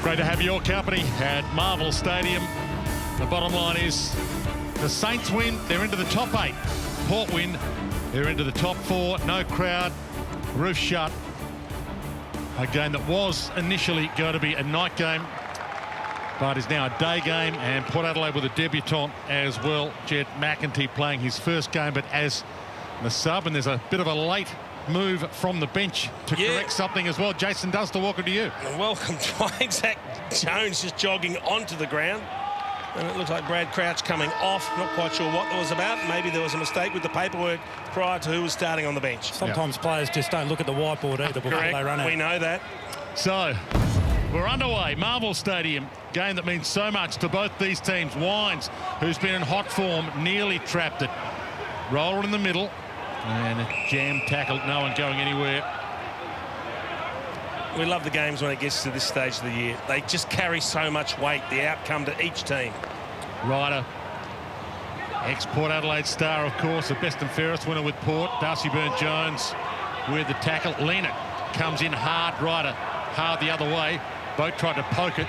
Great to have your company at Marvel Stadium. The bottom line is the Saints win, they're into the top 8. Port win, they're into the top 4. No crowd, roof shut. A game that was initially going to be a night game, but is now a day game, and Port Adelaide with a debutant as well. Jed McEntee playing his first game, but as the sub, and there's a bit of a late move from the bench to correct something as well. Jason Dunster, welcome to you. Welcome to Zach Jones, just jogging onto the ground. And it looks like Brad Crouch coming off. Not quite sure what that was about. Maybe there was a mistake with the paperwork prior to who was starting on the bench. Sometimes players just don't look at the whiteboard either before they run out. We know that. So, we're underway. Marvel Stadium, game that means so much to both these teams. Wines, who's been in hot form, nearly trapped it. Roller in the middle, and a jam tackle, no one going anywhere. We love the games when it gets to this stage of the year. They just carry so much weight, the outcome to each team. Ryder, ex-Port Adelaide star, of course, the best and fairest winner with Port. Darcy Byrne-Jones with the tackle. Lena comes in hard. Ryder hard the other way. Boat tried to poke it.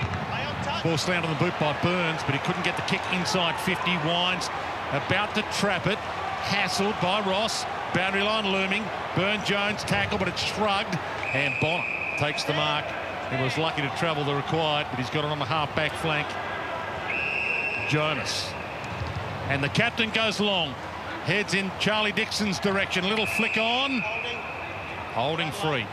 Ball slammed on the boot by Burns, but he couldn't get the kick inside 50. Wines about to trap it. Hassled by Ross. Boundary line looming. Byrne-Jones tackle, but it's shrugged. And Bonner takes the mark. He was lucky to travel the required, but he's got it on the half-back flank. Jonas. And the captain goes long. Heads in Charlie Dixon's direction. Little flick on. Holding free.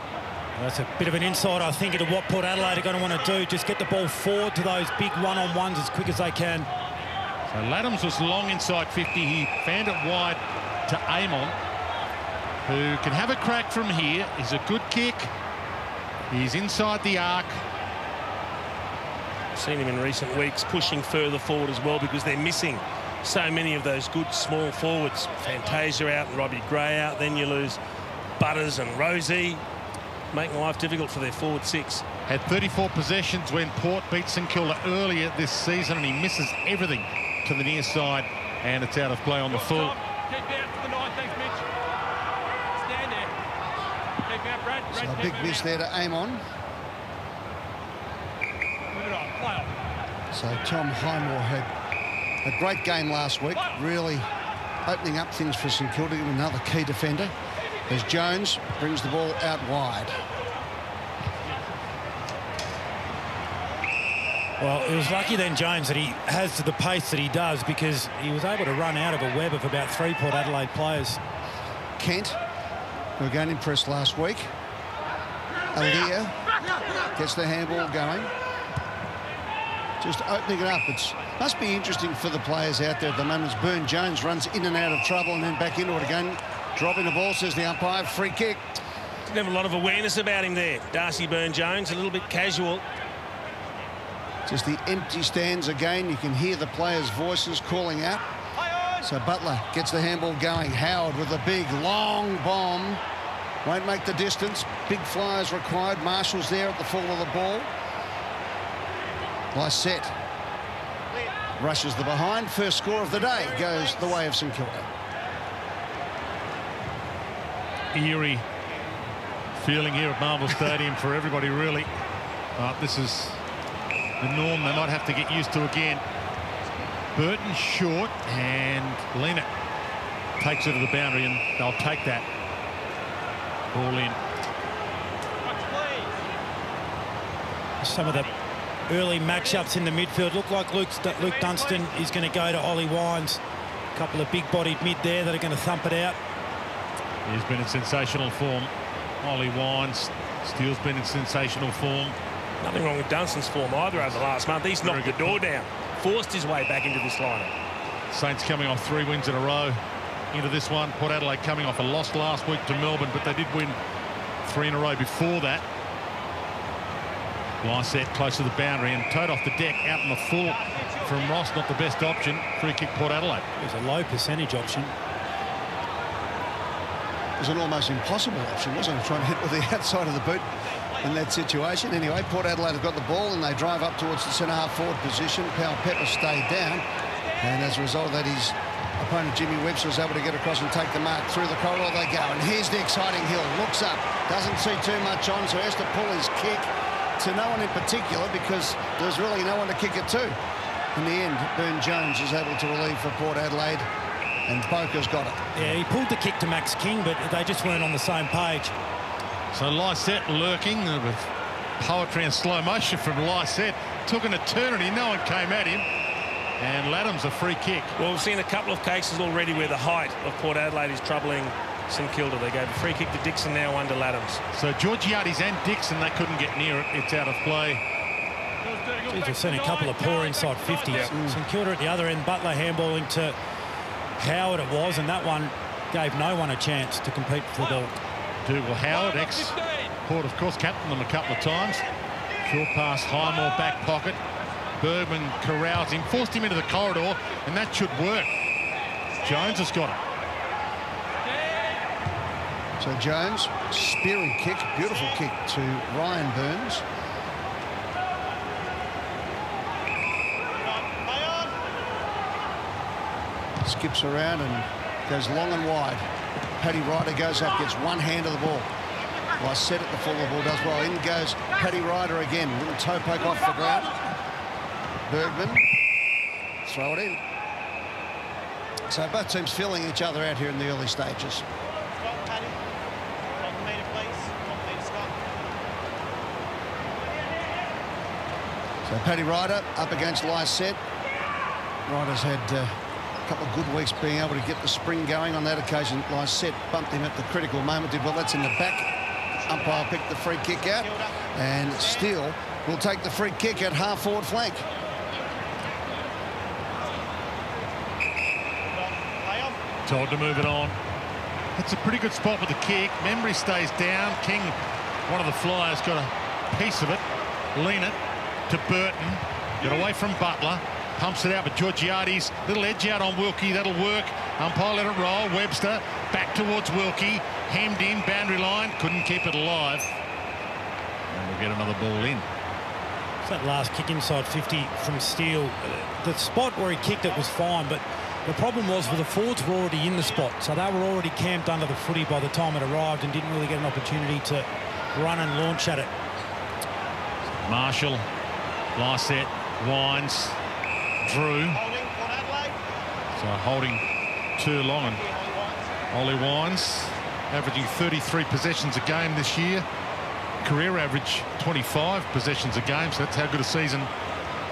That's a bit of an insight, I think, into what Port Adelaide are going to want to do. Just get the ball forward to those big one-on-ones as quick as they can. So Laddams was long inside 50. He fanned it wide to Amon, who can have a crack from here. He's a good kick. He's inside the arc. Seen him in recent weeks pushing further forward as well, because they're missing so many of those good small forwards. Fantasia out and Robbie Gray out. Then you lose Butters and Rosie, making life difficult for their forward six. Had 34 possessions when Port beat St Kilda earlier this season, and he misses everything to the near side, and it's out of play on the full. Keep out to the 9, thanks, Mitch. Stand there. Keep out, Brad. So a big miss there to Amon. Move it on, play on. So Tom Highmore had a great game last week, really opening up things for St Kilda, another key defender, as Jones brings the ball out wide. Well, it was lucky then, James, that he has the pace that he does, because he was able to run out of a web of about 3 Port Adelaide players. Kent, who again impressed last week. Alia gets the handball going. Just opening it up. It must be interesting for the players out there at the moment. As Byrne-Jones runs in and out of trouble and then back into it again. Dropping the ball, says the umpire. Free kick. Didn't have a lot of awareness about him there. Darcy Byrne-Jones, a little bit casual. Just the empty stands again. You can hear the players' voices calling out. So Butler gets the handball going. Howard with a big, long bomb. Won't make the distance. Big flyers required. Marshall's there at the fall of the ball. Lysette rushes the behind. First score of the day goes the way of St Kilda. Eerie feeling here at Marvel Stadium for everybody, really. This is the norm they might have to get used to again. Burton short, and Lena takes it to the boundary, and they'll take that ball in. Some of the early matchups in the midfield look like Luke Dunstan is going to go to Ollie Wines. A couple of big-bodied mid there that are going to thump it out. He's been in sensational form. Ollie Wines, Steele's been in sensational form. Nothing wrong with Dunstan's form either over the last month. He's knocked the door down, forced his way back into this lineup. Saints coming off 3 wins in a row into this one. Port Adelaide coming off a loss last week to Melbourne, but they did win 3 in a row before that. Lysette close to the boundary and towed off the deck out in the full from Ross. Not the best option. Free kick Port Adelaide. It was a low percentage option. It was an almost impossible option, wasn't it? Trying to hit with the outside of the boot in that situation. Anyway, Port Adelaide have got the ball and they drive up towards the centre-half forward position. Powell Pepper stayed down, and as a result of that, his opponent Jimmy Webster was able to get across and take the mark. Through the corridor they go, and here's the exciting Hill. Looks up, doesn't see too much on, so has to pull his kick. to no one in particular because there's really no one to kick it to. In the end, Burn-Jones is able to relieve for Port Adelaide, and Boca's got it. Yeah, he pulled the kick to Max King, but they just weren't on the same page. So Lysette lurking with poetry and slow motion from Lysette. Took an eternity, no one came at him. And Laddam's a free kick. Well, we've seen a couple of cases already where the height of Port Adelaide is troubling St Kilda. They gave a free kick to Dixon, now under Laddams. So Georgiades and Dixon, they couldn't get near it. It's out of play. Geez, we've seen a couple of poor inside 50s. St Kilda at the other end, Butler handballing to Howard it was, and that one gave no one a chance to compete for the ball. Dougal Howard, ex-Port, of course, captained them a couple of times. Short pass, Highmore back pocket. Bergman corrals him, forced him into the corridor, and that should work. Jones has got it. So Jones, spearing kick, beautiful kick to Ryan Burns. Skips around and goes long and wide. Paddy Ryder goes up, gets one hand of the ball. Lysette at the full of the ball does well. In goes Paddy Ryder again. Little toe poke off the ground. Bergman, throw it in. So both teams feeling each other out here in the early stages. So Paddy Ryder up against Lysette. Ryder's had a couple of good weeks being able to get the spring going. On that occasion, Lysette bumped him at the critical moment. Did well. That's in the back. Umpire picked the free kick out, and Steele will take the free kick at half forward flank. Told to move it on. It's a pretty good spot with the kick. Membry stays down. King, one of the flyers, got a piece of it. Lean it to Burton. Get away from Butler. Pumps it out with Georgiades. Little edge out on Wilkie. That'll work. Umpire let it roll. Webster back towards Wilkie. Hemmed in. Boundary line. Couldn't keep it alive. And we'll get another ball in. It's that last kick inside 50 from Steele. The spot where he kicked it was fine, but the problem was the forwards were already in the spot, so they were already camped under the footy by the time it arrived and didn't really get an opportunity to run and launch at it. Marshall, Lysette, Wines, Drew. So holding too long, and Ollie Wines averaging 33 possessions a game this year. Career average 25 possessions a game, so that's how good a season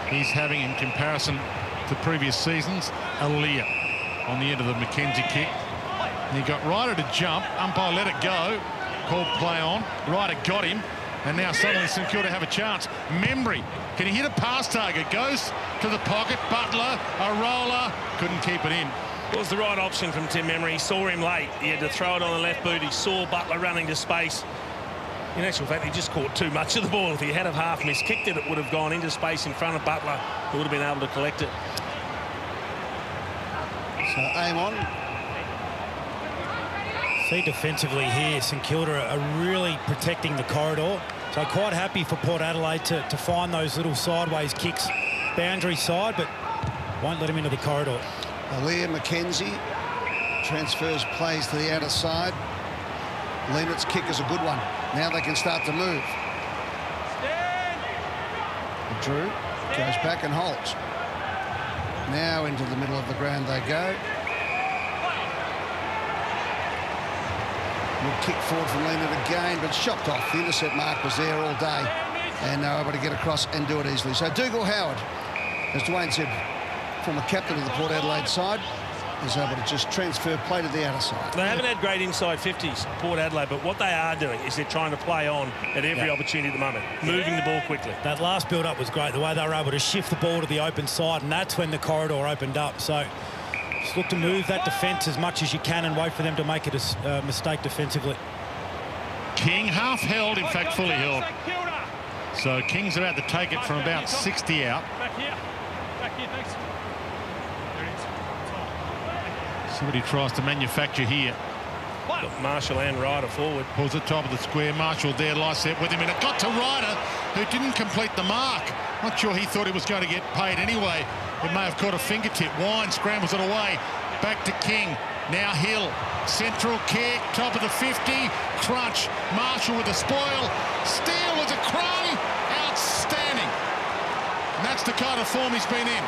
he's having in comparison to previous seasons. Aaliyah on the end of the McKenzie kick. And he got Ryder to jump. Umpire let it go. Called play on. Ryder got him. And now suddenly St Kilda have a chance. Membry, can he hit a pass target? Goes to the pocket. Butler, a roller. Couldn't keep it in. It was the right option from Tim Membry. He saw him late. He had to throw it on the left boot. He saw Butler running to space. In actual fact, he just caught too much of the ball. If he had have half miskicked it, it would have gone into space in front of Butler, who would have been able to collect it. So aim on. See defensively here, St Kilda are really protecting the corridor. So quite happy for Port Adelaide to find those little sideways kicks boundary side, but won't let him into the corridor. Aaliyah McKenzie transfers plays to the outer side. Leanett's kick is a good one. Now they can start to move. Drew goes back and holds. Now into the middle of the ground they go. Good kick forward from Leanett again, but chopped off. The intercept mark was there all day, and they're able to get across and do it easily. So Dougal Howard, as Dwayne said, former captain of the Port Adelaide side, is able to just transfer play to the outer side. They haven't had great inside 50s, Port Adelaide, but what they are doing is they're trying to play on at every opportunity at the moment, moving the ball quickly. That last build-up was great, the way they were able to shift the ball to the open side, and that's when the corridor opened up. So just look to move that defence as much as you can and wait for them to make a mistake defensively. King half held, in fact fully held. So King's about to take it from about 60 out. Back here, thanks. Somebody tries to manufacture here. Got Marshall and Ryder forward. Pulls it top of the square. Marshall there, Lysette with him, and it got to Ryder, who didn't complete the mark. Not sure he thought he was going to get paid anyway. It may have caught a fingertip. Wine scrambles it away. Back to King. Now Hill. Central kick. Top of the 50. Crunch. Marshall with the spoil. Steele was a crumb. the kind of form he's been in.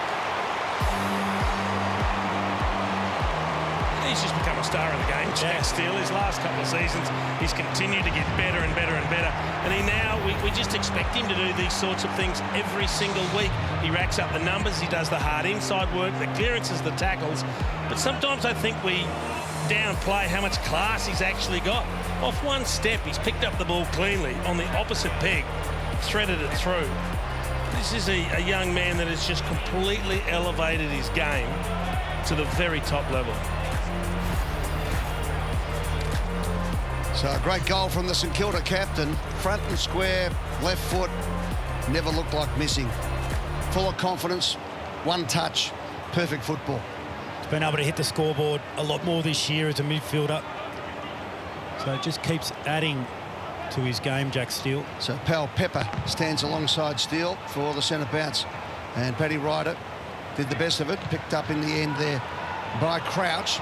He's just become a star of the game, Jack Steele. His last couple of seasons, he's continued to get better and better and better. And we just expect him to do these sorts of things every single week. He racks up the numbers, he does the hard inside work, the clearances, the tackles. But sometimes I think we downplay how much class he's actually got. Off one step, he's picked up the ball cleanly on the opposite peg, threaded it through. This is a young man that has just completely elevated his game to the very top level. So a great goal from the St Kilda captain. Front and square, left foot, never looked like missing. Full of confidence, one touch, perfect football. He's been able to hit the scoreboard a lot more this year as a midfielder. So it just keeps adding to his game, Jack Steele. So Pal Pepper stands alongside Steele for the centre bounce. And Paddy Ryder did the best of it, picked up in the end there by Crouch.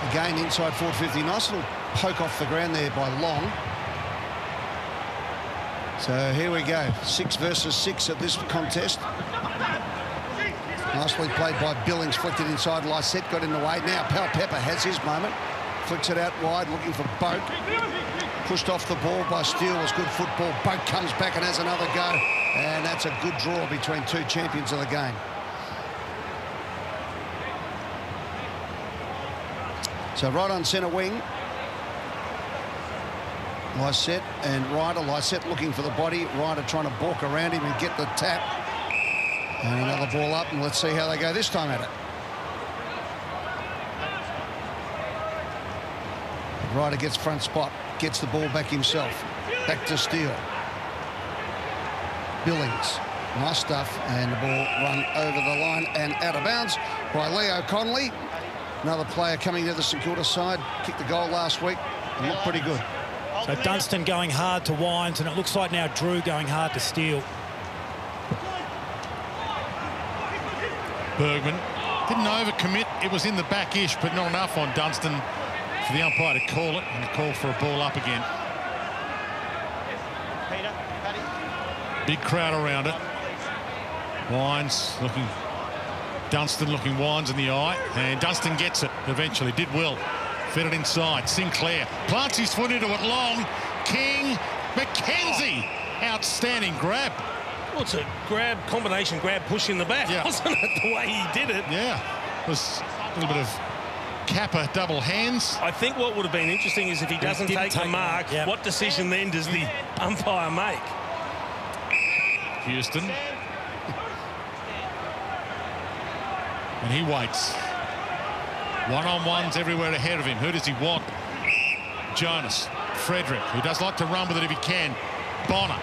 Again, inside 450, nice little poke off the ground there by Long. So here we go, 6 versus 6 at this contest. Nicely played by Billings, flicked it inside. Lysette got in the way. Now Pal Pepper has his moment. Flicks it out wide, looking for Boak. Pushed off the ball by Steele, was good football. Boak comes back and has another go. And that's a good draw between two champions of the game. So right on centre wing, Lysette and Ryder. Lysette looking for the body. Ryder trying to balk around him and get the tap. And another ball up, and let's see how they go this time at it. Ryder gets front spot, gets the ball back himself. Back to Steele. Billings. Nice stuff, and the ball run over the line and out of bounds by Leo Connolly. Another player coming to the St Kilda side. Kicked the goal last week and looked pretty good. So Dunstan going hard to Wines, and it looks like now Drew going hard to Steele. Bergman didn't overcommit. It was in the back-ish, but not enough on Dunstan for the umpire to call it, and a call for a ball up again. Big crowd around it. Wines looking, Dunstan looking Wines in the eye, and Dunstan gets it eventually. Did well. Fed it inside. Sinclair plants his foot into it long. King, McKenzie. Outstanding grab. Well, it's a grab, combination grab, push in the back, wasn't it, the way he did it? Yeah. It was a little bit of Kappa double hands. I think what would have been interesting is if he doesn't take the mark, what decision then does the umpire make? Houston. And he waits. One-on-ones everywhere ahead of him. Who does he want? Jonas. Frederick, who does like to run with it if he can. Bonner.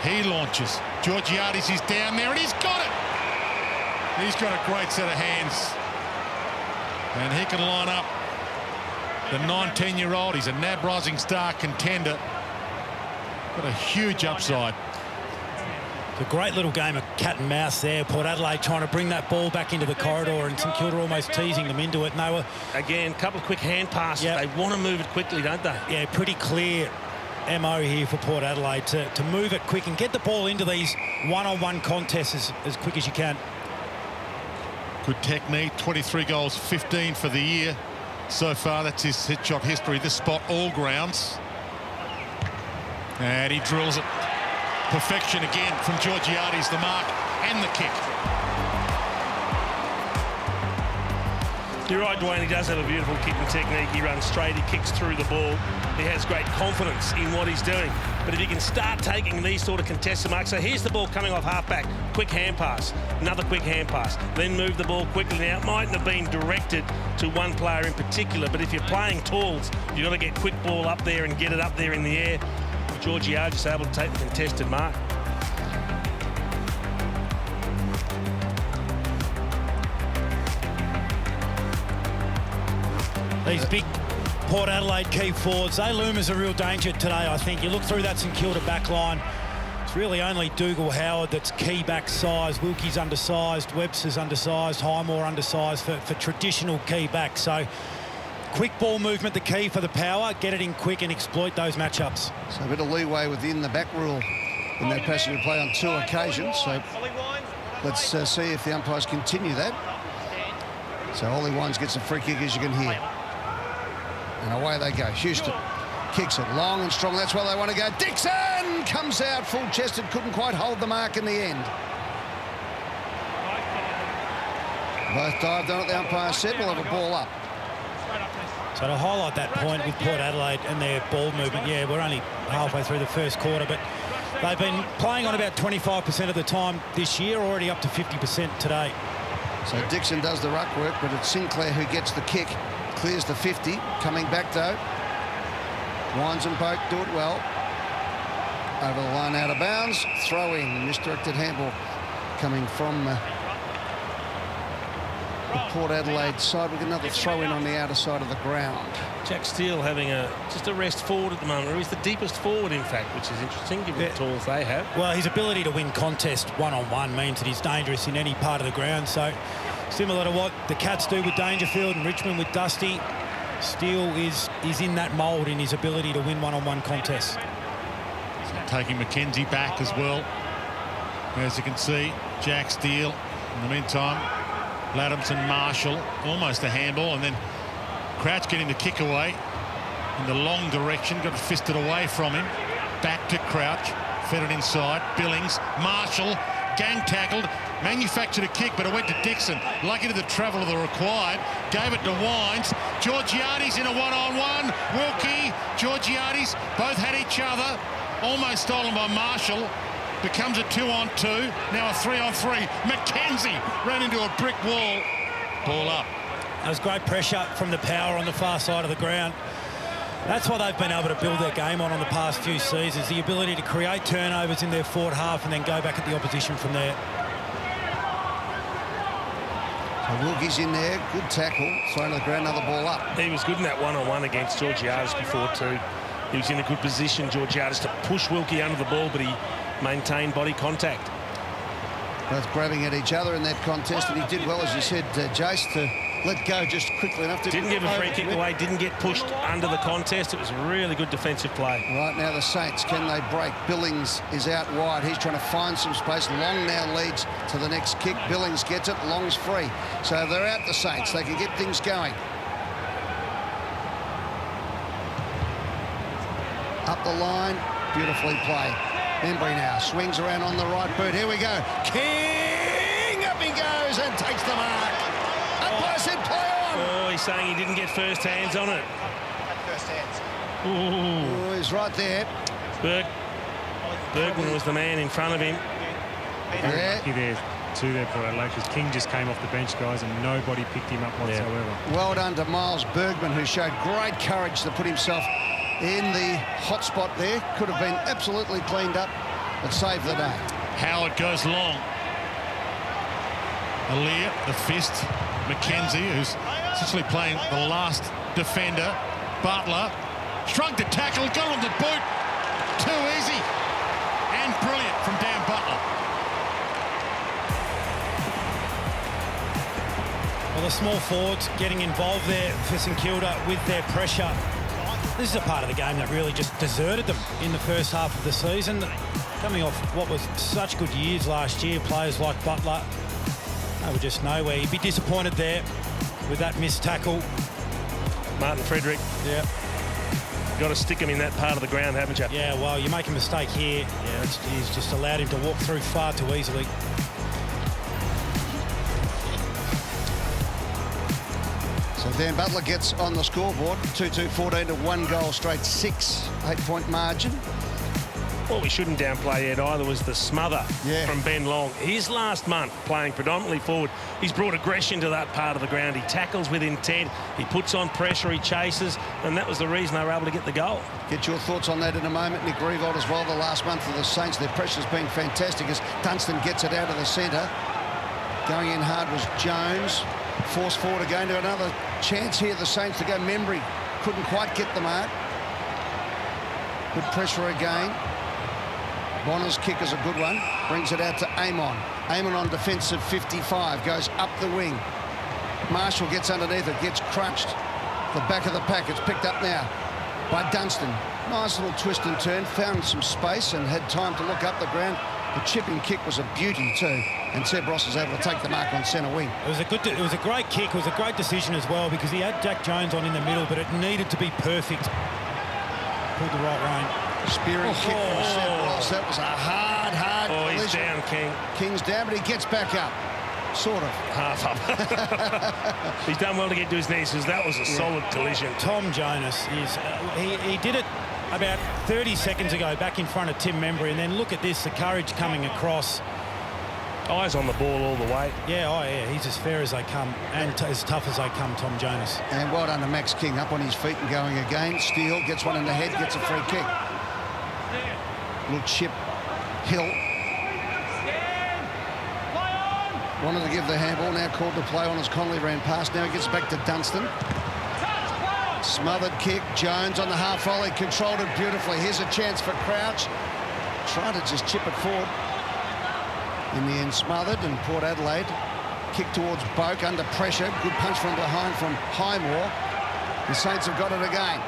He launches. Georgiades is down there, and he's got it. He's got a great set of hands. And he can line up the 19-year-old. He's a NAB Rising Star contender. Got a huge upside. It's a great little game of cat and mouse there. Port Adelaide trying to bring that ball back into the corridor, and St Kilda almost teasing them into it. And they were... Again, a couple of quick hand passes. They want to move it quickly, don't they? Yeah, pretty clear MO here for Port Adelaide to move it quick and get the ball into these one-on-one contests as quick as you can. Good technique. 23 goals, 15 for the year so far. That's his hit shot history. This spot, all grounds. And he drills it. Perfection again from Georgiades, the mark and the kick. You're right, Dwayne. He does have a beautiful kicking technique. He runs straight, he kicks through the ball. He has great confidence in what he's doing. But if he can start taking these sort of contested marks, so here's the ball coming off halfback, quick hand pass, another quick hand pass, then move the ball quickly. Now, it mightn't have been directed to one player in particular, but if you're playing talls, you've got to get quick ball up there and get it up there in the air. Georgiades is able to take the contested mark. These big Port Adelaide key forwards, they loom as a real danger today, I think. You look through that St Kilda back line, it's really only Dougal Howard that's key back size. Wilkie's undersized, Webster's undersized, Highmore undersized for traditional key back. So quick ball movement, the key for the power. Get it in quick and exploit those matchups. So a bit of leeway within the back rule in that passage of play on 2 occasions. So let's see if the umpires continue that. So Ollie Wines gets a free kick, as you can hear. And away they go. Houston kicks it long and strong. That's where they want to go. Dixon comes out full-chested, couldn't quite hold the mark in the end. Both dived on it, the umpire said we'll have a ball up. So to highlight that point with Port Adelaide and their ball movement, yeah, we're only halfway through the first quarter, but they've been playing on about 25% of the time this year, already up to 50% today. So Dixon does the ruck work, but it's Sinclair who gets the kick. Clears the 50. Coming back, though. Wines and Poke do it well. Over the line, out of bounds. Throw in. Misdirected handball coming from the Port Adelaide side. We get another throw in on the outer side of the ground. Jack Steele having just a rest forward at the moment, or he's the deepest forward, in fact, which is interesting, given the tools they have. Well, his ability to win contest one-on-one means that he's dangerous in any part of the ground. So similar to what the Cats do with Dangerfield and Richmond with Dusty, Steele is in that mould in his ability to win one-on-one contests. Taking McKenzie back as well. As you can see, Jack Steele. In the meantime, Ladhamson, Marshall, almost a handball, and then Crouch getting the kick away in the long direction, got it fisted away from him. Back to Crouch, fed it inside. Billings, Marshall, gang tackled, manufactured a kick, but it went to Dixon. Lucky to the travel of the required, gave it to Wines. Georgiades in a one-on-one. Wilkie, Georgiades, both had each other. Almost stolen by Marshall. Becomes a 2-on-2, now a 3-on-3. McKenzie ran into a brick wall. Ball up. That was great pressure from the power on the far side of the ground. That's what they've been able to build their game on the past few seasons, the ability to create turnovers in their forward half and then go back at the opposition from there. So Wilkie's in there, good tackle, thrown to the ground, another ball up. He was good in that one-on-one against Georgiades before too. He was in a good position, Georgiades, to push Wilkie under the ball, but he maintained body contact. Both grabbing at each other in that contest, and he did well, as you said, Jace, to let go just quickly enough to... Didn't give a free kick away, didn't get pushed under the contest. It was a really good defensive play. Right now the Saints, can they break? Billings is out wide. He's trying to find some space. Long now leads to the next kick. Billings gets it. Long's free. So they're out, the Saints. They can get things going. Up the line. Beautifully played. Embry now swings around on the right boot. Here we go. King! Up he goes and takes the mark. Umpire said play on. Oh, he's saying he didn't get first hands on it. First hands. Oh, he's right there. Bergman was the man in front of him. Yeah. Lucky there, too, there for Adelaide, because King just came off the bench, guys, and nobody picked him up whatsoever. Well done to Miles Bergman, who showed great courage to put himself in the hot spot there. Could have been absolutely cleaned up, but saved the day. Howard goes long. Aaliyah, the fist. McKenzie, who's essentially playing the last defender. Butler shrugged the tackle, got on the boot. Too easy. And brilliant from Dan Butler. Well, the small forwards getting involved there for St Kilda with their pressure. This is a part of the game that really just deserted them in the first half of the season. Coming off what was such good years last year, players like Butler, they were just nowhere. You'd be disappointed there with that missed tackle. Martin Frederick. Yeah. You've got to stick him in that part of the ground, haven't you? Yeah, well, you make a mistake here. Yeah, he's just allowed him to walk through far too easily. So Dan Butler gets on the scoreboard. 2-2-14 to 1 goal straight, 6 8-point margin. What we shouldn't downplay Ed either was the smother from Ben Long. His last month playing predominantly forward, he's brought aggression to that part of the ground. He tackles with intent, he puts on pressure, he chases, and that was the reason they were able to get the goal. Get your thoughts on that in a moment. Nick Grievold as well, the last month of the Saints. Their pressure's been fantastic as Dunstan gets it out of the centre. Going in hard was Jones. Forced forward again to another chance here, the Saints to go. Membry couldn't quite get the mark. Good pressure again. Bonner's kick is a good one. Brings it out to Amon. Amon on defensive 55. Goes up the wing. Marshall gets underneath it. Gets crunched. The back of the pack. It's picked up now by Dunstan. Nice little twist and turn, found some space and had time to look up the ground. The chipping kick was a beauty too, and Seb Ross was able to take the mark on centre wing. It was a great kick. It was a great decision as well, because he had Jack Jones on in the middle, but it needed to be perfect. Pulled the right rein. Spearing kick from Seb Ross. That was a hard collision. He's down, King. King's down, but he gets back up. Sort of. Half up. He's done well to get to his knees, because that was a solid collision. Tom Jonas is he did it about 30 seconds ago back in front of Tim Membry, and then look at this, the courage coming across. Eyes on the ball all the way. Yeah, he's as fair as they come, and as tough as they come, Tom Jonas. And well done to Max King, up on his feet and going again. Steele gets one in the head, gets a free kick. Little chip, Hill. Wanted to give the handball, now called to play on as Connolly ran past. Now he gets back to Dunstan. Smothered kick, Jones on the half volley, controlled it beautifully. Here's a chance for Crouch. Trying to just chip it forward. In the end, smothered, and Port Adelaide kick towards Boak under pressure. Good punch from behind from Highmore. The Saints have got it again.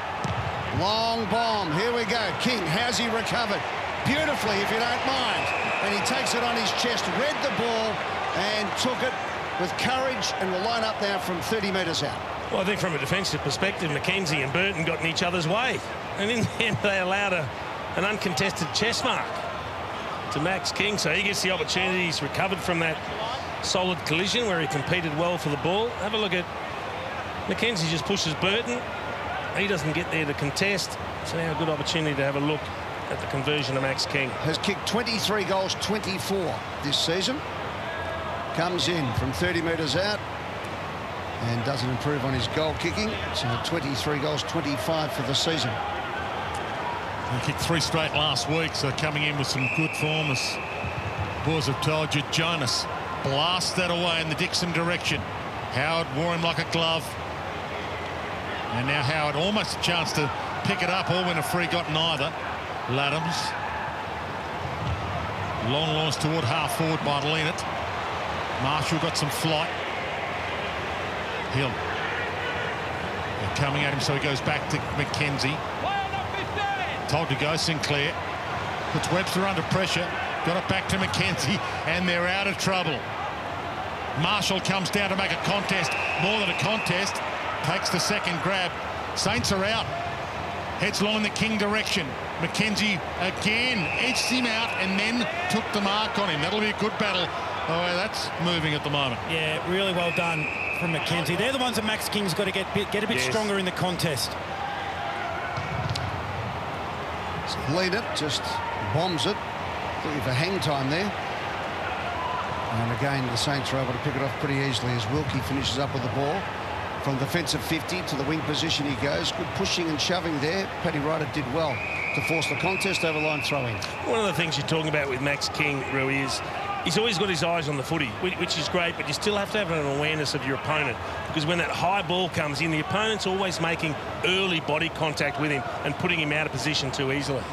Long bomb. Here we go. King, how's he recovered? Beautifully, if you don't mind. And he takes it on his chest, read the ball, and took it with courage, and will line up now from 30 metres out. Well, I think from a defensive perspective, Mackenzie and Burton got in each other's way. And in the end, they allowed an uncontested chest mark to Max King. So he gets the opportunity. He's recovered from that solid collision where he competed well for the ball. Have a look at Mackenzie, just pushes Burton. He doesn't get there to contest. So now a good opportunity to have a look at the conversion of Max King. Has kicked 23 goals, 24 this season. Comes in from 30 metres out and doesn't improve on his goal kicking. So 23 goals, 25 for the season. He kicked 3 straight last week, so coming in with some good form, as boys have told you. Jonas blasts that away in the Dixon direction. Howard wore him like a glove. And now Howard almost a chance to pick it up, or when a free got neither. Laddams. Long launch toward half forward by Leonard. Marshall got some flight. Hill. They're coming at him, so he goes back to Mackenzie. Told to go, Sinclair. Puts Webster under pressure. Got it back to Mackenzie, and they're out of trouble. Marshall comes down to make a contest. More than a contest. Takes the second grab. Saints are out. Heads along in the King direction. Mackenzie again edged him out and then took the mark on him. That'll be a good battle. Oh, that's moving at the moment. Yeah, really well done from Mackenzie. They're the ones that Max King's got to get a bit stronger in the contest. So Leonard just bombs it. Looking for hang time there. And again, the Saints are able to pick it off pretty easily as Wilkie finishes up with the ball. From defensive 50 to the wing position he goes. Good pushing and shoving there. Paddy Ryder did well to force the contest over line throw-in. One of the things you're talking about with Max King, Rui, is he's always got his eyes on the footy, which is great, but you still have to have an awareness of your opponent, because when that high ball comes in, the opponent's always making early body contact with him and putting him out of position too easily.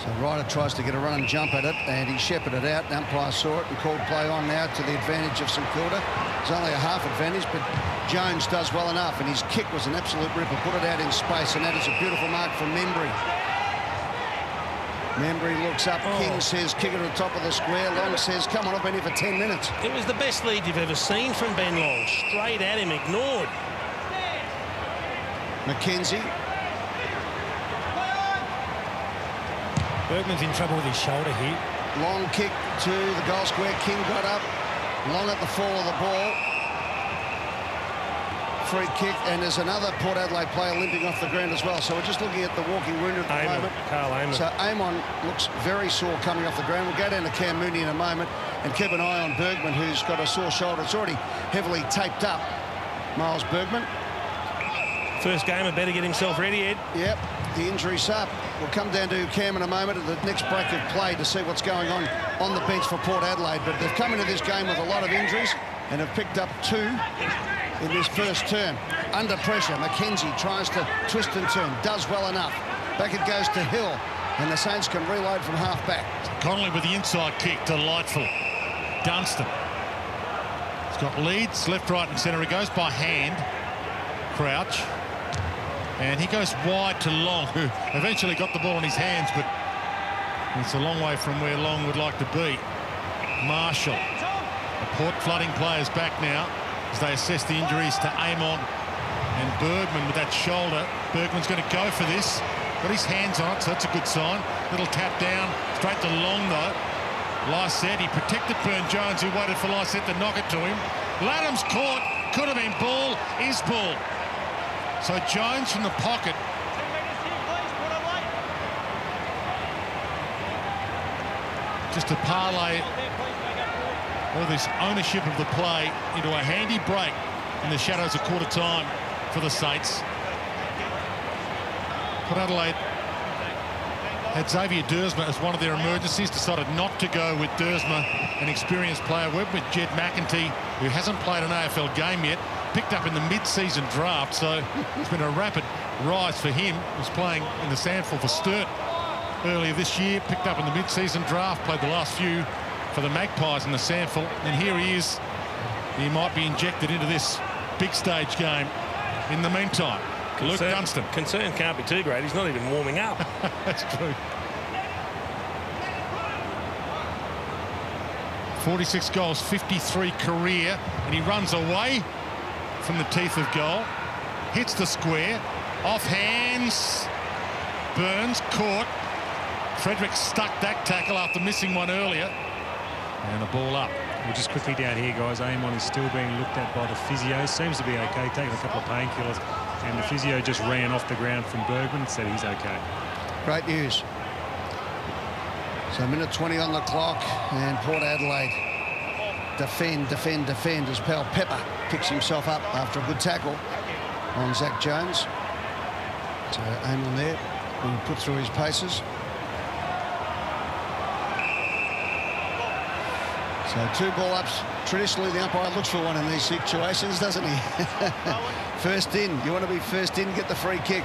So Ryder tries to get a run and jump at it, and he shepherded out. The umpire saw it and called play on now to the advantage of St Kilda. It's only a half advantage, but Jones does well enough, and his kick was an absolute ripper. Put it out in space, and that is a beautiful mark from Membry. Membry looks up. King says, kick it to the top of the square. Long says, come on, I've been here for 10 minutes. It was the best lead you've ever seen from Ben Long. Straight at him, ignored. Mackenzie. Bergman's in trouble with his shoulder here. Long kick to the goal square. King got up. Long at the fall of the ball. Free kick, and there's another Port Adelaide player limping off the ground as well. So we're just looking at the walking wounded at the moment. Carl Amon. So Amon looks very sore coming off the ground. We'll go down to Cam Mooney in a moment and keep an eye on Bergman, who's got a sore shoulder. It's already heavily taped up. Miles Bergman. First game, had better get himself ready, Ed. Yep, the injury's up. We'll come down to Cam in a moment at the next break of play to see what's going on the bench for Port Adelaide. But they've come into this game with a lot of injuries and have picked up 2 in this first term. Under pressure, Mackenzie tries to twist and turn, does well enough. Back it goes to Hill, and the Saints can reload from half back. Connolly with the inside kick, delightful. Dunstan. He's got leads, left, right and centre. He goes by hand. Crouch. And he goes wide to Long, who eventually got the ball in his hands, but it's a long way from where Long would like to be. Marshall. The Port flooding players back now as they assess the injuries to Amon and Bergman with that shoulder. Bergman's going to go for this. Got his hands on it, so that's a good sign. Little tap down, straight to Long though. Lysette, he protected Burn-Jones, who waited for Lysette to knock it to him. Ladham's caught, could have been ball, is ball. So Jones from the pocket. Just to parlay all this ownership of the play into a handy break in the shadows of quarter time for the Saints. Port Adelaide had Xavier Dersma as one of their emergencies, decided not to go with Dersma, an experienced player. Went with Jed McEntee, who hasn't played an AFL game yet, picked up in the mid-season draft, so it's been a rapid rise for him. He was playing in the Sandful for Sturt earlier this year, picked up in the mid-season draft, played the last few for the Magpies in the Sandful, and here he is. He might be injected into this big stage game in the meantime. Luke Dunstan. Concern can't be too great. He's not even warming up. That's true. 46 goals, 53 career, and he runs away from the teeth of goal. Hits the square. Off hands. Burns caught. Frederick stuck that tackle after missing one earlier. And a ball up. We're just quickly down here, guys. Amon is still being looked at by the physio. Seems to be okay, taking a couple of painkillers. And the physio just ran off the ground from Bergman, said he's okay. Great news. So a minute 20 on the clock, and Port Adelaide defend as Pal Pepper picks himself up after a good tackle on Zach Jones. So Amon there, being put through his paces. So 2 ball ups. Traditionally, the umpire looks for one in these situations, doesn't he? First in. You want to be first in, get the free kick.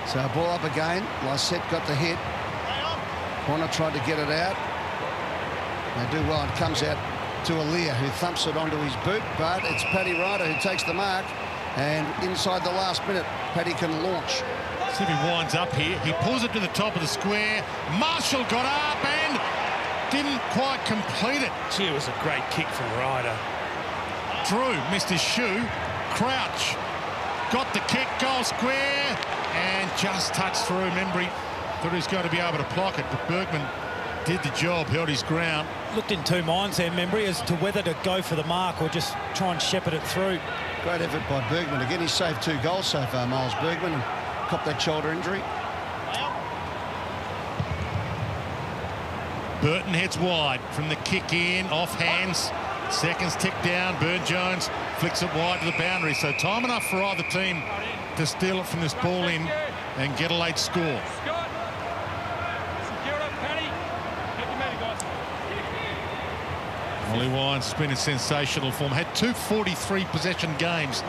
So a ball up again. Lysette got the hit. Horner tried to get it out. They do well. It comes out to Alia, who thumps it onto his boot, but it's Paddy Ryder who takes the mark. And inside the last minute, Paddy can launch. See if he winds up here. He pulls it to the top of the square. Marshall got up and didn't quite complete it. Gee, it was a great kick from Ryder. Drew missed his shoe. Crouch got the kick, goal square, and just touched through. Membry thought he was going to be able to block it, but Bergman did the job, held his ground. Looked in 2 minds there, Membry, as to whether to go for the mark or just try and shepherd it through. Great effort by Bergman. Again, he's saved 2 goals so far, Miles Bergman, and copped that shoulder injury. Burton heads wide from the kick in, off hands. Seconds tick down. Burn-Jones flicks it wide to the boundary. So time enough for either team to steal it from this ball in and get a late score. Ollie Wines has been in sensational form. Had 2 43 possession games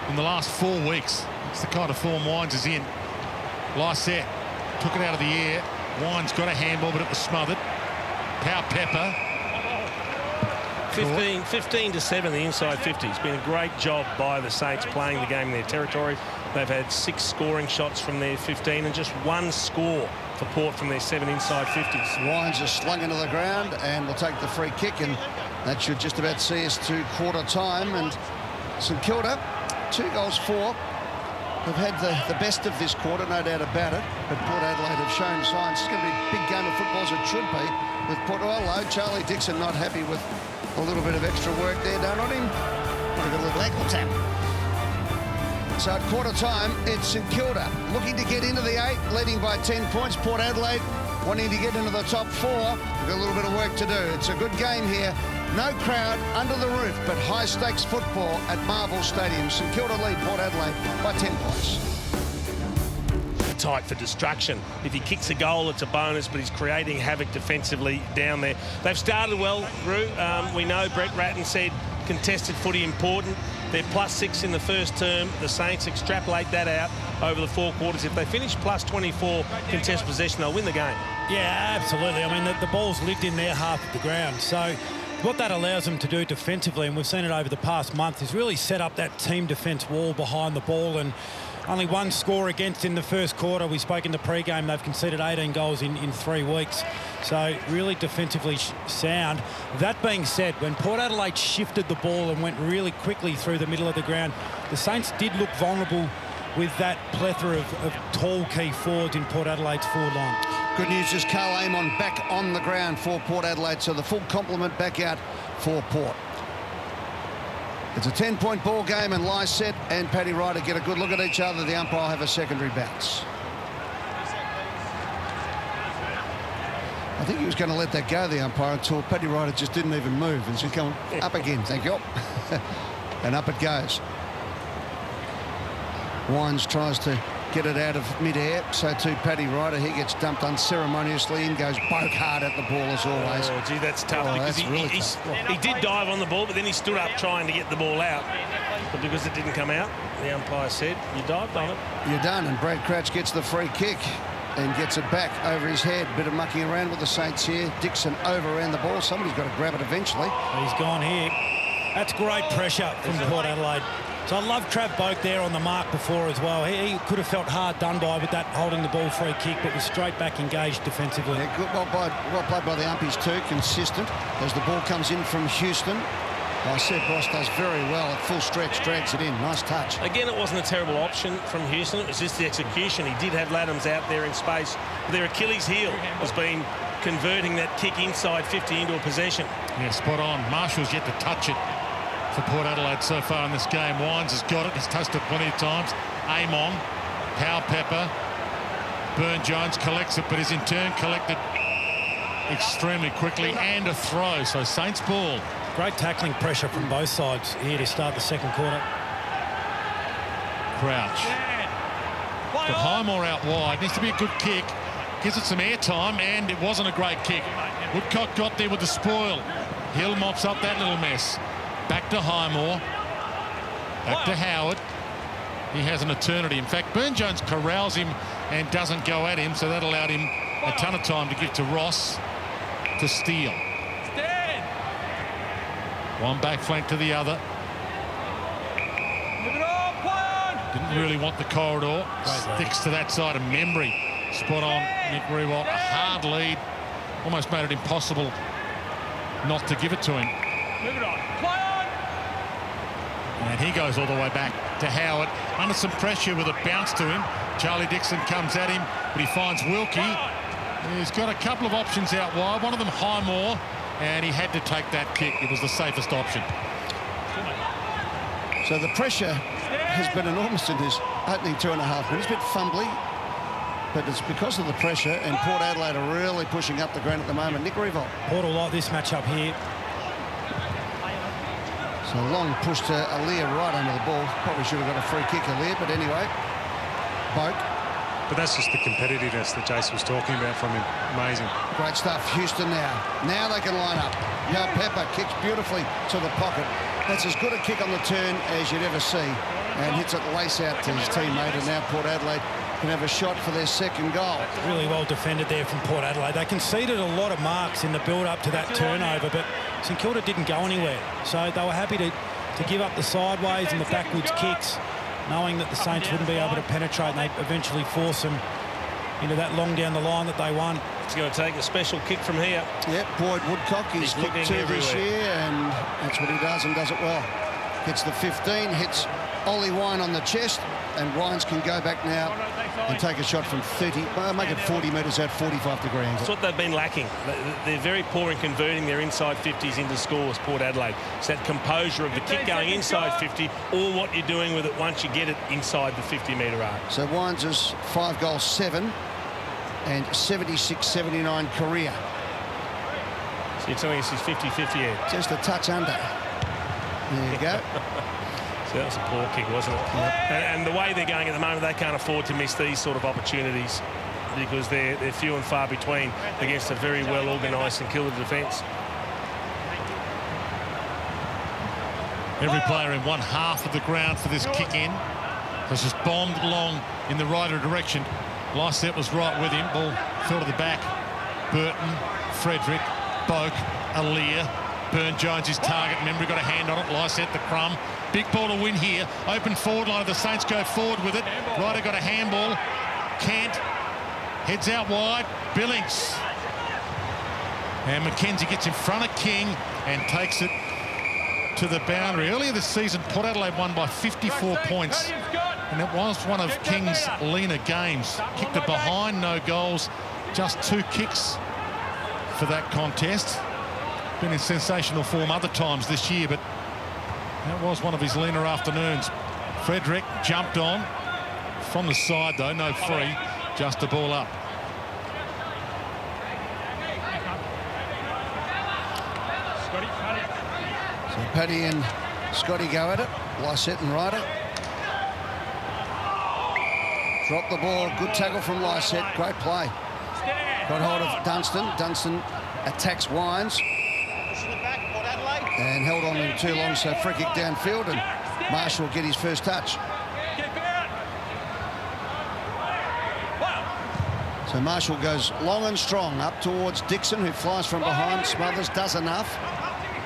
in the last 4 weeks. It's the kind of form Wines is in. Lysette took it out of the air. Wines got a handball, but it was smothered. Pau Pepper. 15 to 7, the inside 50. It's been a great job by the Saints playing the game in their territory. They've had 6 scoring shots from their 15 and just 1 score for Port from their 7 inside 50s. Wines is slung into the ground and will take the free kick, and that should just about see us to quarter time. And St Kilda, 2 goals for. They've had the best of this quarter, no doubt about it, but Port Adelaide have shown signs. It's going to be a big game of football, as it should be, with Port. Hello, Charlie Dixon not happy with a little bit of extra work there done on him. Got a little ankle tap. So at quarter time, it's St Kilda looking to get into the 8, leading by 10 points. Port Adelaide wanting to get into the top 4. We've got a little bit of work to do. It's a good game here. No crowd under the roof, but high-stakes football at Marvel Stadium. St Kilda lead Port Adelaide by 10 points. Tight for destruction. If he kicks a goal, it's a bonus, but he's creating havoc defensively down there. They've started well, Roo. We know Brett Ratton said contested footy important. They're +6 in the first term. The Saints extrapolate that out over the 4 quarters. If they finish +24 contest possession, they'll win the game. Yeah, absolutely. I mean, the ball's lived in their half of the ground. So what that allows them to do defensively, and we've seen it over the past month, is really set up that team defence wall behind the ball. And Only one score against in the first quarter. We spoke in the pre-game. They've conceded 18 goals in 3 weeks. So really defensively sound. That being said, when Port Adelaide shifted the ball and went really quickly through the middle of the ground, the Saints did look vulnerable with that plethora of tall key forwards in Port Adelaide's forward line. Good news is Carl Amon back on the ground for Port Adelaide, so the full complement back out for Port. It's a 10-point ball game, and Lysette and Paddy Ryder get a good look at each other. The umpire will have a secondary bounce. I think he was going to let that go, the umpire, until Paddy Ryder just didn't even move. And she's going up again, thank you. And up it goes. Wines tries to get it out of mid-air, so too Paddy Ryder. He gets dumped unceremoniously. In goes Boak hard at the ball as always. Oh, gee, that's tough, because that's really tough. he did dive on the ball, but then he stood up trying to get the ball out. But because it didn't come out, the umpire said, you dived on it. You're done, and Brad Crouch gets the free kick and gets it back over his head. Bit of mucking around with the Saints here. Dixon overran the ball. Somebody's got to grab it eventually. He's gone here. That's great pressure from Port Adelaide. So I love Trav Boak there on the mark before as well. He could have felt hard done by with that holding the ball free kick, but was straight back engaged defensively. Yeah, good, well played by the umpies too, consistent. As the ball comes in from Houston, Seb Ross does very well at full stretch, drags it in. Nice touch. Again, it wasn't a terrible option from Houston. It was just the execution. He did have Laddams out there in space. Their Achilles heel has been converting that kick inside 50 into a possession. Yeah, spot on. Marshall's yet to touch it for Port Adelaide so far in this game. Wines has got it. He's touched it plenty of times. Amon, Powell-Pepper, Burne-Jones collects it, but is in turn collected extremely quickly, and a throw. So Saints ball. Great tackling pressure from both sides here to start the second quarter. Crouch. But Highmore out wide. Needs to be a good kick. Gives it some air time, and it wasn't a great kick. Woodcock got there with the spoil. Hill mops up that little mess. Back to Highmore. Back to Howard. He has an eternity. In fact, Burne-Jones corrals him and doesn't go at him, so that allowed him a ton of time to give to Ross to steal. One back flank to the other. Didn't really want the corridor. Sticks to that side of Membry. Spot on, Nick Rewalt. A hard lead. Almost made it impossible not to give it to him. And he goes all the way back to Howard. Under some pressure with a bounce to him. Charlie Dixon comes at him, but he finds Wilkie. He's got a couple of options out wide. One of them Highmore, and he had to take that kick. It was the safest option. So the pressure has been enormous in this opening 2.5 minutes. A bit fumbly, but it's because of the pressure, and Port Adelaide are really pushing up the ground at the moment. Nick Rewalt. Port will like this matchup here. So long push to Aliir right under the ball. Probably should have got a free kick, Aliir, but anyway. Boak. But that's just the competitiveness that Jason was talking about from him. Amazing. Great stuff. Houston now. Now they can line up. Now Pepper kicks beautifully to the pocket. That's as good a kick on the turn as you'd ever see. And hits it lace out to his teammate. And now Port Adelaide can have a shot for their second goal. Really well defended there from Port Adelaide. They conceded a lot of marks in the build-up to that turnover, but St Kilda didn't go anywhere. So they were happy to give up the sideways and the backwards kicks, knowing that the Saints wouldn't be able to penetrate, and they eventually force them into that long down the line that they won. It's going to take a special kick from here. Yep, Boyd Woodcock is kicked two this year, and that's what he does, and does it well. Gets the 15, hits Ollie Wine on the chest, and Wines can go back now and take a shot from 30, make it 40 metres out, 45-degree angle. That's what they've been lacking. They're very poor in converting their inside 50s into scores, Port Adelaide. It's that composure of the kick going inside 50, or what you're doing with it once you get it inside the 50-metre arc. So Wines is 5 goals, 7, and 76-79 career. So you're telling us he's 50-50 here? Just a touch under. There you go. So that was a poor kick, wasn't it? Yep. And the way they're going at the moment, they can't afford to miss these sort of opportunities, because they're few and far between against a very well-organised St Kilda defence. Every player in one half of the ground for this kick in. Was just bombed long in the right direction. Lysette was right with him. Ball fell to the back. Burton, Frederick, Boak, Aliir. Burn-Jones his target. Remember, he got a hand on it. Lysette the crumb. Big ball to win here. Open forward line of the Saints go forward with it. Ryder got a handball. Kent heads out wide. Billings. And McKenzie gets in front of King and takes it to the boundary. Earlier this season, Port Adelaide won by 54 points. And it was one of King's leaner games. Kicked it behind, no goals. Just 2 kicks for that contest. Been in sensational form other times this year, but that was one of his leaner afternoons. Frederick jumped on. From the side, though, no free. Just a ball up. So Paddy and Scotty go at it. Lysette and Ryder. Drop the ball. Good tackle from Lysette. Great play. Got hold of Dunstan. Dunstan attacks Wines. And held on him too long, so free kick downfield, and Marshall will get his first touch. So Marshall goes long and strong up towards Dixon, who flies from behind. Smothers does enough.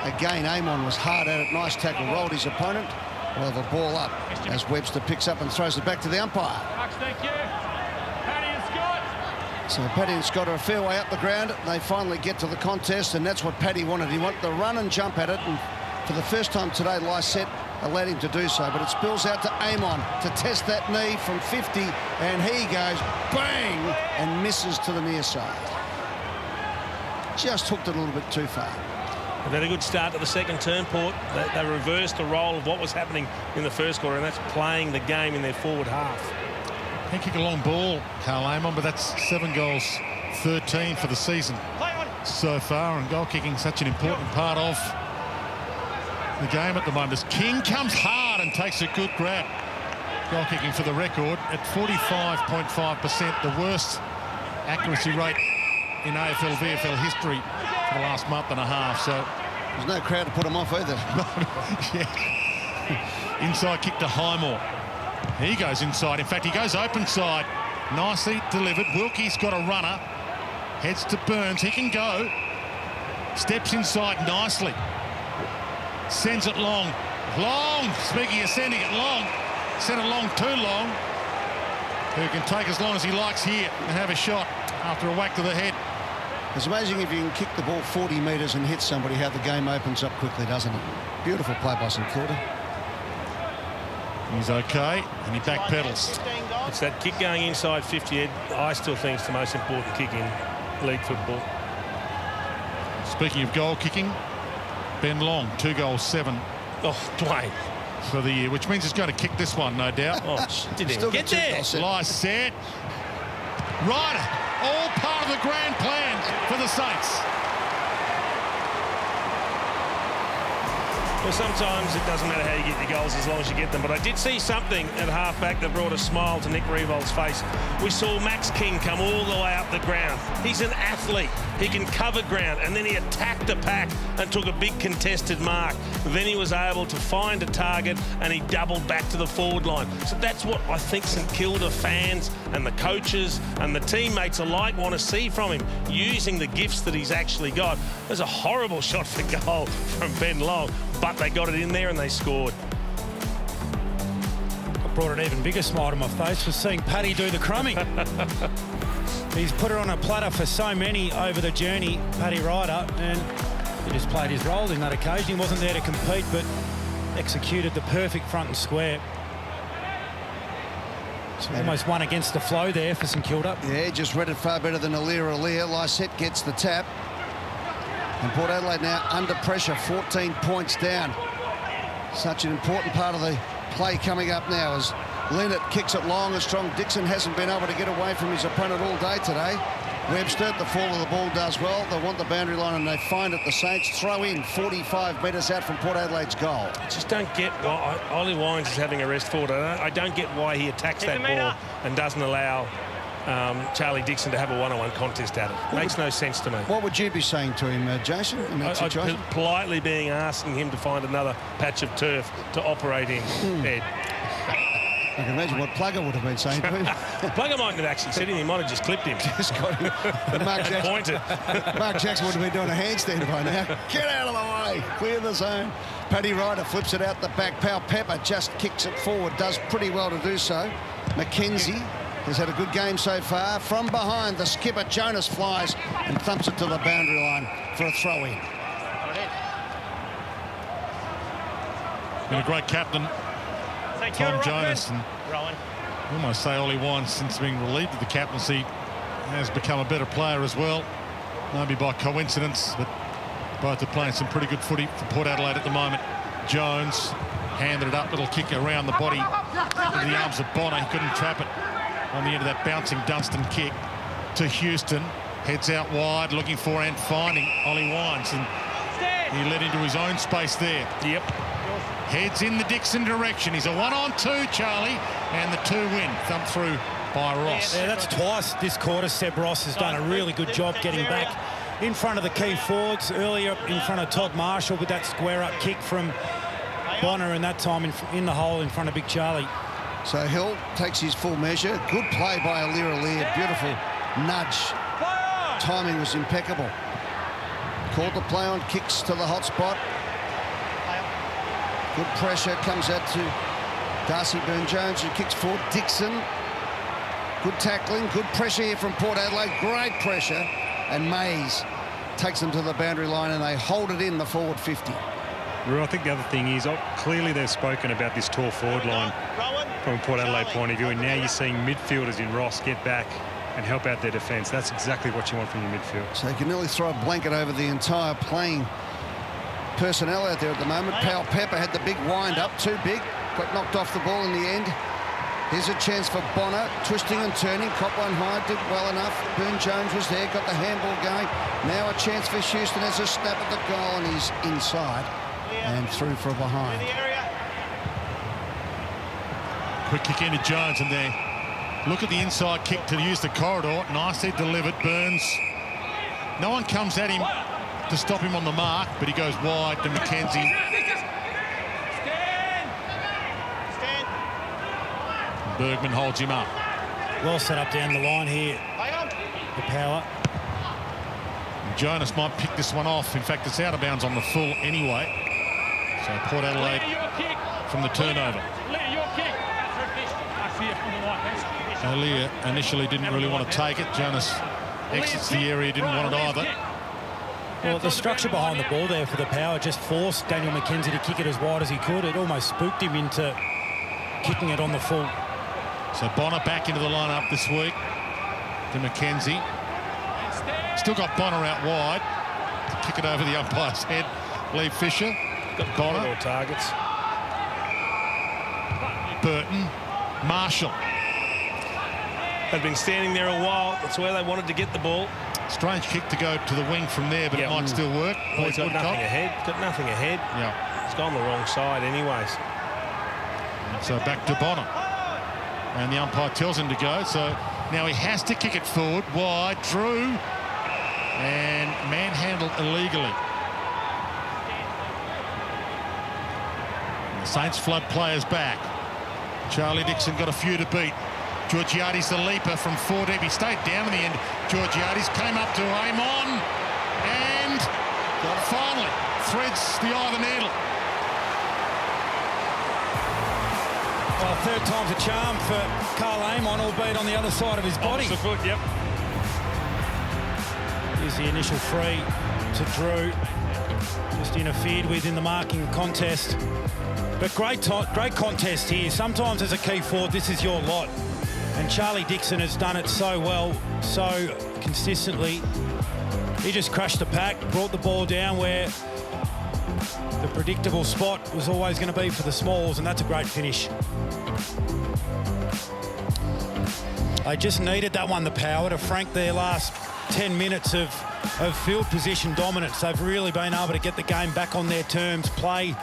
Again, Amon was hard at it. Nice tackle, rolled his opponent. We'll have a ball up as Webster picks up and throws it back to the umpire. So Paddy and Scott are a fair way up the ground. They finally get to the contest, and that's what Paddy wanted. He wanted to run and jump at it, and for the first time today, Lysette allowed him to do so. But it spills out to Amon to test that knee from 50, and he goes bang and misses to the near side. Just hooked it a little bit too far. They've had a good start to the second term, Port. They reversed the role of what was happening in the first quarter, and that's playing the game in their forward half. He kicked a long ball, Carl Amon, but that's 7 goals, 13 for the season so far, and goal kicking such an important part of the game at the moment. As King comes hard and takes a good grab. Goal kicking for the record at 45.5%, the worst accuracy rate in AFL VFL history for the last month and a half. So there's no crowd to put him off either. Yeah. Inside kick to Highmore. He goes inside. In fact, he goes open side. Nicely delivered. Wilkie's got a runner. Heads to Burns. He can go. Steps inside nicely. Sends it long. Long. Speaking of sending it long. Sent it long too long. Who can take as long as he likes here and have a shot after a whack to the head. It's amazing if you can kick the ball 40 metres and hit somebody, how the game opens up quickly, doesn't it? Beautiful play by St Kilda. He's okay, and he backpedals. It's that kick going inside 50, Ed. I still think it's the most important kick in league football. Speaking of goal kicking, Ben Long, 2 goals, 7. Oh, Dwayne. For the year, which means he's going to kick this one, no doubt. Oh, didn't even get there. Lysette. Ryder, all part of the grand plan for the Saints. Well, sometimes it doesn't matter how you get your goals as long as you get them. But I did see something at halfback that brought a smile to Nick Riewoldz's face. We saw Max King come all the way up the ground. He's an athlete. He can cover ground. And then he attacked the pack and took a big contested mark. Then he was able to find a target and he doubled back to the forward line. So that's what I think St Kilda fans and the coaches and the teammates alike want to see from him, using the gifts that he's actually got. There's a horrible shot for goal from Ben Long, but they got it in there and they scored. What brought an even bigger smile to my face was seeing Paddy do the crumbing. He's put it on a platter for so many over the journey, Paddy Ryder, and he just played his role in that occasion. He wasn't there to compete, but executed the perfect front and square. So almost one against the flow there for St Kilda. Yeah, just read it far better than Alir. Lysette gets the tap. And Port Adelaide now under pressure, 14 points down. Such an important part of the play coming up now as Leonard kicks it long and strong. Dixon hasn't been able to get away from his opponent all day today. Webster, the fall of the ball does well. They want the boundary line and they find it. The Saints throw in 45 metres out from Port Adelaide's goal. I just don't get why Ollie Wines is having a rest forward. I don't get why he attacks that ball and doesn't allow Charlie Dixon to have a one-on-one contest at it. Makes no sense to me. What would you be saying to him, Jason, in that situation? Politely asking him to find another patch of turf to operate in, Ed. I can imagine what Plugger would have been saying to him. Plugger mightn't have actually said anything. He might have just clipped him. Just got him. And Mark Jackson, Pointed. Mark Jackson would have been doing a handstand by now. Get out of the way. Clear the zone. Paddy Ryder flips it out the back. Pal Pepper just kicks it forward. Does pretty well to do so. Mackenzie has had a good game so far. From behind, the skipper, Jonas, flies and thumps it to the boundary line for a throw-in. Been a great captain, Tom Jonas, and almost say Ollie Wine, since being relieved of the captaincy, has become a better player as well. Maybe by coincidence, but both are playing some pretty good footy for Port Adelaide at the moment. Jones handed it up, little kick around the body into the arms of Bonner. He couldn't trap it on the end of that bouncing Dunstan kick to Houston. Heads out wide, looking for and finding Ollie Wines, and he led into his own space there. Yep. Heads in the Dixon direction. He's a 1-on-2, Charlie, and the 2 win. Thumped through by Ross. Yeah, that's twice this quarter. Seb Ross has done a really good job getting back in front of the key forwards. Earlier in front of Todd Marshall with that square-up kick from Bonner, and that time in the hole in front of Big Charlie. So Hill takes his full measure. Good play by Aliir. Beautiful nudge. Timing was impeccable. Called the play on, kicks to the hot spot. Good pressure, comes out to Darcy Byrne-Jones, who kicks forward. Dixon, good tackling, good pressure here from Port Adelaide, great pressure. And Mays takes them to the boundary line, and they hold it in the forward 50. I think the other thing is, clearly they've spoken about this tall forward line from a Port Adelaide point of view, and now you're seeing midfielders in Ross get back and help out their defence. That's exactly what you want from your midfield. So you can nearly throw a blanket over the entire playing personnel out there at the moment. Pal Pepper had the big wind-up, too big, got knocked off the ball in the end. Here's a chance for Bonner, twisting and turning. Cop one high, did well enough. Byrne-Jones was there, got the handball going. Now a chance for Houston as a snap at the goal, and he's inside and through for a behind. Quick kick into Jones, and there. Look at the inside kick to use the corridor. Nicely delivered. Burns. No one comes at him to stop him on the mark, but he goes wide to Mackenzie. Bergman holds him up. Well set up down the line here. The power. Jonas might pick this one off. In fact, it's out of bounds on the full anyway. So Port Adelaide from the turnover. Aliir initially didn't really want to take it. Jonas exits the area, didn't want it either. Well, the structure behind the ball there for the power just forced Daniel Mackenzie to kick it as wide as he could. It almost spooked him into kicking it on the full. So Bonner back into the lineup this week to Mackenzie. Still got Bonner out wide to kick it over the umpire's head. Lee Fisher. Got Bonner. targets. Burton. Marshall. They've been standing there a while. That's where they wanted to get the ball. Strange kick to go to the wing from there, but it might still work. Well, he's got nothing ahead. Got nothing ahead. Yeah. It's gone the wrong side anyways. So back to Bonner. And the umpire tells him to go. So now he has to kick it forward. Wide. Drew. And manhandled illegally. And the Saints flood players back. Charlie Dixon got a few to beat. Georgiades the leaper from 4 deep. He stayed down in the end. Georgiades came up to aim on. And finally threads the eye of the needle. Well, third time's a charm for Carl Amon, albeit on the other side of his body. Opposite foot, yep. Here's the initial free to Drew. Just interfered with in the marking contest. But great contest here. Sometimes as a key forward, this is your lot. And Charlie Dixon has done it so well, so consistently. He just crushed the pack, brought the ball down where the predictable spot was always going to be for the smalls, and that's a great finish. They just needed that one, the power, to frank their last 10 minutes of field position dominance. They've really been able to get the game back on their terms, play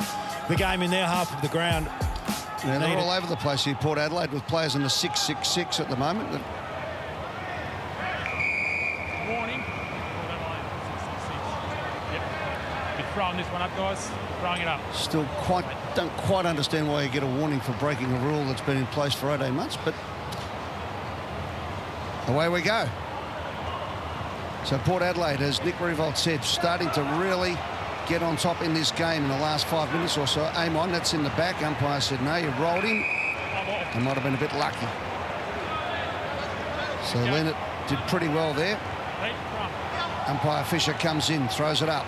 the game in their half of the ground. Yeah, they're all over the place here, Port Adelaide, with players in the 6-6-6 at the moment. Warning. throwing this one up, guys. Throwing it up. Still don't quite understand why you get a warning for breaking a rule that's been in place for 18 months, but away we go. So Port Adelaide, as Nick Revolt said, starting to really get on top in this game in the last 5 minutes or so. Aim on, that's in the back. Umpire said no, you rolled him. He might have been a bit lucky. So Leonard did pretty well there. Umpire Fisher comes in, throws it up.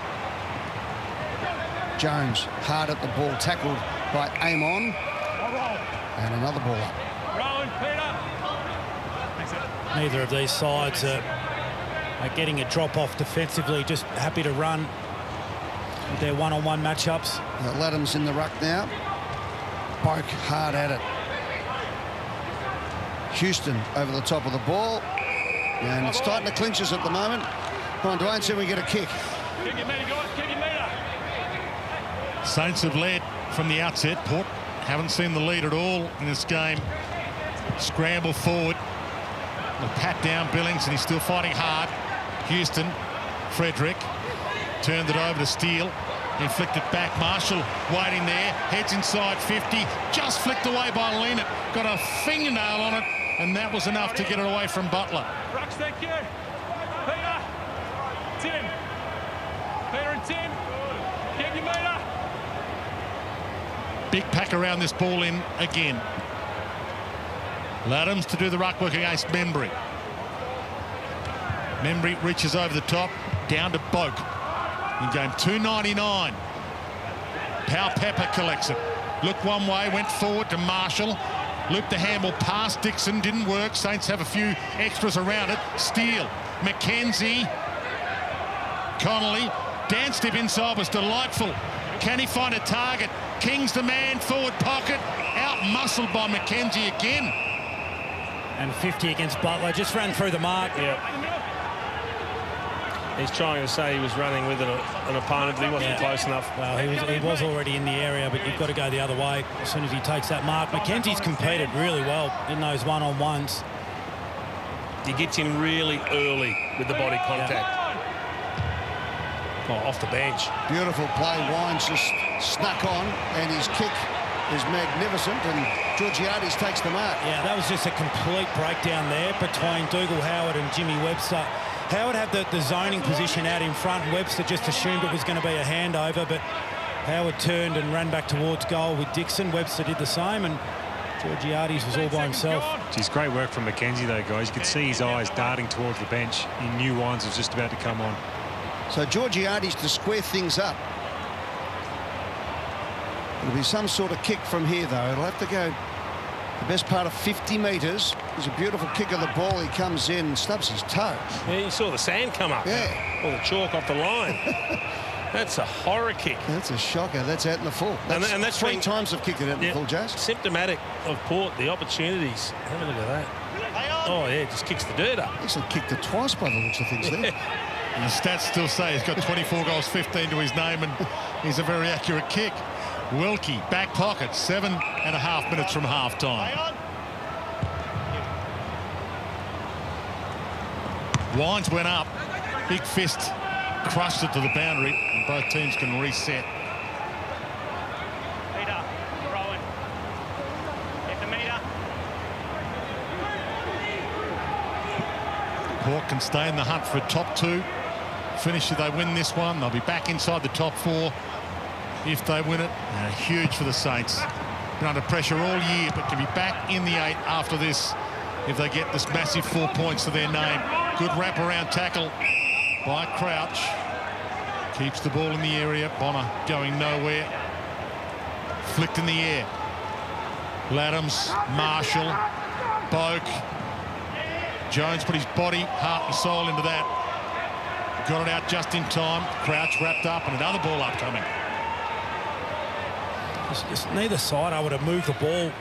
Jones hard at the ball, tackled by Amon. And another ball up. Neither of these sides are getting a drop-off defensively, just happy to run with their one-on-one matchups. Ladham's in the ruck now. Poke hard at it. Houston over the top of the ball. And it's tight in the clinches at the moment. Come on, Dwayne, see if we get a kick. Kick your meter, guys. Kick your meter. Saints have led from the outset. Port haven't seen the lead at all in this game. Scramble forward. The pat down Billings, and he's still fighting hard. Houston, Frederick turned it over to Steele. Inflicted back. Marshall waiting there. Heads inside 50. Just flicked away by Leonard. Got a fingernail on it, and that was enough to get it away from Butler. Rux, thank you. Peter. Tim. Peter and Tim. Kick your meter. Big pack around this ball in again. Ladhams to do the ruck work against Membry. Membry reaches over the top, down to Boak. In game 299. Powell Pepper collects it. Looked one way, went forward to Marshall. Looped the handball past Dixon, didn't work. Saints have a few extras around it. Steele, McKenzie, Connolly. Dance step inside was delightful. Can he find a target? King's the man, forward pocket. Out-muscled by McKenzie again. And 50 against Butler, just ran through the mark. Yeah. He's trying to say he was running with an opponent, but he wasn't close enough. Well, he was already in the area, but you've got to go the other way as soon as he takes that mark. McKenzie's competed really well in those one-on-ones. He gets in really early with the body contact. Oh, off the bench. Beautiful play. Wines just snuck on, and his kick is magnificent, and Georgiades takes the mark. Yeah, that was just a complete breakdown there between Dougal Howard and Jimmy Webster. Howard had the zoning position out in front. Webster just assumed it was going to be a handover, but Howard turned and ran back towards goal with Dixon. Webster did the same, and Georgiades was all by himself. Geez, great work from McKenzie, though, guys. You could see his eyes darting towards the bench. He knew Wines was just about to come on. So Georgiades to square things up. It'll be some sort of kick from here, though. It'll have to go the best part of 50 metres. There's a beautiful kick of the ball. He comes in and stubs his toe. Yeah, you saw the sand come up. Yeah. Or the chalk off the line. That's a horror kick. That's a shocker. That's out in the full. And that's three times I've kicked it out in the full, Jazz. Symptomatic of Port, the opportunities. Have a look at that. Oh, yeah, just kicks the dirt up. Actually kicked it twice by the looks of things there. And the stats still say he's got 24 goals, 15 to his name, and he's a very accurate kick. Wilkie, back pocket, 7.5 minutes from half-time. Wines went up, big fist, crushed it to the boundary, and both teams can reset. Peter, Rowan. Get the meter. Port can stay in the hunt for a top two. Finish if they win this one. They'll be back inside the top four if they win it. Huge for the Saints. Been under pressure all year, but to be back in the 8 after this if they get this massive 4 points to their name. Good wraparound tackle by Crouch. Keeps the ball in the area. Bonner going nowhere. Flicked in the air. Ladhams, Marshall, Boak. Jones put his body, heart and soul into that. Got it out just in time. Crouch wrapped up, and another ball upcoming. Just neither side able to move the ball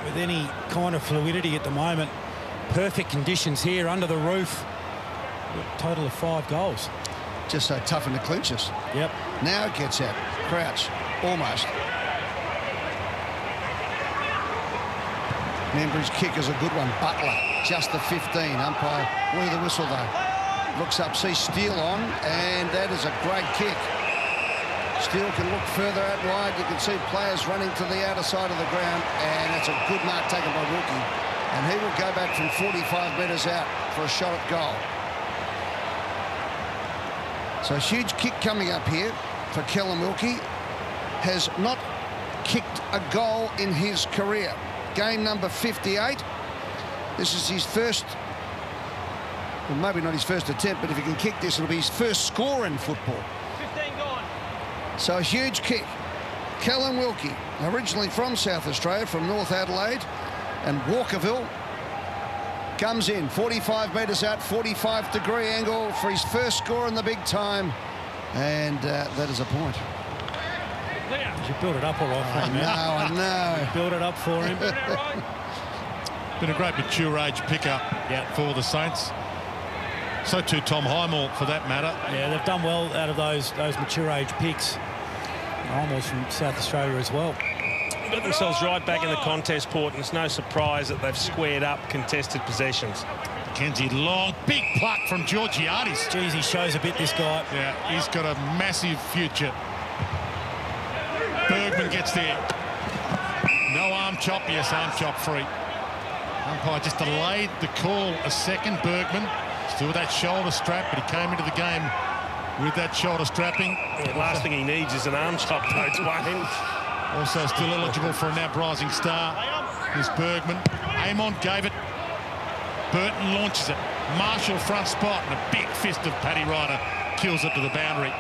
with any kind of fluidity at the moment. Perfect conditions here under the roof. A total of 5 goals. Just so tough in the clinches. Yep. Now it gets out. Crouch, almost. Membry's kick is a good one. Butler, just the 15. Umpire, blew the whistle though. Looks up, sees Steele on, and that is a great kick. Steele can look further out wide. You can see players running to the outer side of the ground, and it's a good mark taken by Wilkie. And he will go back from 45 metres out for a shot at goal. So a huge kick coming up here for Callum Wilkie. Has not kicked a goal in his career. Game number 58. This is his first, well, maybe not his first attempt, but if he can kick this, it'll be his first score in football. 15 gone. So a huge kick. Callum Wilkie, originally from South Australia, from North Adelaide and Walkerville, comes in 45 metres out, 45-degree angle for his first score in the big time, and that is a point. You build it up all right for him. I know. Build it up for him. Been a great mature age pickup for the Saints. So too Tom Highmore, for that matter. Yeah, they've done well out of those mature age picks. Highmore's from South Australia as well. Got themselves right back in the contest, Port, and it's no surprise that they've squared up contested possessions. Kenzie long, big pluck from Georgiades. Geez, he shows a bit, this guy. Yeah, he's got a massive future. Bergman gets there. No arm chop. Yes, arm chop free. Umpire just delayed the call a second. Bergman still with that shoulder strap, but he came into the game with that shoulder strapping. The last thing he needs is an arm chop, though, Dwayne. Also still eligible for a NAB Rising Star is Bergman. Amon gave it. Burton launches it. Marshall front spot, and a big fist of Paddy Ryder kills it to the boundary.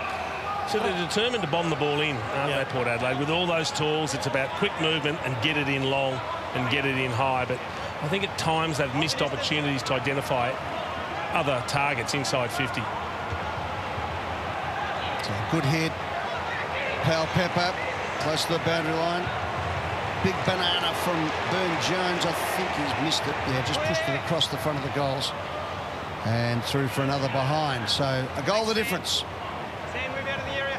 So they're determined to bomb the ball in, aren't they, Port Adelaide? With all those tools, it's about quick movement and get it in long and get it in high. But I think at times they've missed opportunities to identify other targets inside 50. So good hit. Pal Pepper close to the boundary line. Big banana from Burn-Jones. I think he's missed it. Yeah, just pushed it across the front of the goals and through for another behind. So a goal the difference. Stand, move out of the area.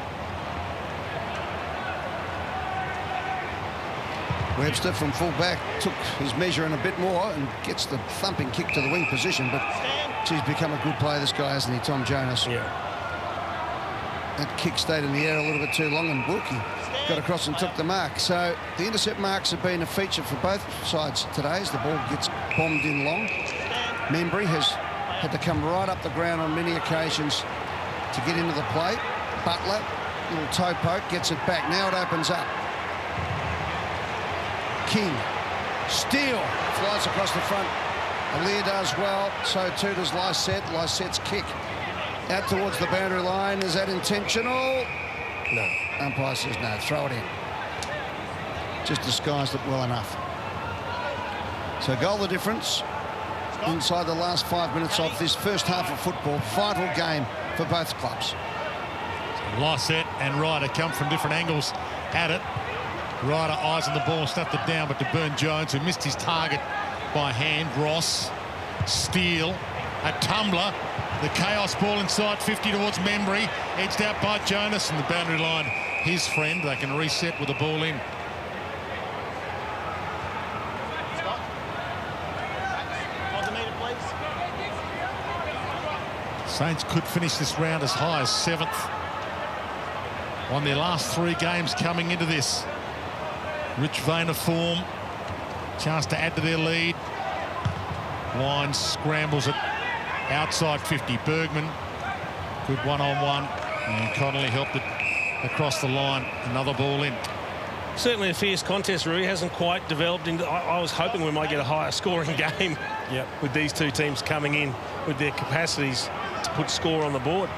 Webster from full back took his measure in a bit more and gets the thumping kick to the wing position. But he's become a good player, this guy, hasn't he, Tom Jonas? Yeah. That kick stayed in the air a little bit too long, and Wilkie got across and took the mark. So the intercept marks have been a feature for both sides today as the ball gets bombed in long. Membry has had to come right up the ground on many occasions to get into the play. Butler, little toe poke, gets it back. Now it opens up. King, Steele flies across the front. Aliir does well, so too does Lysette. Lysette's kick out towards the boundary line. Is that intentional? No. Umpire says no, throw it in. Just disguised it well enough. So goal the difference inside the last 5 minutes of this first half of football. Vital game for both clubs. Lysette and Ryder come from different angles at it. Ryder eyes on the ball, snapped it down, but to Burn-Jones, who missed his target by hand. Ross, Steele, a tumbler. The chaos ball inside 50 towards Membry, edged out by Jonas, and the boundary line, his friend. They can reset with the ball in. Saints could finish this round as high as 7th. On their last 3 games coming into this. Rich vein of form. Chance to add to their lead. Lyons scrambles it outside 50. Bergman, good one-on-one, and Connolly helped it across the line. Another ball in. Certainly a fierce contest, Rui. Hasn't quite developed into... I was hoping we might get a higher scoring game with these two teams coming in with their capacities to put score on the board.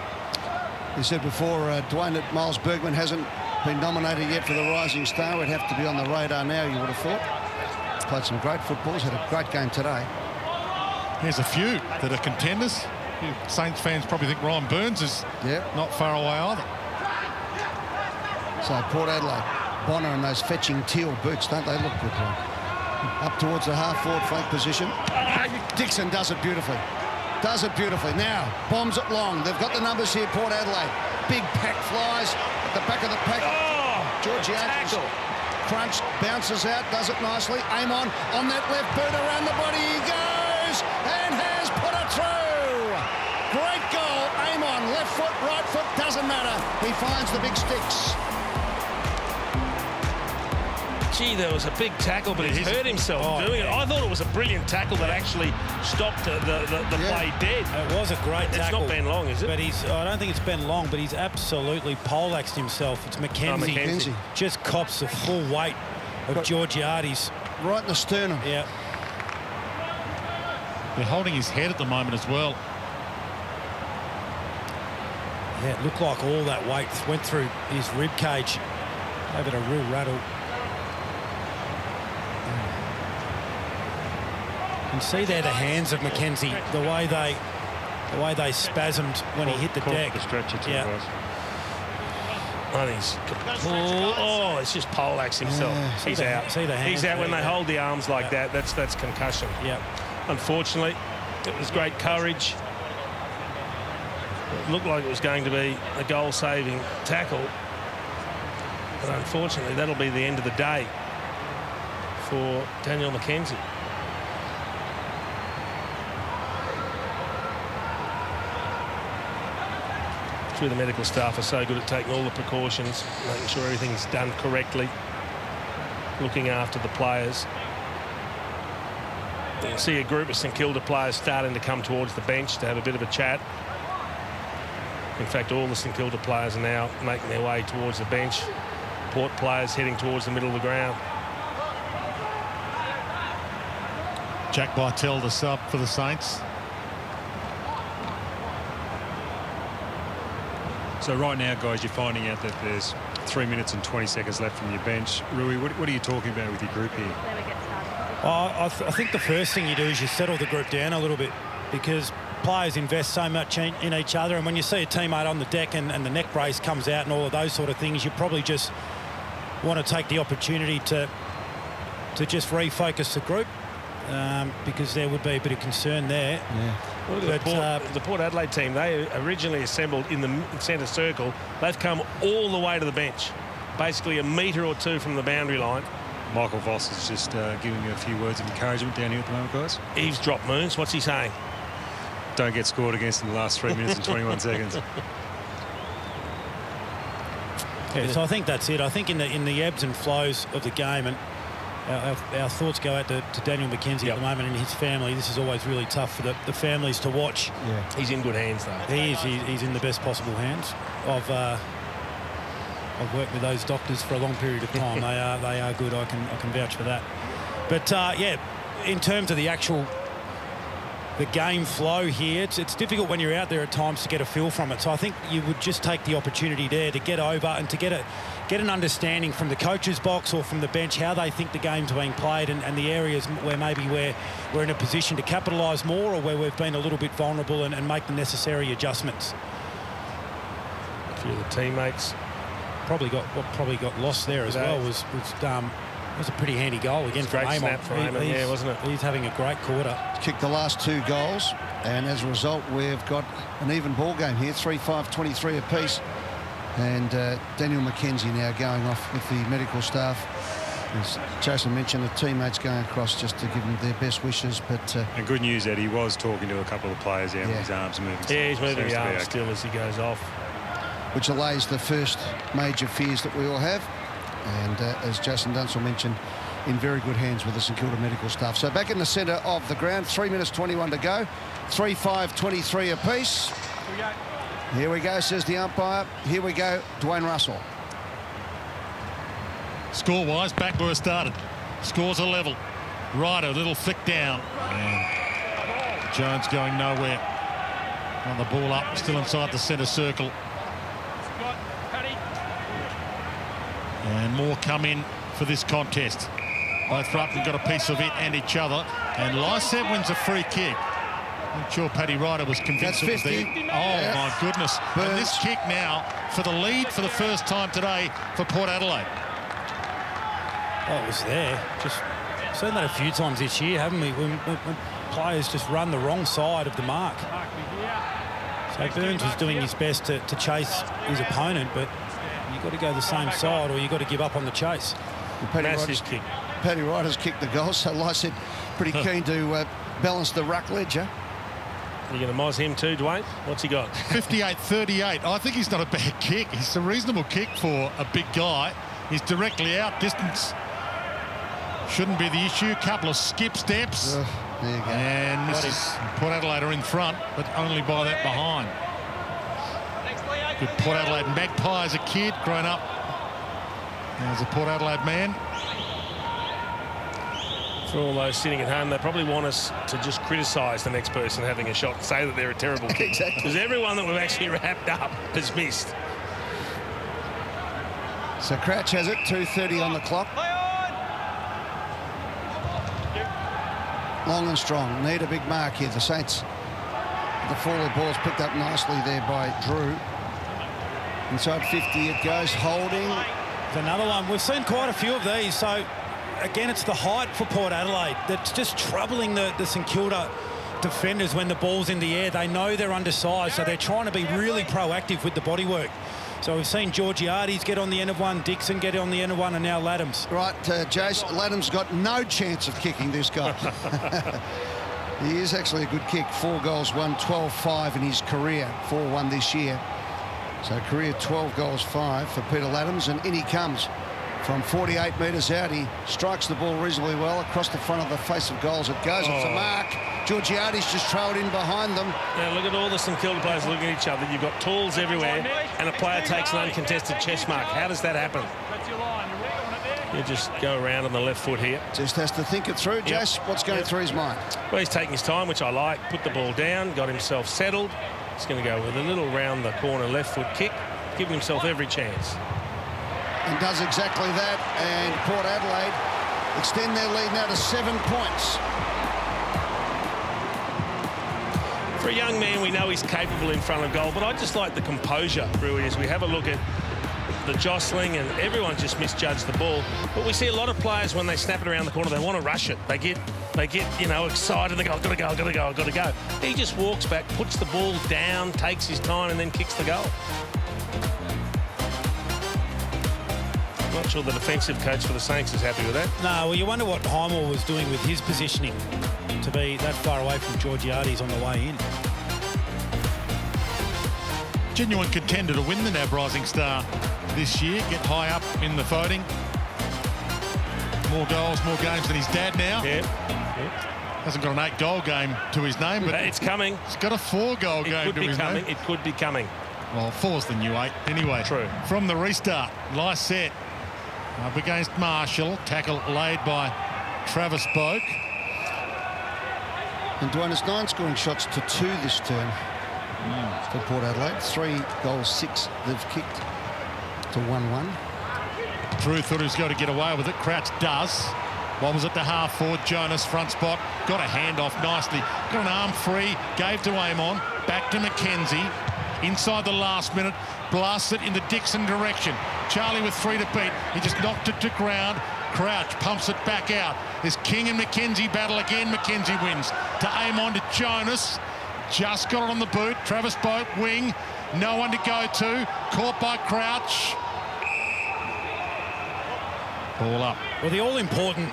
You said before, Dwayne, that Miles Bergman hasn't been nominated yet for the Rising Star. Would have to be on the radar now, you would have thought. Played some great footballs, had a great game today. There's a few that are contenders. Saints fans probably think Ryan Burns is not far away either. So Port Adelaide, Bonner and those fetching teal boots, don't they look good? Up towards the half-forward flank position. Dixon does it beautifully. Does it beautifully. Now, bombs it long. They've got the numbers here, Port Adelaide. Big pack flies at the back of the pack. Georgiades crunch, bounces out, does it nicely. Amon on that left boot, around the body he goes and has put it through. Great goal, Amon. Left foot, right foot, doesn't matter. He finds the big sticks. Gee, there was a big tackle, but he's hurt himself doing it. I thought it was a brilliant tackle that actually stopped the play dead. It was a great tackle. It's not Ben Long, is it? But I don't think it's Ben Long, but he's absolutely poleaxed himself. It's McKenzie. McKenzie. Just cops the full weight of Georgiades. Right in the sternum. Yeah. They're holding his head at the moment as well. Yeah, it looked like all that weight went through his rib cage. Gave it a real rattle. You can see there the hands of McKenzie, the way they spasmed when he hit the deck. The stretcher too, Yeah. guys. It's just poleaxed himself. Yeah. He's out. See the hands He's out when there, they hold the arms like that. That's concussion. Yeah. Unfortunately, it was great courage. It looked like it was going to be a goal-saving tackle. But unfortunately, that'll be the end of the day for Daniel McKenzie. Through the medical staff are so good at taking all the precautions, making sure everything's done correctly, looking after the players. You can see a group of St Kilda players starting to come towards the bench to have a bit of a chat. In fact, all the St Kilda players are now making their way towards the bench. Port players heading towards the middle of the ground. Jack Bytel, the sub for the Saints. So right now, guys, you're finding out that there's 3 minutes and 20 seconds left from your bench. Rui, what are you talking about with your group here? I think the first thing you do is you settle the group down a little bit, because players invest so much in each other, and when you see a teammate on the deck and the neck brace comes out and all of those sort of things, you probably just want to take the opportunity to just refocus the group, because there would be a bit of concern there. Yeah. Look at the Port Adelaide team. They originally assembled in the centre circle. They've come all the way to the bench, basically a metre or two from the boundary line. Michael Voss is just giving you a few words of encouragement down here at the moment, guys. Eavesdrop, Moons. What's he saying? Don't get scored against in the last 3 minutes and 21 seconds. Yeah, so I think that's it. I think in the ebbs and flows of the game, and our thoughts go out to Daniel McKenzie at the moment and his family. This is always really tough for the families to watch. Yeah. He's in good hands, though. He is. He's in the best possible hands. I've worked with those doctors for a long period of time. They are good. I can vouch for that. But yeah, in terms of the game flow here, it's difficult when you're out there at times to get a feel from it. So I think you would just take the opportunity there to get over and to get an understanding from the coach's box or from the bench how they think the game's being played, and the areas where maybe we're in a position to capitalise more, or where we've been a little bit vulnerable, and make the necessary adjustments. A few of the teammates Probably got lost there as well was a pretty handy goal again from great Amon. snap for Amon, yeah, wasn't it? He's having a great quarter. Kicked the last 2 goals, and as a result, we've got an even ball game here, 3-5-23 apiece. And Daniel McKenzie now going off with the medical staff. As Jason mentioned, the teammates going across just to give them their best wishes. But And good news that he was talking to a couple of the players with his arms moving. Yeah, he's moving Seems the to be arms okay. still as he goes off. which allays the first major fears that we all have. And as Jason Dunsell mentioned, in very good hands with the St Kilda medical staff. So back in the centre of the ground, 3 minutes 21 to go. 3-5-23 apiece. Here we go, says the umpire. Here we go, Dwayne Russell. Score-wise, back where it started. Scores are level. Ryder, a little flick down. And Jones going nowhere. On the ball up, still inside the centre circle. And more come in for this contest. Both Rutten got a piece of it and each other. And Lysette wins a free kick. I'm sure Paddy Ryder was convinced it was there. Oh, my goodness. Burns. And this kick now for the lead for the first time today for Port Adelaide. Oh, it was there. Just seen that a few times this year, haven't we? When players just run the wrong side of the mark. So Burns was doing his best to chase his opponent, but you've got to go the same side or you've got to give up on the chase. Massive kick. Paddy Ryder's kicked the goal, so Lysette pretty keen to balance the ruck ledger. You going to moz him too, Dwayne? What's he got? 58-38. I think he's not a bad kick. It's a reasonable kick for a big guy. He's directly out. Distance shouldn't be the issue. Couple of skip steps. There you go. And misses. Port Adelaide are in front, but only by that behind. Good Port Adelaide Magpie as a kid, grown up as a Port Adelaide man. For all those sitting at home, they probably want us to just criticise the next person having a shot and say that they're a terrible kick. Exactly. Because everyone that we've actually wrapped up has missed. So Crouch has it, 2:30 on the clock. Long and strong. Need a big mark here. The Saints, the forward ball's picked up nicely there by Drew. Inside 50 it goes, holding. It's another one. We've seen quite a few of these. So, again, it's the height for Port Adelaide that's just troubling the St Kilda defenders when the ball's in the air. They know they're undersized, so they're trying to be really proactive with the bodywork. So we've seen Georgiades get on the end of one, Dixon get on the end of one, and now Laddams. Right, Jace, Laddams got no chance of kicking this guy. He is actually a good kick. 4 goals, 1, 12-5 in his career. 4-1 this year. So career 12 goals, 5 for Peter Laddams, and in he comes. From 48 metres out, he strikes the ball reasonably well across the front of the face of goals. It goes off the mark. Georgiades just trailed in behind them. Now look at all the St Kilda players looking at each other. You've got tools everywhere, and a player takes an uncontested chest mark. How does that happen? You just go around on the left foot here. Just has to think it through. Jace, what's going through his mind? Well, he's taking his time, which I like. Put the ball down, got himself settled. He's going to go with a little round the corner left foot kick, giving himself every chance. And does exactly that, and Port Adelaide extend their lead now to 7 points. For a young man, we know he's capable in front of goal, but I just like the composure, Rui, as we have a look at the jostling, and everyone just misjudged the ball. But we see a lot of players, when they snap it around the corner, they want to rush it. They get you know, excited. They go, I've got to go, I've got to go, I've got to go. He just walks back, puts the ball down, takes his time, and then kicks the goal. Not sure the defensive coach for the Saints is happy with that. No, well, you wonder what Highmore was doing with his positioning to be that far away from Georgiades on the way in. Genuine contender to win the NAB Rising Star this year. Get high up in the voting. More goals, more games than his dad now. Yep. Hasn't got an 8-goal game to his name, but it's coming. He's got a 4-goal game to his name. It could be coming. Well, 4's the new 8 anyway. True. From the restart, nice set. Up against Marshall. Tackle laid by Travis Boak. And Dwayne, it's 9 scoring shots to 2 this term for Port Adelaide. 3 goals, 6 they've kicked to 1-1. Drew thought he was going to get away with it. Crouch does. Wobbles it to half forward. Jonas, front spot. Got a handoff nicely. Got an arm free. Gave to Amon. Back to McKenzie. Inside the last minute. Blasts it in the Dixon direction. Charlie with 3 to beat. He just knocked it to ground. Crouch pumps it back out. There's King and McKenzie battle again. McKenzie wins. To Amon, to Jonas. Just got it on the boot. Travis Boak, wing. No one to go to. Caught by Crouch. Ball up. Well, the all-important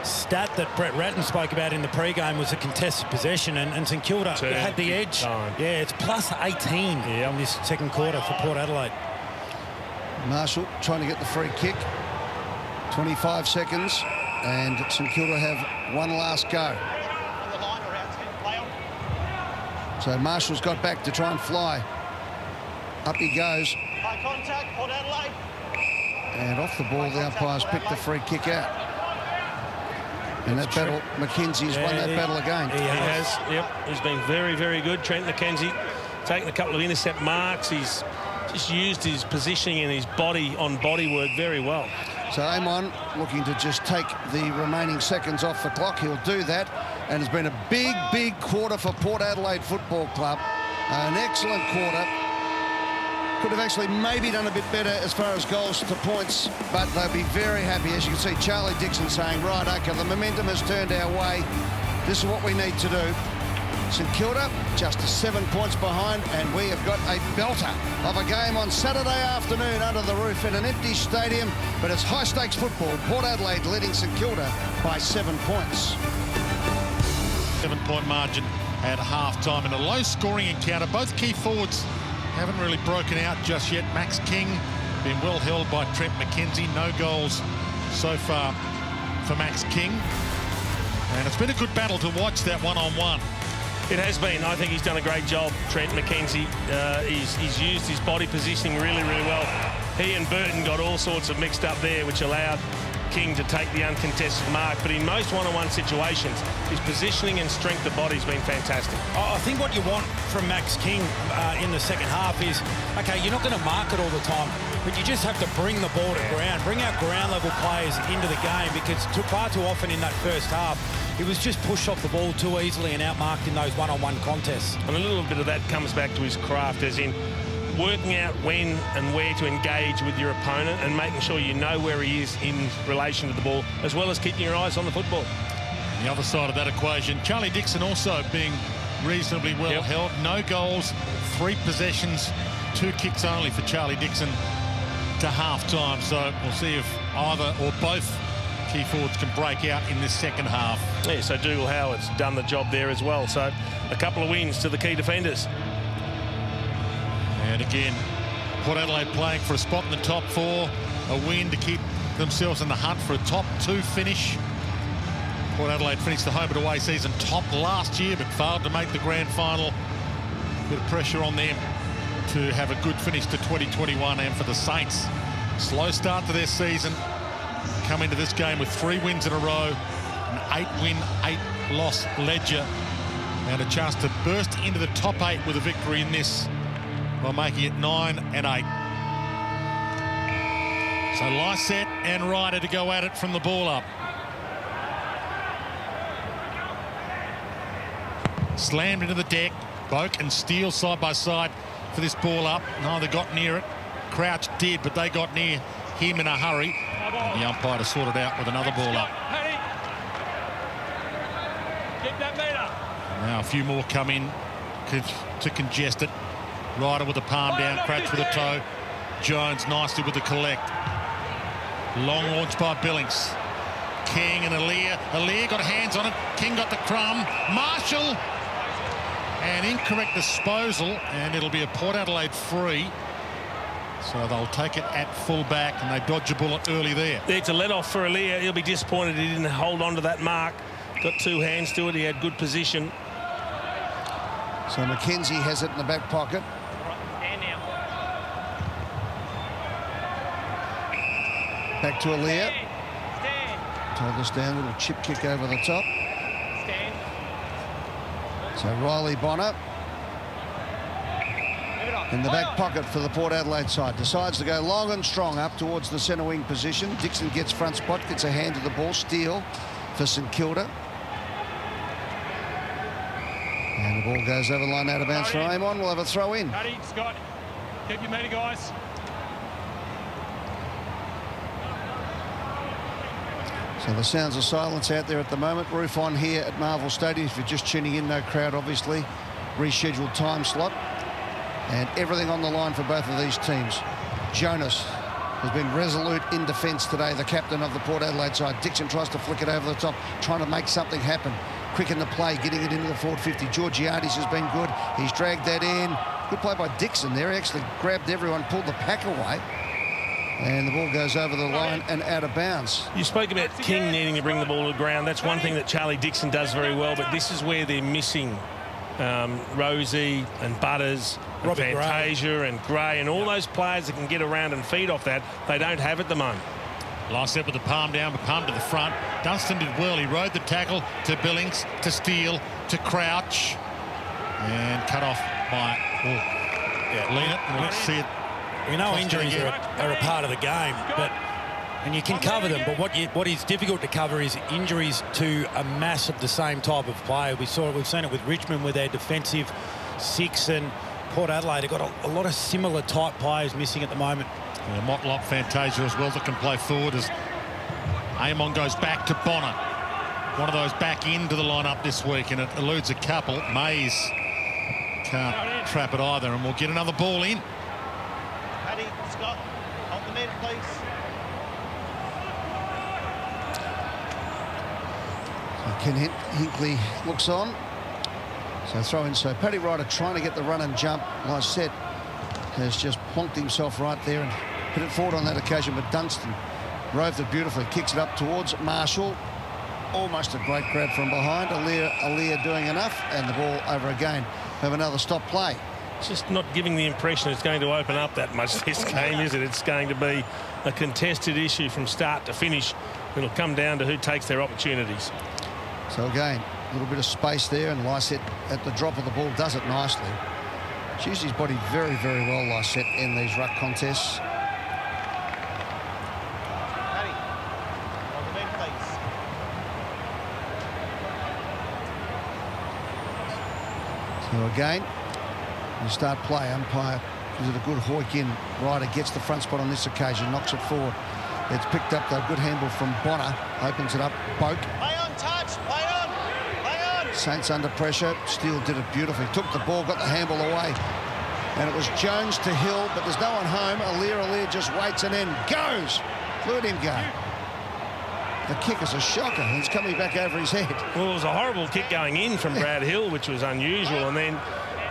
stat that Brett Ratton spoke about in the pre-game was a contested possession, and St Kilda had the edge. Yeah, it's plus 18 in this second quarter for Port Adelaide. Marshall trying to get the free kick. 25 seconds, and St Kilda have one last go. So Marshall's got back to try and fly. Up he goes. High contact, Port Adelaide. And off the ball, the umpires picked the free kick out. And that battle, McKenzie's won that battle again. He has, yep. He's been very, very good. Trent McKenzie taking a couple of intercept marks. He's just used his positioning and his body on body work very well. So Amon looking to just take the remaining seconds off the clock. He'll do that. And it's been a big, big quarter for Port Adelaide Football Club. An excellent quarter. Could have actually maybe done a bit better as far as goals to points, but they'll be very happy. As you can see, Charlie Dixon saying, right, OK, the momentum has turned our way. This is what we need to do. St Kilda just 7 points behind, and we have got a belter of a game on Saturday afternoon under the roof in an empty stadium, but it's high-stakes football. Port Adelaide leading St Kilda by 7 points. 7-point margin at half-time in a low-scoring encounter. Both key forwards haven't really broken out just yet. Max King been well held by Trent McKenzie. No goals so far for Max King. And it's been a good battle to watch, that one-on-one. It has been. I think he's done a great job, Trent McKenzie. He's used his body positioning really, really well. He and Burton got all sorts of mixed up there, which allowed King to take the uncontested mark. But in most one-on-one situations, his positioning and strength of body has been fantastic. I think what you want from Max King in the second half is, okay, you're not going to mark it all the time, but you just have to bring the ball to ground, bring our ground-level players into the game, because far too often in that first half, he was just pushed off the ball too easily and outmarked in those one-on-one contests. And a little bit of that comes back to his craft, as in working out when and where to engage with your opponent and making sure you know where he is in relation to the ball, as well as keeping your eyes on the football. The other side of that equation, Charlie Dixon also being reasonably well held. No goals, 3 possessions, 2 kicks only for Charlie Dixon to half-time. So we'll see if either or both key forwards can break out in this second half. Yeah, so Dougal Howard's done the job there as well. So a couple of wins to the key defenders. And again, Port Adelaide playing for a spot in the top 4, a win to keep themselves in the hunt for a top 2 finish. Port Adelaide finished the home and away season top last year, but failed to make the grand final. Bit of pressure on them to have a good finish to 2021, and for the Saints, slow start to their season. Come into this game with 3 wins in a row, an 8-win, 8-loss ledger, and a chance to burst into the top 8 with a victory in this, by making it 9 and 8. So Lysette and Ryder to go at it from the ball up. Slammed into the deck. Boak and Steele side by side for this ball up. Neither got near it. Crouch did, but they got near him in a hurry. And the umpire to sort it out with another ball up. Keep that meter. Now a few more come in to congest it. Ryder with the palm down, Crouch with a toe. Jones nicely with the collect. Long launch by Billings. King and Aaliyah. Aaliyah got hands on it. King got the crumb. Marshall. And incorrect disposal. And it'll be a Port Adelaide free. So they'll take it at full back, and they dodge a bullet early there. It's a let-off for Aaliyah. He'll be disappointed he didn't hold on to that mark. Got 2 hands to it. He had good position. So McKenzie has it in the back pocket. Back to Aaliyah. Told us down, little chip kick over the top. So Riley Bonner in the back pocket for the Port Adelaide side. Decides to go long and strong up towards the centre wing position. Dixon gets front spot, gets a hand to the ball. Steele for St Kilda. And the ball goes over the line out of bounds for Amon. We'll have a throw in. Paddy, Scott, keep your meter, guys. So the sounds of silence out there at the moment. Roof on here at Marvel Stadium. If you're just tuning in, no crowd, obviously. Rescheduled time slot. And everything on the line for both of these teams. Jonas has been resolute in defence today, the captain of the Port Adelaide side. Dixon tries to flick it over the top, trying to make something happen. Quick in the play, getting it into the forward 50. Georgiades has been good. He's dragged that in. Good play by Dixon there. He actually grabbed everyone, pulled the pack away. And the ball goes over the line and out of bounds. You spoke about King needing to bring the ball to the ground. That's one thing that Charlie Dixon does very well, but this is where they're missing Rosie and Butters and Fantasia and Gray and all those players that can get around and feed off that. They don't have at the moment. Lysette with the palm down, but palm to the front. Dunstan did well. He rode the tackle to Billings, to Steele, to Crouch. And cut off by Lean it. And let's see it. We know injuries are a part of the game, and you can cover them, but what is difficult to cover is injuries to a mass of the same type of player. We've seen it with Richmond with their defensive 6, and Port Adelaide have got a lot of similar type players missing at the moment. Yeah, Motlop, Fantasia as well that can play forward as Amon goes back to Bonner. One of those back into the lineup this week, and it eludes a couple. Mays can't trap it either, and we'll get another ball in. Paddy, Scott, hold the meter, please. So Ken Hinkley looks on. So throw in. So Paddy Ryder trying to get the run and jump. Lysette has just plonked himself right there and hit it forward on that occasion, but Dunstan roved it beautifully, kicks it up towards Marshall. Almost a great grab from behind. Aaliyah doing enough, and the ball over again. Have another stop play. Just not giving the impression it's going to open up that much this game, is it? It's going to be a contested issue from start to finish. It'll come down to who takes their opportunities. So again, a little bit of space there, and Lysette at the drop of the ball does it nicely. She uses his body very, very well, Lysette, in these ruck contests. Paddy, on the men, please. So again, you start play. Umpire gives it a good hoik in. Ryder gets the front spot on this occasion, knocks it forward. It's picked up, though. Good handball from Bonner. Opens it up. Boak. Play on, touch. Play on. Play on. Saints under pressure. Steele did it beautifully. Took the ball, got the handball away. And it was Jones to Hill, but there's no one home. Aaliyah just waits and then goes. Let him go. The kick is a shocker. He's coming back over his head. Well, it was a horrible kick going in from Brad Hill, which was unusual, and then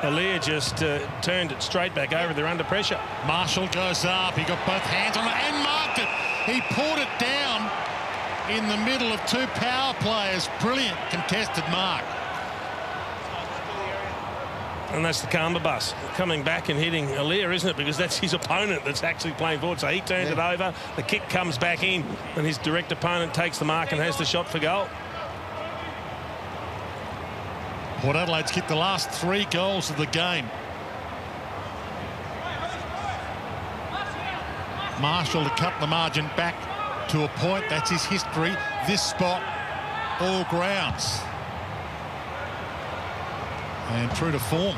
Aaliyah just turned it straight back over. They're under pressure. Marshall goes up. He got both hands on it and marked it. He pulled it down in the middle of two power players. Brilliant contested mark. And that's the karma bus coming back and hitting Aaliyah, isn't it? Because that's his opponent that's actually playing forward. So he turns it over. The kick comes back in, and his direct opponent takes the mark and has the shot for goal. Port Adelaide's kicked the last 3 goals of the game. Marshall to cut the margin back to a point. That's his history. This spot, all grounds. And true to form.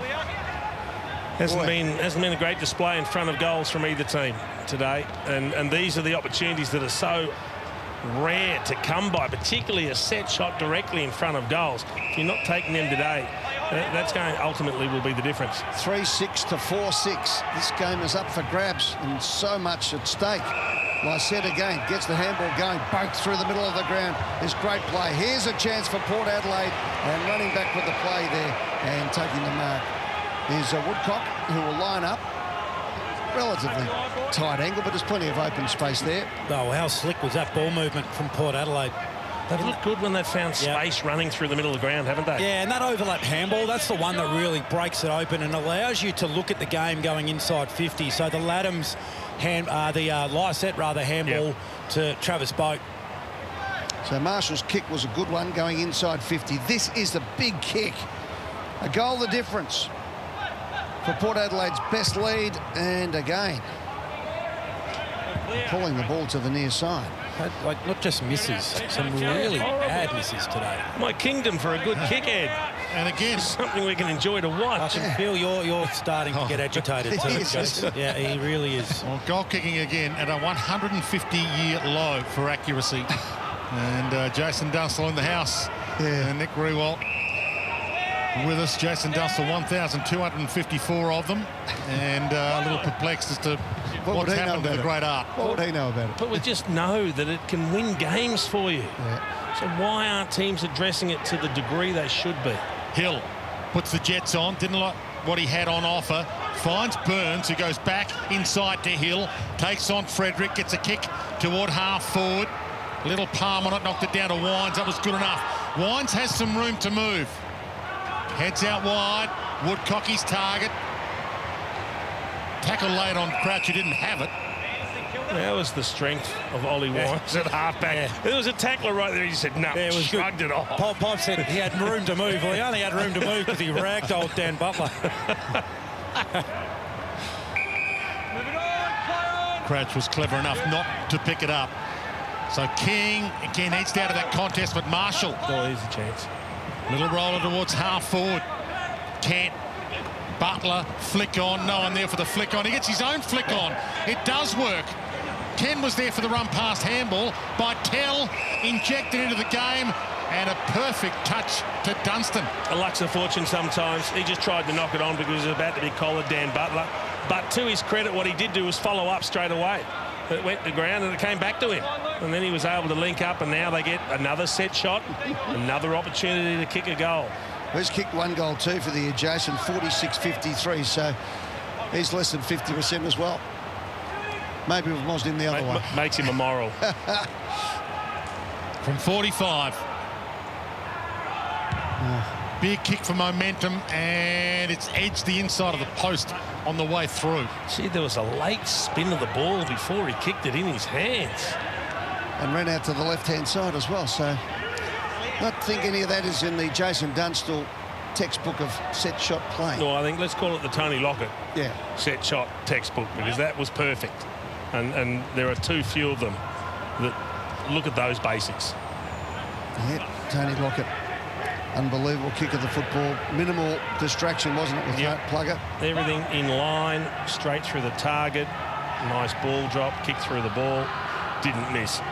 Hasn't been a great display in front of goals from either team today. And these are the opportunities that are so rare to come by, particularly a set shot directly in front of goals. If you're not taking them today, that's going ultimately will be the difference. 3-6 to 4-6. This game is up for grabs and so much at stake. Lysette again gets the handball going, both through the middle of the ground. It's great play. Here's a chance for Port Adelaide, and running back with the play there and taking the mark is Woodcock, who will line up. Relatively tight angle, but there's plenty of open space there. Oh, how slick was that ball movement from Port Adelaide? They've looked good when they've found space running through the middle of the ground, haven't they? Yeah, and that overlap handball, that's the one that really breaks it open and allows you to look at the game going inside 50. So the Laddams Lysette handball to Travis Boak. So Marshall's kick was a good one going inside 50. This is the big kick. A goal the difference for Port Adelaide's best lead, and again pulling the ball to the near side. Like, not just misses, some really bad misses today. My kingdom for a good kick, Ed. And again, something we can enjoy to watch. I can feel you're starting to get agitated too, Jason. Yeah, he really is. Well, goal kicking again at a 150-year low for accuracy. And Jason Dunstall in the house. Yeah. And Nick Rewalt with us. Jason Dunstall, 1,254 of them. And a little perplexed as to what's happened to the great art. What would he know about it? But we just know that it can win games for you. Yeah. So why aren't teams addressing it to the degree they should be? Hill puts the Jets on, didn't like what he had on offer, finds Burns, who goes back inside to Hill, takes on Frederick, gets a kick toward half forward. Little palm on it, knocked it down to Wines. That was good enough. Wines has some room to move. Heads out wide. Woodcock his target. Tackle late on Crouch, who didn't have it. That was the strength of Ollie Wines at halfback. Yeah. There was a tackler right there. He said, no, shrugged it off. Pop said he had room to move. Well, he only had room to move because he ragdolled Dan Butler. Crouch was clever enough not to pick it up. So King, again, edged out of that contest, but Marshall. Oh, here's a chance. Little roller towards half forward. Kent, Butler, flick on. No one there for the flick on. He gets his own flick on. It does work. Ken was there for the run past handball. Bytel injected into the game, and a perfect touch to Dunstan. A luck's a fortune sometimes. He just tried to knock it on because he was about to be collared, Dan Butler. But to his credit, what he did do was follow up straight away. It went to ground and it came back to him. And then he was able to link up, and now they get another set shot, another opportunity to kick a goal. He's kicked 1 goal too for the adjacent, 46-53, so he's less than 50% as well. Maybe it was him the other way. Makes him a moral. From 45. Big kick for momentum, and it's edged the inside of the post on the way through. See, there was a late spin of the ball before he kicked it in his hands. And ran out to the left-hand side as well, so I don't think any of that is in the Jason Dunstall textbook of set shot play. No, I think let's call it the Tony Lockett set shot textbook, because that was perfect. And there are too few of them that look at those basics. Yeah, Tony Lockett. Unbelievable kick of the football. Minimal distraction, wasn't it, with that Plugger? Everything in line, straight through the target. Nice ball drop, kick through the ball. Didn't miss.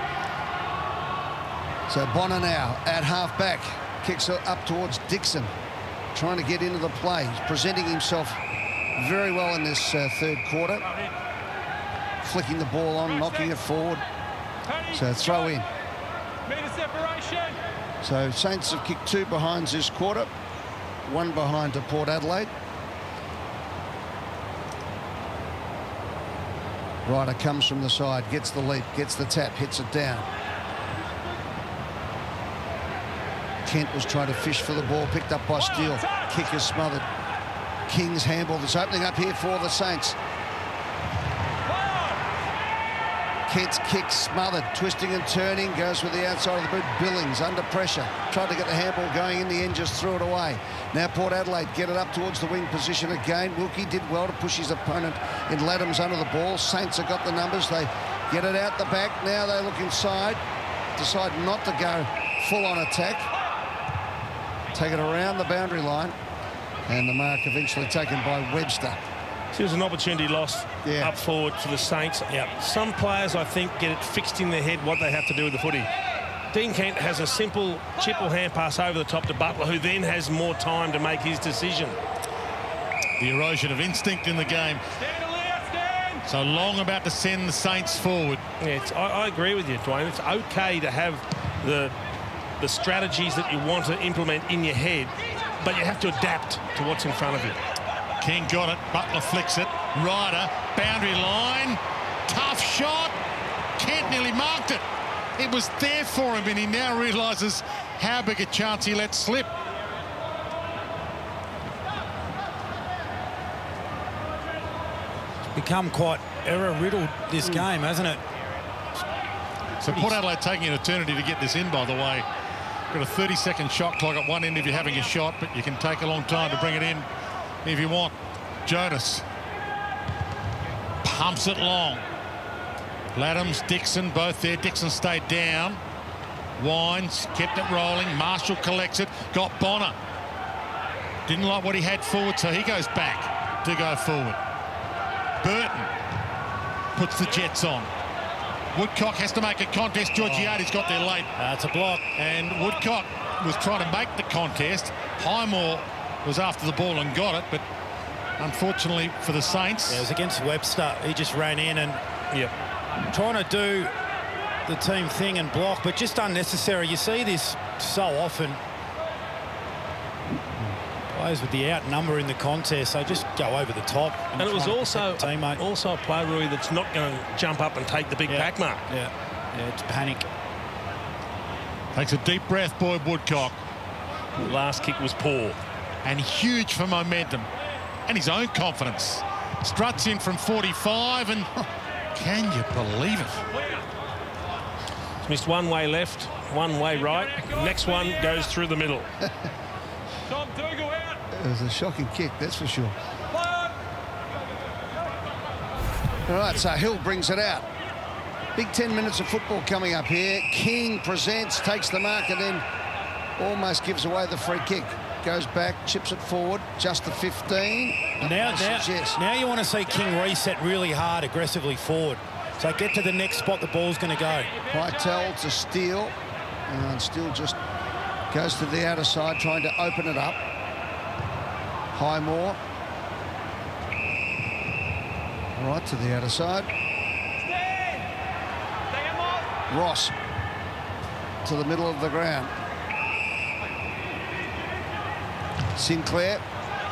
So Bonner now at half-back. Kicks it up towards Dixon. Trying to get into the play. He's presenting himself very well in this third quarter. Flicking the ball on, knocking it forward. So throw in. Separation. So Saints have kicked 2 behinds this quarter. 1 behind to Port Adelaide. Ryder comes from the side, gets the leap, gets the tap, hits it down. Kent was trying to fish for the ball, picked up by Steele. Kick is smothered. King's handball that's opening up here for the Saints. Kent's kick smothered, twisting and turning, goes with the outside of the boot. Billings under pressure, tried to get the handball going in the end, just threw it away. Now Port Adelaide get it up towards the wing position again. Wilkie did well to push his opponent in Laddams under the ball. Saints have got the numbers, they get it out the back. Now they look inside, decide not to go full on attack. Take it around the boundary line, and the mark eventually taken by Webster. There's an opportunity lost up forward for the Saints. Some players, I think, get it fixed in their head what they have to do with the footy. Dean Kent has a simple chip or hand pass over the top to Butler, who then has more time to make his decision. The erosion of instinct in the game. So Long about to send the Saints forward. Yeah, I agree with you, Dwayne. It's okay to have the strategies that you want to implement in your head, but you have to adapt to what's in front of you. King got it, Butler flicks it, Ryder, boundary line, tough shot, Kent nearly marked it. It was there for him, and he now realises how big a chance he let slip. It's become quite error-riddled, this game, hasn't it? So Port Adelaide taking an eternity to get this in, by the way. Got a 30-second shot clock at one end if you're having a shot, but you can take a long time to bring it in if you want. Jonas pumps it long. Laddams, Dixon, both there. Dixon stayed down. Wines, kept it rolling. Marshall collects it. Got Bonner. Didn't like what he had forward, so he goes back to go forward. Burton puts the Jets on. Woodcock has to make a contest. Georgiades got there late. That's a block. And Woodcock was trying to make the contest. Highmore was after the ball and got it, but unfortunately for the Saints. Yeah, it was against Webster. He just ran in and trying to do the team thing and block, but just unnecessary. You see this so often. Players with the outnumber in the contest, they just go over the top. And it was also a a play, Rui, that's not going to jump up and take the big back mark. Yeah, it's panic. Takes a deep breath, Boyd Woodcock. The last kick was poor. And huge for momentum and his own confidence. Struts in from 45, and can you believe it? He's missed one way left, one way right. Next one goes through the middle. It was a shocking kick, that's for sure. All right, so Hill brings it out. Big 10 minutes of football coming up here. King presents, takes the mark, and then almost gives away the free kick. Goes back, chips it forward, just the 15. Now you want to see King reset really hard, aggressively forward. So get to the next spot the ball's going to go. Pytel to Steele. And Steele just goes to the outer side, trying to open it up. Highmore. Right to the outer side. Ross to the middle of the ground. Sinclair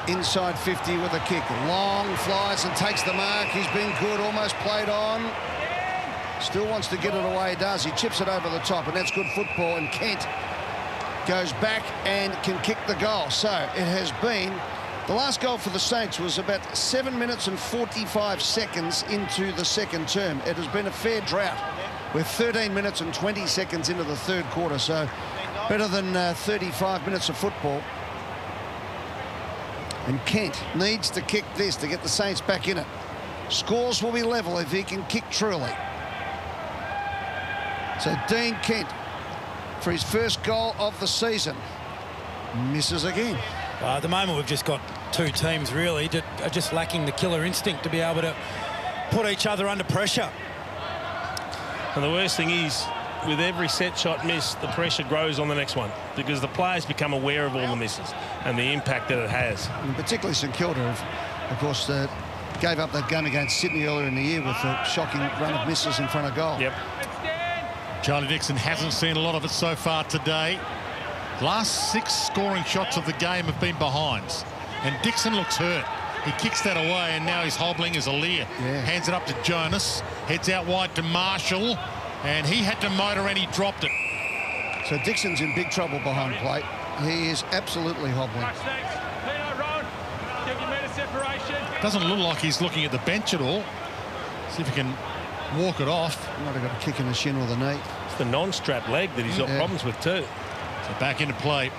inside 50 with a kick. Long flies and takes the mark. He's been good, almost played on. Still wants to get it away, does. He chips it over the top, and that's good football. And Kent goes back and can kick the goal. So it has been... The last goal for the Saints was about 7 minutes and 45 seconds into the second term. It has been a fair drought. We're 13 minutes and 20 seconds into the third quarter, so better than 35 minutes of football. And Kent needs to kick this to get the Saints back in it. Scores will be level if he can kick truly. So Dean Kent, for his first goal of the season, misses again. At the moment, we've just got two teams, really, that are just lacking the killer instinct to be able to put each other under pressure. And the worst thing is, with every set shot miss, the pressure grows on the next one because the players become aware of all the misses and the impact that it has. And particularly St Kilda, of course, gave up that gun against Sydney earlier in the year with a shocking run of misses in front of goal. Yep. Charlie Dixon hasn't seen a lot of it so far today. Last 6 scoring shots of the game have been behinds. And Dixon looks hurt. He kicks that away, and now he's hobbling as Aaliyah hands it up to Jonas. Heads out wide to Marshall. And he had to motor and he dropped it. So Dixon's in big trouble behind plate. He is absolutely hobbling. Doesn't look like he's looking at the bench at all. See if he can walk it off. Might have got a kick in the shin or the knee. It's the non-strap leg that he's got problems with too. So back into play.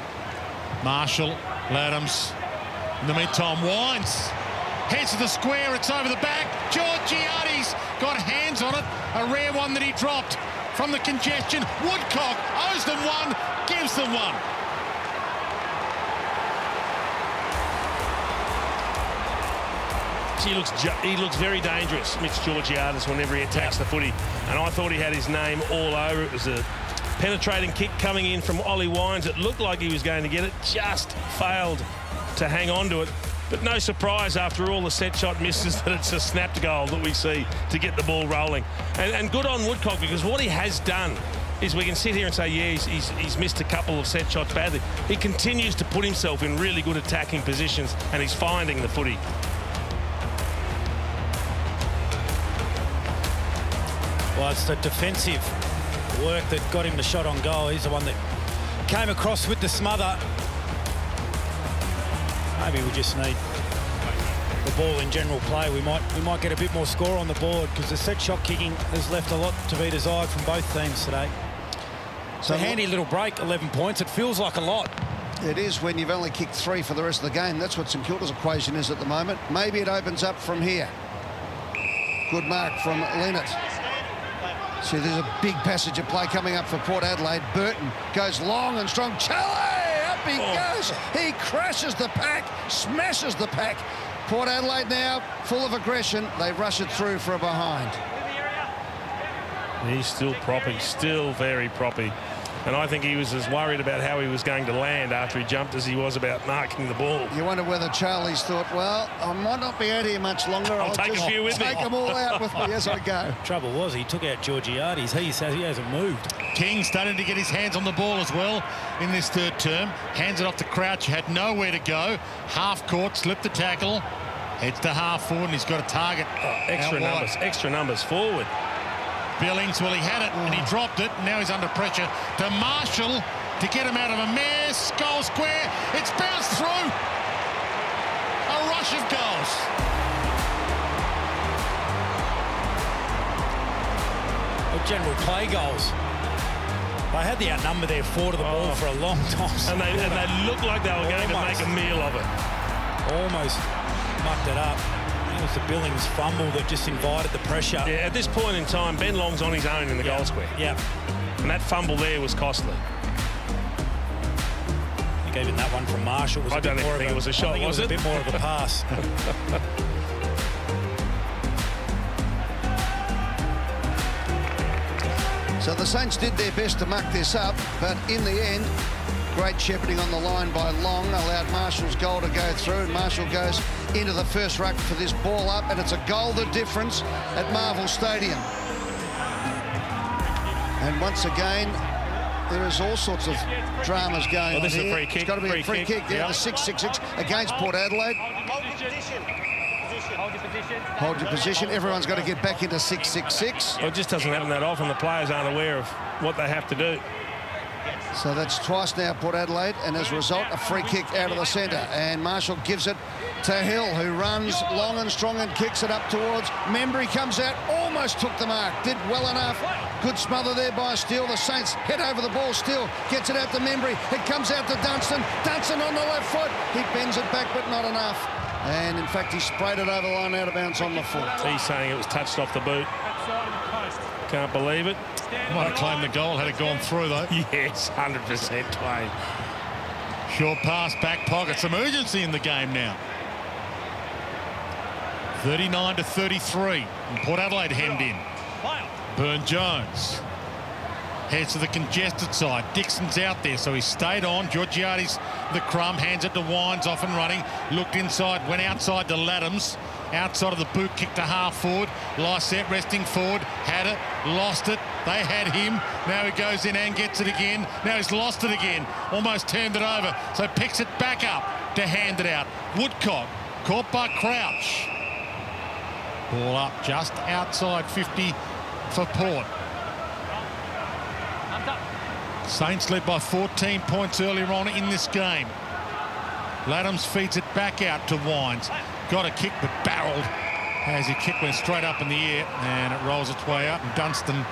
Marshall, Laddams. In the meantime, winds. Heads to the square. It's over the back. Georgiades got hands on it. A rare one that he dropped from the congestion. Woodcock owes them one, gives them one. He looks very dangerous, Mitch Georgiades, whenever he attacks the footy. And I thought he had his name all over. It was a penetrating kick coming in from Ollie Wines. It looked like he was going to get it, just failed to hang on to it. But no surprise after all the set shot misses that it's a snapped goal that we see to get the ball rolling. And good on Woodcock, because what he has done is we can sit here and say, yeah, he's missed a couple of set shots badly. He continues to put himself in really good attacking positions, and he's finding the footy. Well, it's the defensive work that got him the shot on goal. He's the one that came across with the smother. Maybe we just need the ball in general play. We might get a bit more score on the board, because the set shot kicking has left a lot to be desired from both teams today. So a handy little break, 11 points. It feels like a lot. It is when you've only kicked 3 for the rest of the game. That's what St Kilda's equation is at the moment. Maybe it opens up from here. Good mark from Leonard. See, there's a big passage of play coming up for Port Adelaide. Burton goes long and strong. Chale! Up he goes. He crashes the pack, smashes the pack. Port Adelaide now full of aggression. They rush it through for a behind. He's still proppy, still very proppy. And I think he was as worried about how he was going to land after he jumped as he was about marking the ball. You wonder whether Charlie's thought, well, I might not be out here much longer. I'll take just a few with me. Take them all out with me as I go. Trouble was, he took out Georgiades. He says he hasn't moved. King starting to get his hands on the ball as well in this third term. Hands it off to Crouch, had nowhere to go. Half court, slipped the tackle. Heads to half forward, and he's got a target. Extra numbers forward. Billings, well, he had it and he dropped it. Now he's under pressure to Marshall to get him out of a mess. Goal square. It's bounced through. A rush of goals. General play goals. They had the outnumber there, 4 to the ball for a long time. And they looked like they were going to make a meal of it. Almost mucked it up. It was the Billings fumble that just invited the pressure. Yeah, at this point in time, Ben Long's on his own in the goal square. Yeah. And that fumble there was costly. I think even that one from Marshall was I don't even think it was a shot, was it? A bit more of a pass. So the Saints did their best to muck this up, but in the end, great shepherding on the line by Long allowed Marshall's goal to go through, and Marshall goes into the first ruck for this ball up, and it's a goal the difference at Marvel Stadium. And once again, there is all sorts of dramas going on this is here. a free kick. It's got to be a free kick. Yeah, the 6-6-6 against Port Adelaide. Hold your position. Hold your position. Hold your position. Everyone's got to get back into 6-6-6. Well, it just doesn't happen that often. The players aren't aware of what they have to do. So that's twice now Port Adelaide, and as a result, a free kick out of the centre. And Marshall gives it to Hill, who runs long and strong and kicks it up towards Membry. Comes out, almost took the mark, did well enough. Good smother there by Steele. The Saints head over the ball. Steele gets it out to Membry. It comes out to Dunstan. Dunstan on the left foot. He bends it back, but not enough. And in fact, he sprayed it over the line out of bounds on the foot. He's saying it was touched off the boot. Can't believe it. Might have claimed the goal had it gone through, though. Yes, 100% claim. Short pass, back pocket. Some urgency in the game now. 39-33. And Port Adelaide hemmed in. Burn-Jones heads to the congested side. Dixon's out there, so he stayed on. Georgiades the crumb, hands it to Wines, off and running. Looked inside, went outside to Laddams. Outside of the boot, kick to half forward. Lysette resting forward, had it, lost it. They had him. Now he goes in and gets it again. Now he's lost it again. Almost turned it over. So picks it back up to hand it out. Woodcock caught by Crouch. Ball up just outside 50 for Port. Saints led by 14 points earlier on in this game. Laddams feeds it back out to Wines. Got a kick but barreled as he kick went straight up in the air, and it rolls its way up. And Dunstan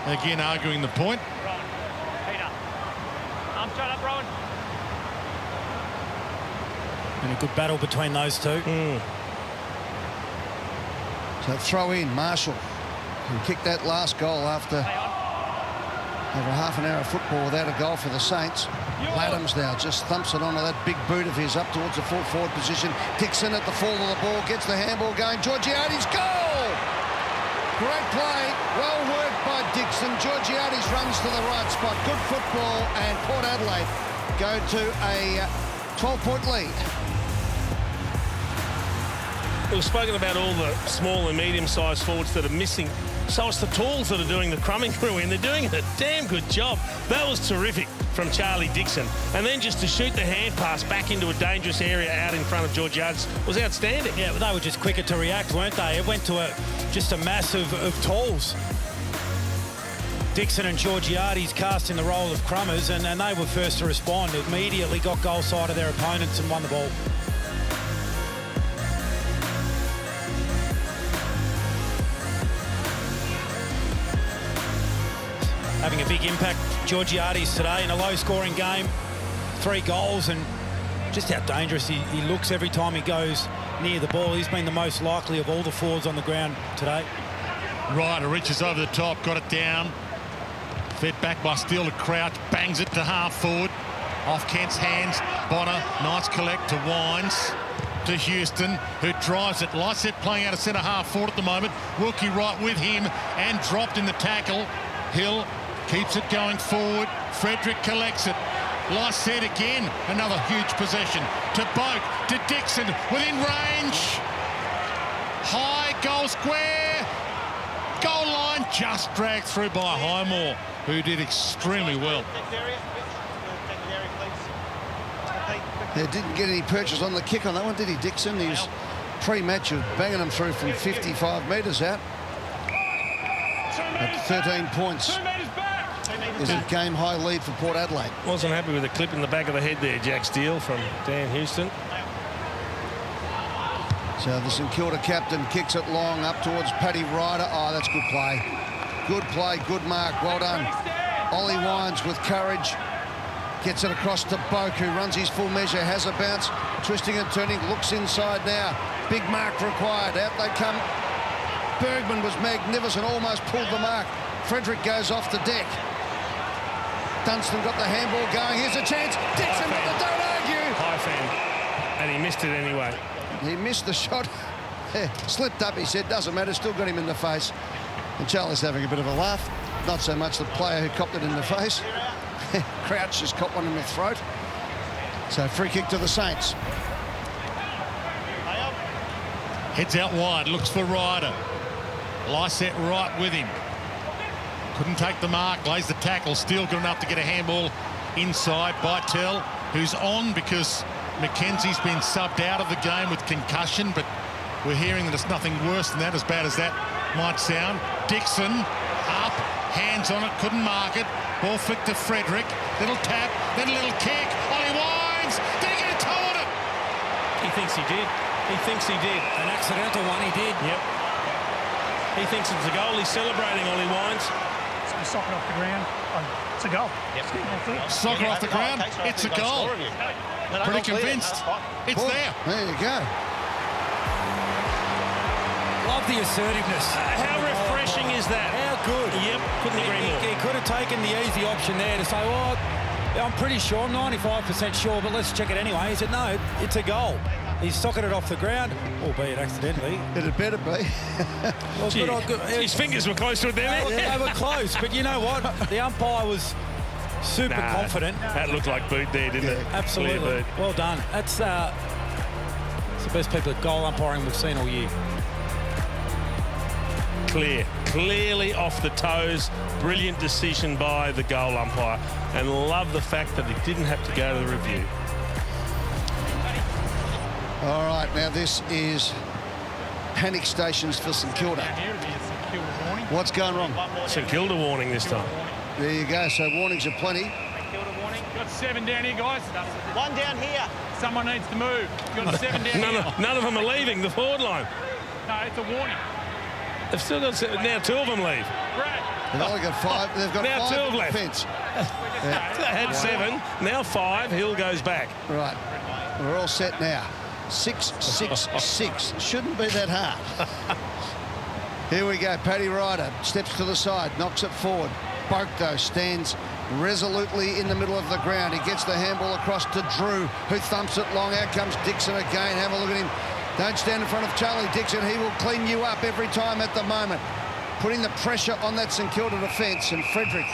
again arguing the point. And a good battle between those two. So throw in Marshall, who kicked that last goal after over half an hour of football without a goal for the Saints. Laddams now just thumps it onto that big boot of his up towards the full forward position. Dixon at the fall of the ball, gets the handball going. Georgiades, goal! Great play, well worked by Dixon. Georgiades runs to the right spot. Good football, and Port Adelaide go to a 12-point lead. We've spoken about all the small and medium-sized forwards that are missing. So it's the talls that are doing the crumbing crew in. They're doing a damn good job. That was terrific from Charlie Dixon. And then just to shoot the hand pass back into a dangerous area out in front of Georgiades was outstanding. Yeah, they were just quicker to react, weren't they? It went to just a mass of talls. Dixon and Georgiades cast in the role of crummers, and they were first to respond. Immediately got goal side of their opponents and won the ball. Having a big impact, Georgiades today in a low-scoring game. 3 goals, and just how dangerous he looks every time he goes near the ball. He's been the most likely of all the forwards on the ground today. Ryder reaches over the top, got it down. Fed back by Steele to Crouch, bangs it to half forward. Off Kent's hands, Bonner, nice collect to Wines. To Houston, who drives it. Lysette playing out of centre half forward at the moment. Wilkie right with him and dropped in the tackle. Hill keeps it going forward. Frederick collects it. Lysette again, another huge possession. To Boak, to Dixon, within range. High, goal square. Goal line, just dragged through by Highmore, who did extremely well. He didn't get any purchase on the kick on that one, did he, Dixon? He was pre-match of banging them through from 55 metres out. At 13 points is a game-high lead for Port Adelaide. Wasn't happy with the clip in the back of the head there, Jack Steele, from Dan Houston. So the St Kilda captain kicks it long up towards Paddy Ryder. Oh, that's good play. Good play, good mark, well done. Ollie Wines with courage. Gets it across to Boak, who runs his full measure, has a bounce, twisting and turning, looks inside now. Big mark required. Out they come. Bergman was magnificent, almost pulled the mark. Frederick goes off the deck. Dunstan got the handball going. Here's a chance. Dixon with the don't argue. High fan. And he missed it anyway. He missed the shot. Slipped up, he said. Doesn't matter. Still got him in the face. And Charlie's having a bit of a laugh. Not so much the player who copped it in the face. Crouch just caught one in the throat. So free kick to the Saints. Heads out wide, looks for Ryder. Lysette right with him. Couldn't take the mark, lays the tackle, still good enough to get a handball inside by Tell, who's on because Mackenzie's been subbed out of the game with concussion, but we're hearing that it's nothing worse than that, as bad as that might sound. Dixon up, hands on it, couldn't mark it. Ball flicked to Frederick, little tap, then a little kick. Ollie Wines, did he get a toe on it? He thinks he did. He thinks he did. An accidental one, he did. Yep. He thinks it's a goal. He's celebrating, Ollie Wines. Soccer off the ground. It's a goal. Yep. Soccer off the ground, it's a goal. Pretty convinced. It's there. There you go. Love the assertiveness. How refreshing is that? How good. Yep, couldn't agree more. He could have taken the easy option there to say, well, I'm pretty sure, I'm 95% sure, but let's check it anyway. He said, no, it's a goal. He's socketed it off the ground, albeit accidentally. It'd better be. Well, Gee, his fingers were close to it there. They were close, but you know what? The umpire was super confident. That looked like boot there, didn't it? Absolutely. Clear boot. Well done. That's the best people at goal umpiring we've seen all year. Clearly off the toes. Brilliant decision by the goal umpire, and love the fact that he didn't have to go to the review. All right, now this is panic stations for St Kilda. What's going wrong? St Kilda warning this time. There you go. So warnings are plenty. Got 7 down here, guys. 1 down here. Someone needs to move. Got 7 down here. None of them are leaving the forward line. No, it's a warning. They've still got now 2 of them leave. Brad. They've only got 5. They've got Now 5 2 in left. defence. They had 7, now 5. Hill goes back. Right. We're all set now. 6, 6, 6. Shouldn't be that hard. Here we go. Paddy Ryder steps to the side, knocks it forward. Boak, though, stands resolutely in the middle of the ground. He gets the handball across to Drew, who thumps it long. Out comes Dixon again. Have a look at him. Don't stand in front of Charlie Dixon. He will clean you up every time at the moment. Putting the pressure on that St Kilda defence, and Frederick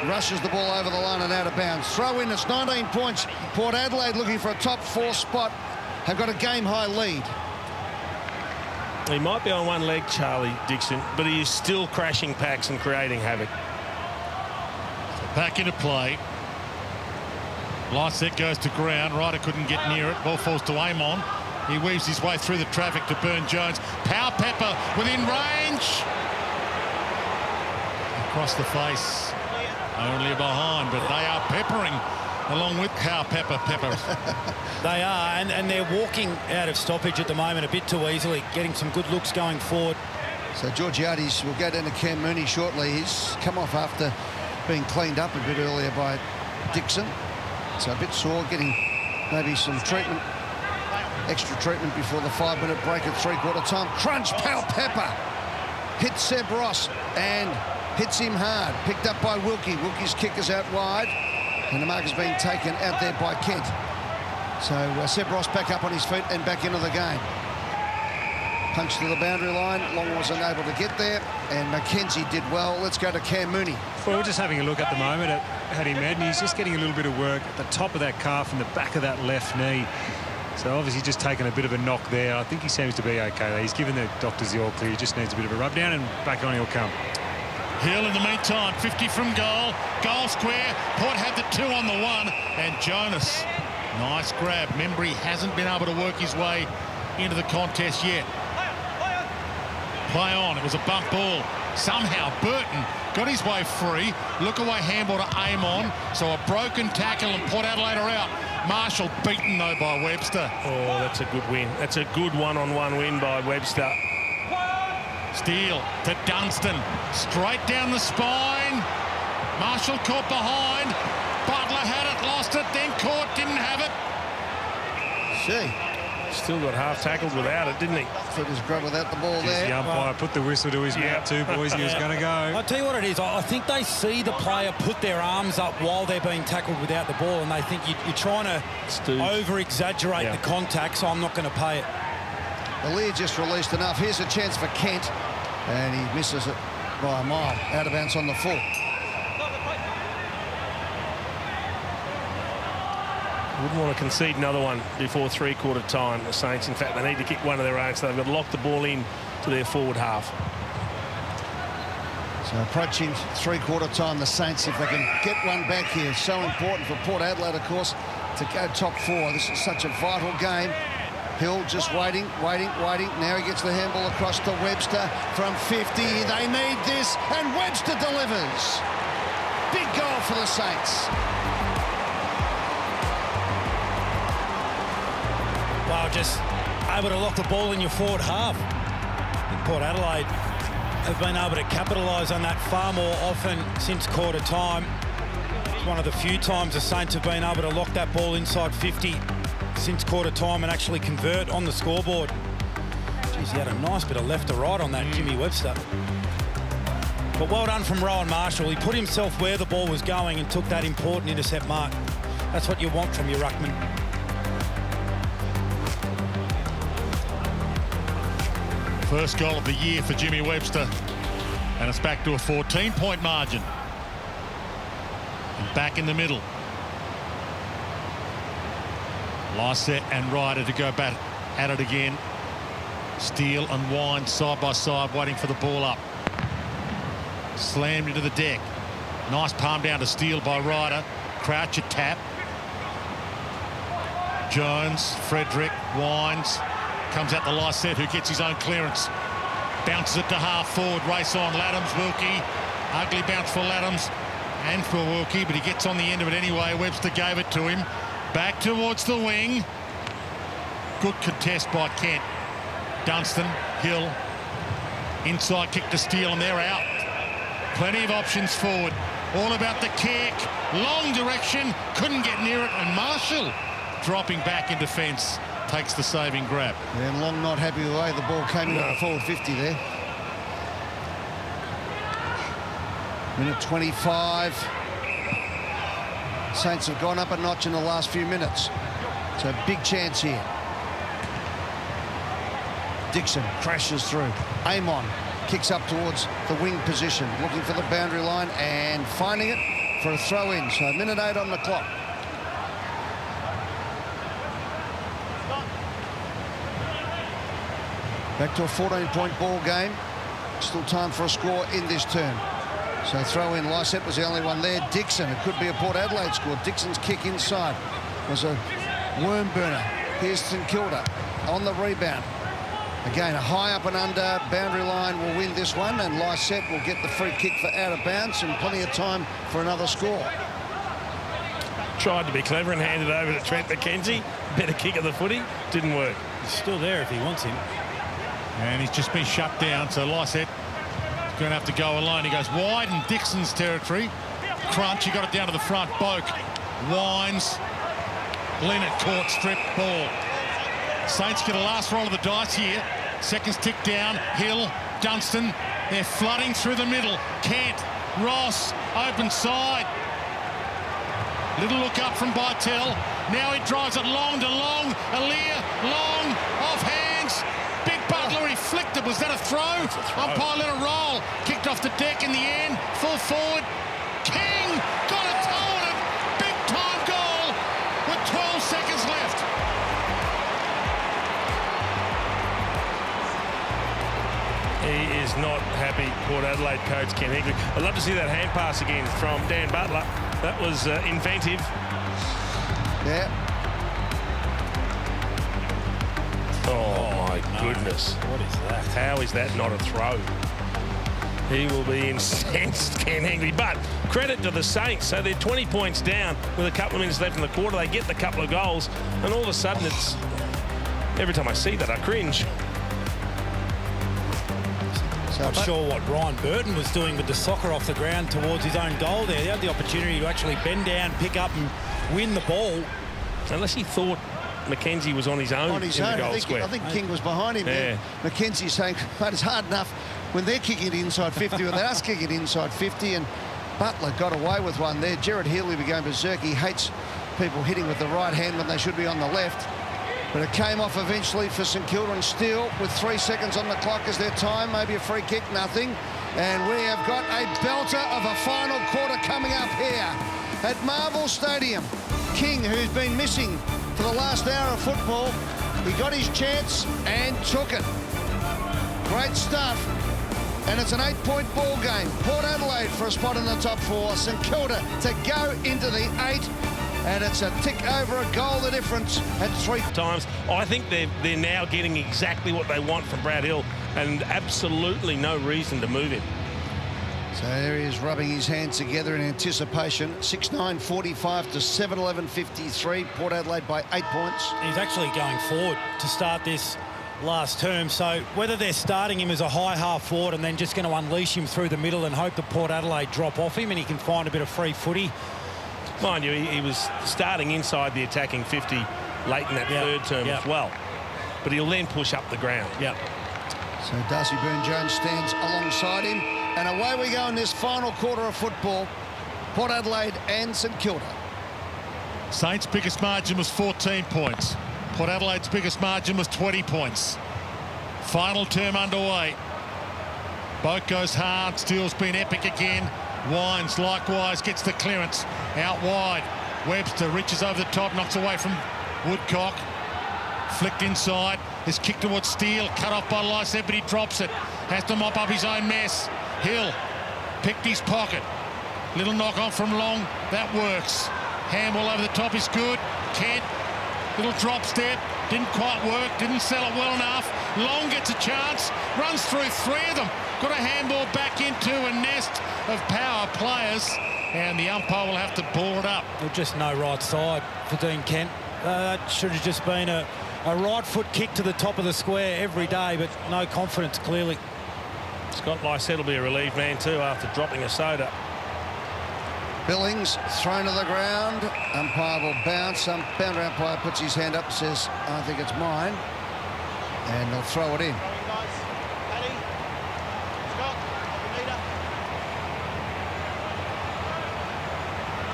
rushes the ball over the line and out of bounds. Throw in, it's 19 points. Port Adelaide looking for a top 4 spot. Have got a game-high lead. He might be on one leg, Charlie Dixon, but he is still crashing packs and creating havoc. Back into play. Lycett goes to ground. Ryder couldn't get near it. Ball falls to Amon. He weaves his way through the traffic to Burn-Jones. Power Pepper within range. Across the face. Only behind, but they are peppering along with Power Pepper. They are, and they're walking out of stoppage at the moment a bit too easily, getting some good looks going forward. So Georgiades will go down to Cam Mooney shortly. He's come off after being cleaned up a bit earlier by Dixon. So a bit sore, getting maybe some treatment, extra treatment before the 5-minute break at 3/4 time. Crunch, Power Pepper hits Seb Ross and hits him hard. Picked up by Wilkie. Wilkie's kick is out wide, and the mark has been taken out there by Kent. So Seb Ross back up on his feet and back into the game. Punch to the boundary line. Long wasn't able to get there, and Mackenzie did well. Let's go to Cam Mooney. Well, we're just having a look at the moment at Paddy Madden. He's just getting a little bit of work at the top of that calf and the back of that left knee. So obviously just taking a bit of a knock there. I think he seems to be okay though. He's given the doctors the all clear. He just needs a bit of a rub down, and back on he'll come. Hill in the meantime, 50 from goal. Goal square. Port had the 2 on the 1, and Jonas. Nice grab. Membry hasn't been able to work his way into the contest yet. Play on. It was a bump ball. Somehow Burton got his way free. Look away handball to Amon. So a broken tackle, and Port Adelaide are out. Marshall beaten though by Webster. Oh, that's a good win. That's a good one-on-one win by Webster. Steele to Dunstan. Straight down the spine. Marshall caught behind. Butler had it, lost it, then caught, didn't have it. Gee, Still got half tackled without it, didn't he? foot is grub without the ball The there. umpire put the whistle to his mouth too, boys, and he was going to go. I'll tell you what it is. I think they see the player put their arms up while they're being tackled without the ball, and they think you're trying to over-exaggerate the contact, so I'm not going to pay it. The lead just released enough. Here's a chance for Kent, and he misses it by a mile. Out of bounds on the full. Wouldn't want to concede another one before 3/4 time, the Saints. In fact, they need to kick one of their own, so they've got to lock the ball in to their forward half. So So approaching three-quarter time, the Saints, if they can get one back here, so important for Port Adelaide, of course, to go top four. This is such a vital game. Hill just waiting. Now he gets the handball across to Webster from 50. They need this, and Webster delivers. Big goal for the Saints. Well, just able to lock the ball in your forward half. I think Port Adelaide have been able to capitalise on that far more often since quarter time. It's one of the few times the Saints have been able to lock that ball inside 50 since quarter time and actually convert on the scoreboard. Geez, he had a nice bit of left to right on that, Jimmy Webster. But well done from Rowan Marshall. He put himself where the ball was going and took that important intercept mark. That's what you want from your ruckman. First goal of the year for Jimmy Webster, and it's back to a 14-point margin. And back in the middle. Lysett and Ryder to go back at it again. Steele and Wine side by side, waiting for the ball up. Slammed into the deck. Nice palm down to Steele by Ryder. Croucher tap. Jones, Frederick, Wines. Comes out the Lysett, who gets his own clearance. Bounces it to half forward. Race on. Laddams, Wilkie. Ugly bounce for Laddams and for Wilkie, but he gets on the end of it anyway. Webster gave it to him. Back towards the wing. Good contest by Kent. Dunstan, Hill. Inside kick to Steele, and they're out. Plenty of options forward. All about the kick. Long direction. Couldn't get near it, and Marshall dropping back in defence. Takes the saving grab. And Long not happy with the way the ball came into the forward 50 there. Minute 25. Saints have gone up a notch in the last few minutes. So big chance here. Dixon crashes through. Amon kicks up towards the wing position, looking for the boundary line and finding it for a throw in. So minute 8 on the clock. Back to a 14-point ball game. Still time for a score in this turn. So throw in. Lysett was the only one there. Dixon, it could be a Port Adelaide score. Dixon's kick inside was a worm burner. Here's St Kilda on the rebound. Again, a high up and under boundary line will win this one, and Lysett will get the free kick for out of bounds and plenty of time for another score. Tried to be clever and handed over to Trent McKenzie. Better kick of the footy. Didn't work. He's still there if he wants him. And he's just been shut down, so Lysett is going to have to go alone. He goes wide in Dixon's territory. Crunch, he got it down to the front. Boak, Wines, Leonard caught, strip, ball. Saints get a last roll of the dice here. Seconds tick down. Hill, Dunstan, they're flooding through the middle. Kent, Ross, open side. Little look up from Bytel. Now he drives it long to Long. Aaliyah, Long, off hands. Big Butler, he flicked it. Was that a throw? Umpire let it roll. Kicked off the deck in the end. Full forward. King got a toe on it. Big time goal with 12 seconds left. He is not happy, Port Adelaide coach Ken Hinkley. I'd love to see that hand pass again from Dan Butler. That was inventive. Yeah. Oh, my goodness. What is that? How is that not a throw? He will be incensed, Ken Hinkley. But credit to the Saints. So they're 20 points down with a couple of minutes left in the quarter. They get the couple of goals, and all of a sudden it's... Every time I see that, I cringe. Not sure what Ryan Burton was doing with the soccer off the ground towards his own goal there. He had the opportunity to actually bend down, pick up and win the ball. Unless he thought McKenzie was on his own in the goal square. I think King was behind him there. McKenzie saying, mate, it's hard enough when they're kicking it inside 50 or they're us kicking it inside 50, and Butler got away with one there. Jared Healy will be going berserk. He hates people hitting with the right hand when they should be on the left. But it came off eventually for St Kilda, and still with 3 seconds on the clock as their time. Maybe a free kick, nothing. And we have got a belter of a final quarter coming up here at Marvel Stadium. King, who's been missing for the last hour of football, he got his chance and took it. Great stuff And it's an 8-point ball game. Port Adelaide for a spot in the top 4. St Kilda to go into the 8. And it's a tick over a goal, the difference at 3 times. I think they're now getting exactly what they want from Brad Hill, and absolutely no reason to move him. So there he is rubbing his hands together in anticipation. 6-9-45 to 7-11-53. Port Adelaide by 8 points. He's actually going forward to start this last term, so whether they're starting him as a high half forward and then just going to unleash him through the middle and hope that Port Adelaide drop off him and he can find a bit of free footy. Mind you, he was starting inside the attacking 50 late in that third term as well. But he'll then push up the ground. So Darcy Byrne-Jones stands alongside him. And away we go in this final quarter of football. Port Adelaide and St Kilda. Saints' biggest margin was 14 points. Port Adelaide's biggest margin was 20 points. Final term underway. Boat goes hard. Steele's been epic again. Wines likewise gets the clearance out wide. Webster reaches over the top, knocks away from Woodcock. Flicked inside. Is kicked towards Steele. Cut off by Lysette, but he drops it. Has to mop up his own mess. Hill picked his pocket. Little knock on from Long. That works. Handball over the top is good. Kent. Little drop step. Didn't quite work. Didn't sell it well enough. Long gets a chance. Runs through 3 of them. Got a handball back into a nest of power players. And the umpire will have to ball it up. Well, just no right side for Dean Kent. That should have just been a right foot kick to the top of the square every day, but no confidence, clearly. Scott Lysette will be a relieved man too after dropping a soda. Billings thrown to the ground. Umpire will bounce. Some boundary umpire puts his hand up and says, I think it's mine. And they'll throw it in.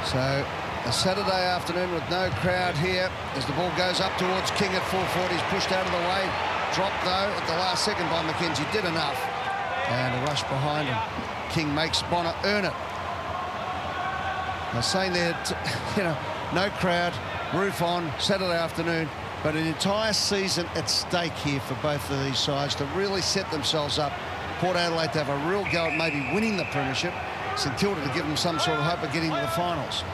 So a Saturday afternoon with no crowd here as the ball goes up towards King at 440. He's pushed out of the way. Dropped though at the last second by McKenzie. Did enough. And a rush behind him. King makes Bonner earn it. They're saying that, no crowd, roof on, Saturday afternoon, but an entire season at stake here for both of these sides to really set themselves up. Port Adelaide to have a real go at maybe winning the premiership. St Kilda to give them some sort of hope of getting to the finals.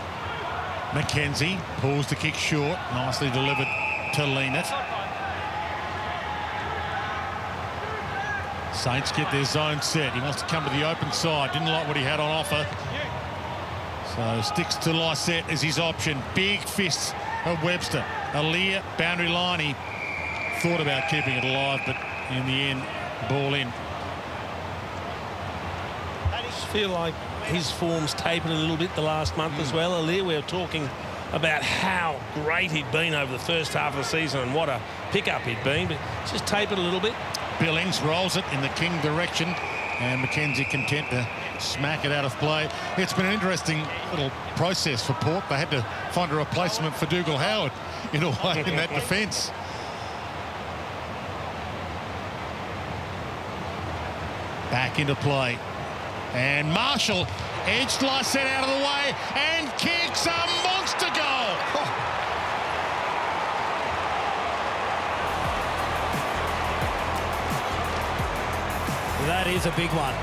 McKenzie pulls the kick short. Nicely delivered to Leanett. Saints get their zone set. He wants to come to the open side. Didn't like what he had on offer. So sticks to Lysette as his option. Big fists of Webster. Aaliyah, boundary line. He thought about keeping it alive, but in the end, ball in. I just feel like his form's tapered a little bit the last month as well. Aaliyah, we were talking about how great he'd been over the first half of the season and what a pickup he'd been, but it's just tapered a little bit. Billings rolls it in the King direction, and McKenzie content to smack it out of play. It's been an interesting little process for Port. They had to find a replacement for Dougal Howard in a way in that defence. Back into play. And Marshall edged Lysette out of the way and kicks a monster goal. Oh. That is a big one.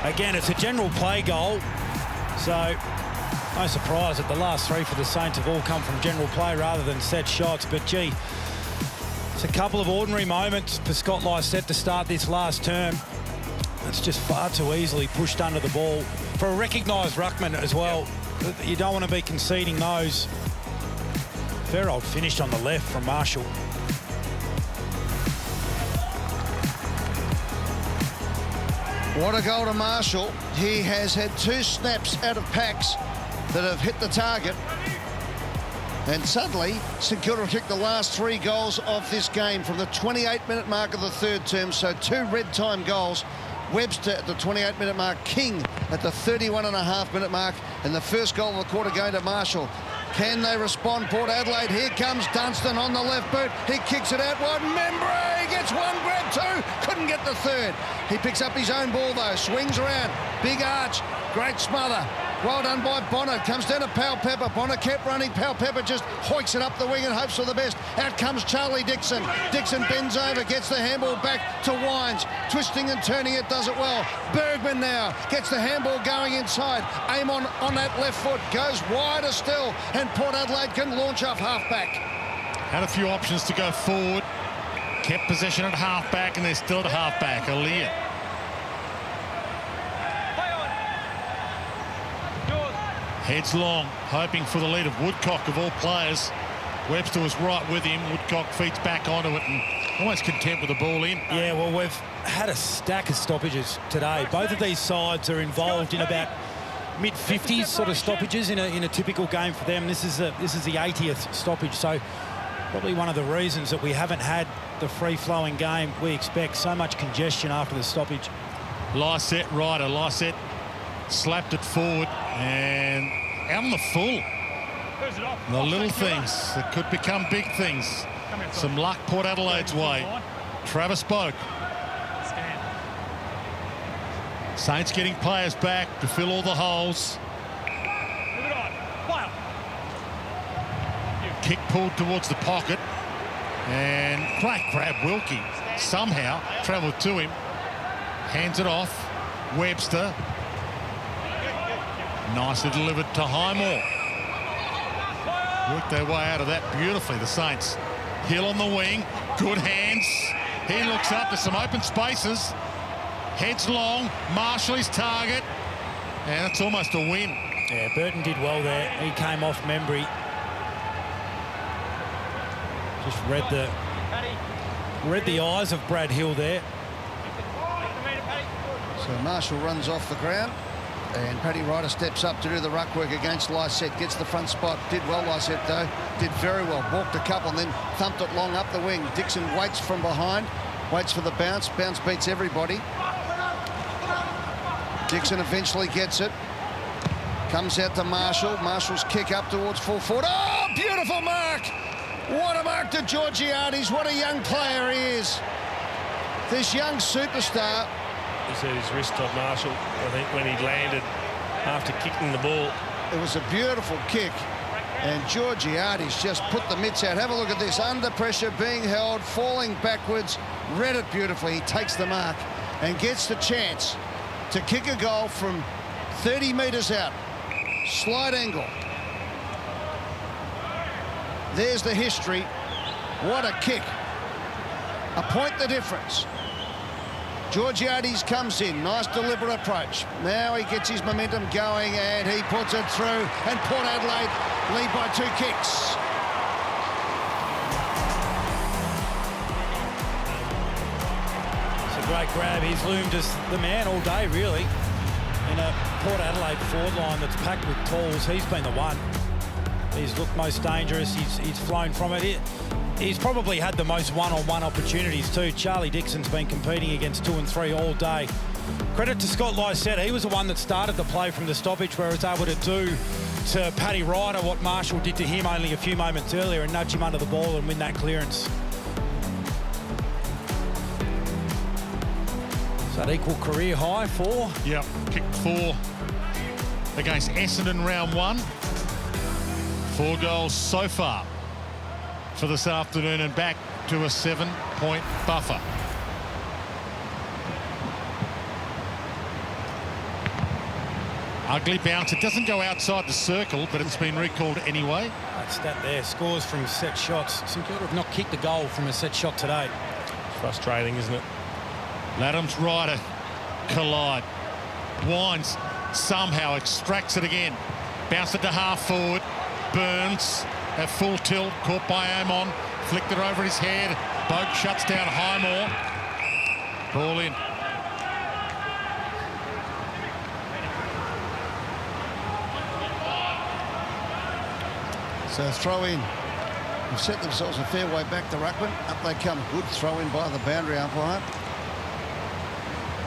Again, it's a general play goal, so no surprise that the last 3 for the Saints have all come from general play rather than set shots. But gee, it's a couple of ordinary moments for Scott Lysette to start this last term. It's just far too easily pushed under the ball for a recognised ruckman as well. You don't want to be conceding those. Fair old finish on the left from Marshall. What a goal to Marshall. He has had 2 snaps out of packs that have hit the target. And suddenly, St Kilda kicked the last 3 goals of this game from the 28-minute mark of the third term. So 2 red time goals. Webster at the 28-minute mark, King at the 31.5-minute mark, and the first goal of the quarter going to Marshall. Can they respond, Port Adelaide? Here comes Dunstan on the left boot. He kicks it out wide. Membre gets 1, grab 2. Couldn't get the third. He picks up his own ball, though. Swings around. Big arch. Great smother. Well done by Bonner. Comes down to Powell Pepper. Bonner kept running. Powell Pepper just hoiks it up the wing and hopes for the best. Out comes Charlie Dixon. Dixon bends over, gets the handball back to Wines. Twisting and turning it, does it well. Bergman now gets the handball going inside. Aim on that left foot. Goes wider still. And Port Adelaide can launch off half-back. Had a few options to go forward. Kept possession at half-back, and they're still at half-back. Aaliyah. Heads long, hoping for the lead of Woodcock of all players. Webster was right with him. Woodcock feeds back onto it and almost content with the ball in. Yeah, well, we've had a stack of stoppages today. Both of these sides are involved in about mid-50s sort of stoppages in a typical game for them. This is the 80th stoppage, so probably one of the reasons that we haven't had the free-flowing game we expect. So much congestion after the stoppage. Lysette Ryder. Lysette slapped it forward and out on the full. The little things that could become big things. Some luck Port Adelaide's way. Travis Boak. Saints getting players back to fill all the holes. Kick pulled towards the pocket. And great grab, Wilkie. Somehow travelled to him. Hands it off. Webster. Nicely delivered to Highmore. Worked their way out of that beautifully, the Saints. Hill on the wing. Good hands. He looks up to some open spaces. Heads long. Marshall his target. And it's almost a win. Yeah, Burton did well there. He came off Membry. Just read the eyes of Brad Hill there. So Marshall runs off the ground. And Paddy Ryder steps up to do the ruck work against Lysette. Gets the front spot. Did well, Lysette, though. Did very well. Walked a couple and then thumped it long up the wing. Dixon waits from behind. Waits for the bounce. Bounce beats everybody. Dixon eventually gets it. Comes out to Marshall. Marshall's kick up towards full forward. Oh, beautiful mark! What a mark to Georgiades. What a young player he is. This young superstar. He's had his wrist on Marshall, I think, when he landed after kicking the ball. It was a beautiful kick. And Georgiades just put the mitts out. Have a look at this. Under pressure, being held, falling backwards. Read it beautifully. He takes the mark and gets the chance to kick a goal from 30 metres out. Slight angle. There's the history. What a kick. A point the difference. Georgiades comes in. Nice deliberate approach. Now he gets his momentum going and he puts it through. And Port Adelaide lead by 2 kicks. It's a great grab. He's loomed as the man all day, really. In a Port Adelaide forward line that's packed with tools, he's been the one. He's looked most dangerous. He's flown from it. He's probably had the most one-on-one opportunities too. Charlie Dixon's been competing against 2 and 3 all day. Credit to Scott Lysette. He was the one that started the play from the stoppage, where he was able to do to Paddy Ryder what Marshall did to him only a few moments earlier and nudge him under the ball and win that clearance. Is that equal career high? 4? Yep, kicked 4 against Essendon round 1. 4 goals so far for this afternoon and back to a 7-point buffer. Ugly bounce. It doesn't go outside the circle, but it's been recalled anyway. That's that there. Scores from set shots. St Kilda have not kicked a goal from a set shot today. It's frustrating, isn't it? Ladham's Ryder collide. Wines somehow extracts it again. Bounced it to half forward. Burns at full tilt, caught by Amon, flicked it over his head. Boak shuts down Highmore. Ball in. So throw in. They've set themselves a fair way back to Ruckman. Up they come. Good throw in by the boundary umpire.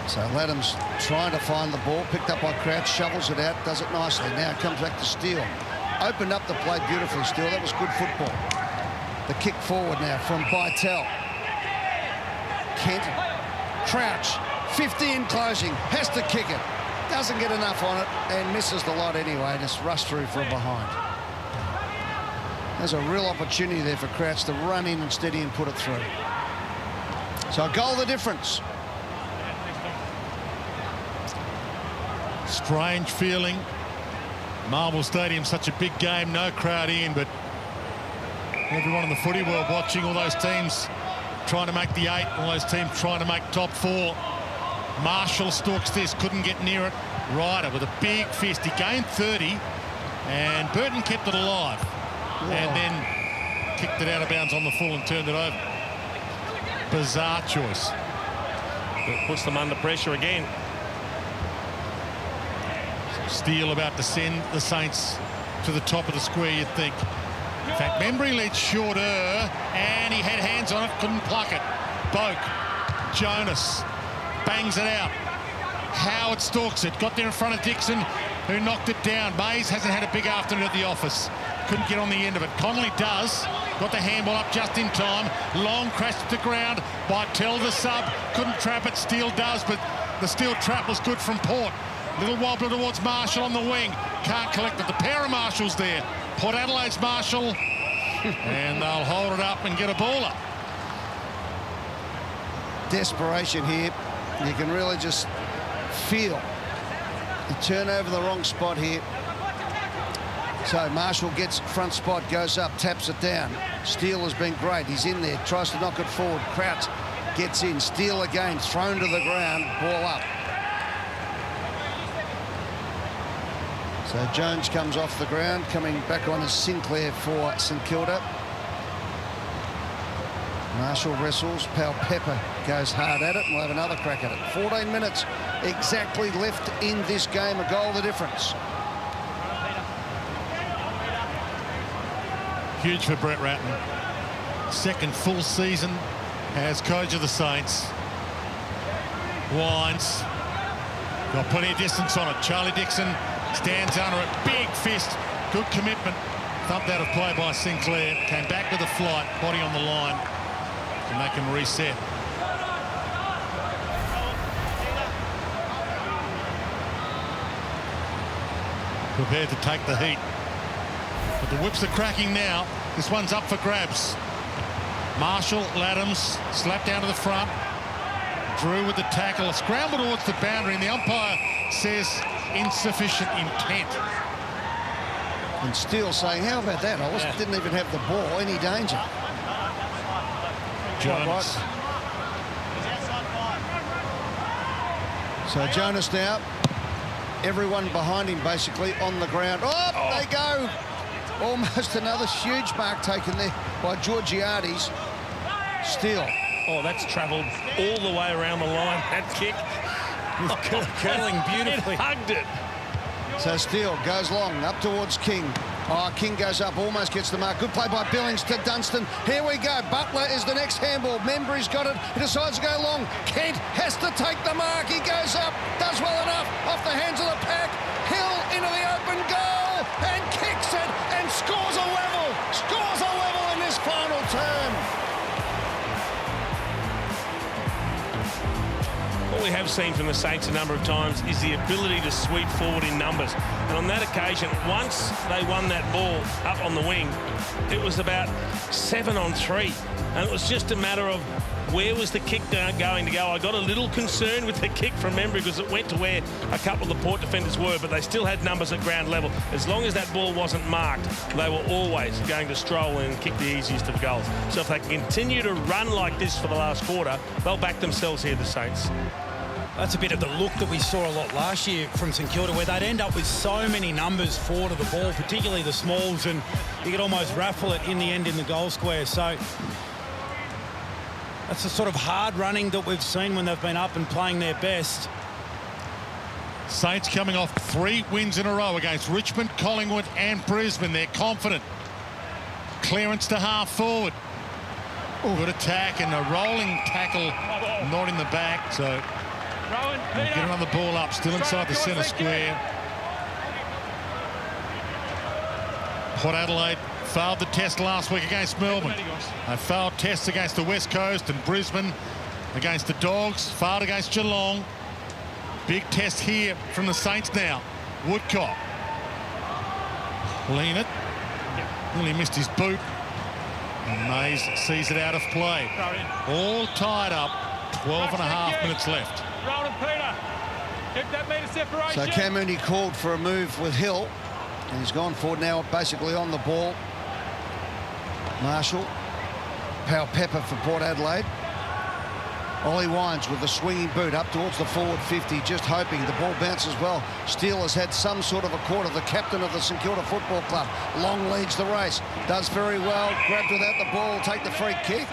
So Ladham's trying to find the ball, picked up by Crouch, shovels it out, does it nicely. Now it comes back to Steele. Opened up the play beautifully, Steele. That was good football. The kick forward now from Bytel. Kent. Crouch. 50 in closing. Has to kick it. Doesn't get enough on it and misses the lot anyway. Just rushed through from behind. There's a real opportunity there for Crouch to run in and steady and put it through. So a goal the difference. Strange feeling. Marvel Stadium, such a big game, no crowd in, but everyone in the footy world watching, all those teams trying to make the 8, all those teams trying to make top 4. Marshall stalks this, couldn't get near it. Ryder with a big fist. He gained 30, and Burton kept it alive. Whoa. And then kicked it out of bounds on the full and turned it over. Bizarre choice. It puts them under pressure again. Steele about to send the Saints to the top of the square, you'd think. In fact, Membry led shorter, and he had hands on it, couldn't pluck it. Boak, Jonas, bangs it out. Howard stalks it, got there in front of Dixon, who knocked it down. Mays hasn't had a big afternoon at the office. Couldn't get on the end of it. Connolly does. Got the handball up just in time. Long crashed to the ground by Tell the sub. Couldn't trap it. Steele does, but the Steele trap was good from Port. Little wobbler towards Marshall on the wing. Can't collect it. The pair of Marshalls there. Port Adelaide's Marshall. And they'll hold it up and get a baller. Desperation here. You can really just feel the turn over the wrong spot here. So Marshall gets front spot, goes up, taps it down. Steele has been great. He's in there, tries to knock it forward. Crouch gets in. Steele again, thrown to the ground, ball up. So Jones comes off the ground, coming back on as Sinclair for St Kilda. Marshall wrestles. Pal Pepper goes hard at it, and we'll have another crack at it. 14 minutes exactly left in this game. A goal the difference. Huge for Brett Ratton. Second full season as coach of the Saints. Winds. Got plenty of distance on it. Charlie Dixon stands under it. Big fist. Good commitment. Thumped out of play by Sinclair. Came back with a flight. Body on the line. And they can reset. Prepared to take the heat. But the whips are cracking now. This one's up for grabs. Marshall, Laddams, slapped down to the front. Drew with the tackle. A scramble towards the boundary, and the umpire says insufficient intent. And Steele saying, how about that? I didn't even have the ball. Any danger? Jonas. So Jonas now. Everyone behind him basically on the ground. Oh, they go. Almost another huge mark taken there by Georgiades. Steele. Oh, that's travelled all the way around the line, that kick. Curling beautifully. It hugged it. So Steele goes long, up towards King. Oh, King goes up, almost gets the mark. Good play by Billings to Dunstan. Here we go. Butler is the next handball. Membry's got it. He decides to go long. Kent has to take the mark. He goes up, does well enough. Off the hands of the pack. Hill into the open goal and kicks it and scores a level. Scores a level in this final term. What we have seen from the Saints a number of times is the ability to sweep forward in numbers. And on that occasion, once they won that ball up on the wing, it was about 7-on-3. And it was just a matter of where was the kick going to go. I got a little concerned with the kick from Membry because it went to where a couple of the Port defenders were, but they still had numbers at ground level. As long as that ball wasn't marked, they were always going to stroll in and kick the easiest of goals. So if they can continue to run like this for the last quarter, they'll back themselves here, the Saints. That's a bit of the look that we saw a lot last year from St Kilda, where they'd end up with so many numbers forward of the ball, particularly the smalls, and you could almost raffle it in the end in the goal square. So that's the sort of hard running that we've seen when they've been up and playing their best. Saints coming off 3 wins in a row against Richmond, Collingwood and Brisbane. They're confident. Clearance to half forward. Good attack and a rolling tackle, not in the back. So get another ball up, still inside the centre square. Port Adelaide failed the test last week against Melbourne. They failed tests against the West Coast and Brisbane, against the Dogs, failed against Geelong. Big test here from the Saints now. Woodcock. Lean it. Nearly missed his boot. And Mays sees it out of play. All tied up. 12 and a half minutes left. Rowan and Peter. Keep that metre separation. So Cam Mooney called for a move with Hill. And he's gone forward now, basically on the ball. Marshall. Powell Pepper for Port Adelaide. Ollie Wines with the swinging boot up towards the forward 50, just hoping the ball bounces well. Steele has had some sort of a quarter. The captain of the St Kilda Football Club. Long leads the race. Does very well. Grabbed without the ball. Take the free kick.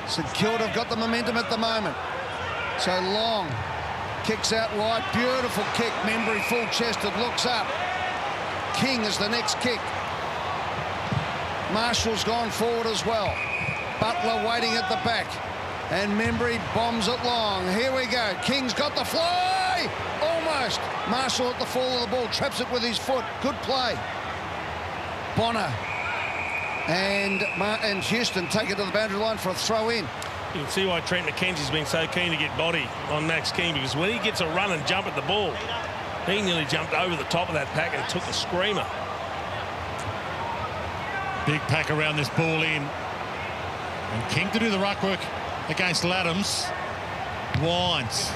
St Kilda have got the momentum at the moment. So Long kicks out wide. Beautiful kick. Membry full-chested. Looks up. King is the next kick. Marshall's gone forward as well. Butler waiting at the back. And Membry bombs it long. Here we go. King's got the fly. Almost. Marshall at the fall of the ball. Traps it with his foot. Good play. Bonner and Houston take it to the boundary line for a throw in. You can see why Trent McKenzie's been so keen to get body on Max King, because when he gets a run and jump at the ball, he nearly jumped over the top of that pack and took the screamer. Big pack around this ball in. And King to do the ruck work against Laddams. Wines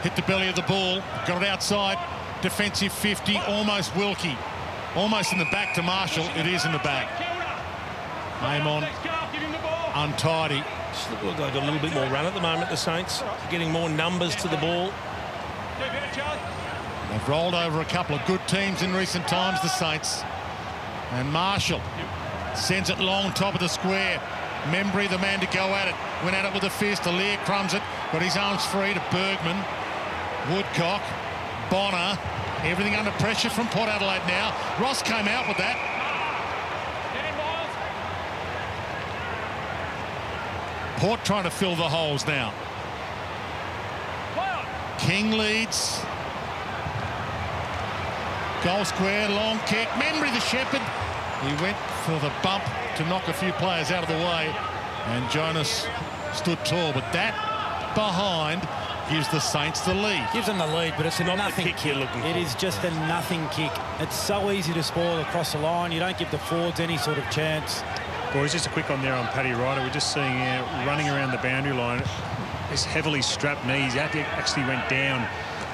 hit the belly of the ball, got it outside, defensive 50, almost Wilkie, almost in the back to Marshall. It is in the back. Amon untidy. Just look like a little bit more run at the moment, the Saints, getting more numbers to the ball. They've rolled over a couple of good teams in recent times, the Saints. And Marshall sends it long, top of the square. Membry, the man to go at it. Went at it with a fist. Alier crumbs it. Got his arms free to Bergman. Woodcock. Bonner. Everything under pressure from Port Adelaide now. Ross came out with that. Port trying to fill the holes now. King leads. Goal square, long kick. Membry, the shepherd. He went for the bump to knock a few players out of the way, and Jonas stood tall, but that behind gives the Saints the lead. Gives them the lead, but it's a nothing kick you're looking for. It is just a nothing kick. It's so easy to spoil across the line. You don't give the forwards any sort of chance. Boys, just a quick on there on Paddy Ryder. We're just seeing running around the boundary line. This heavily strapped knees actually went down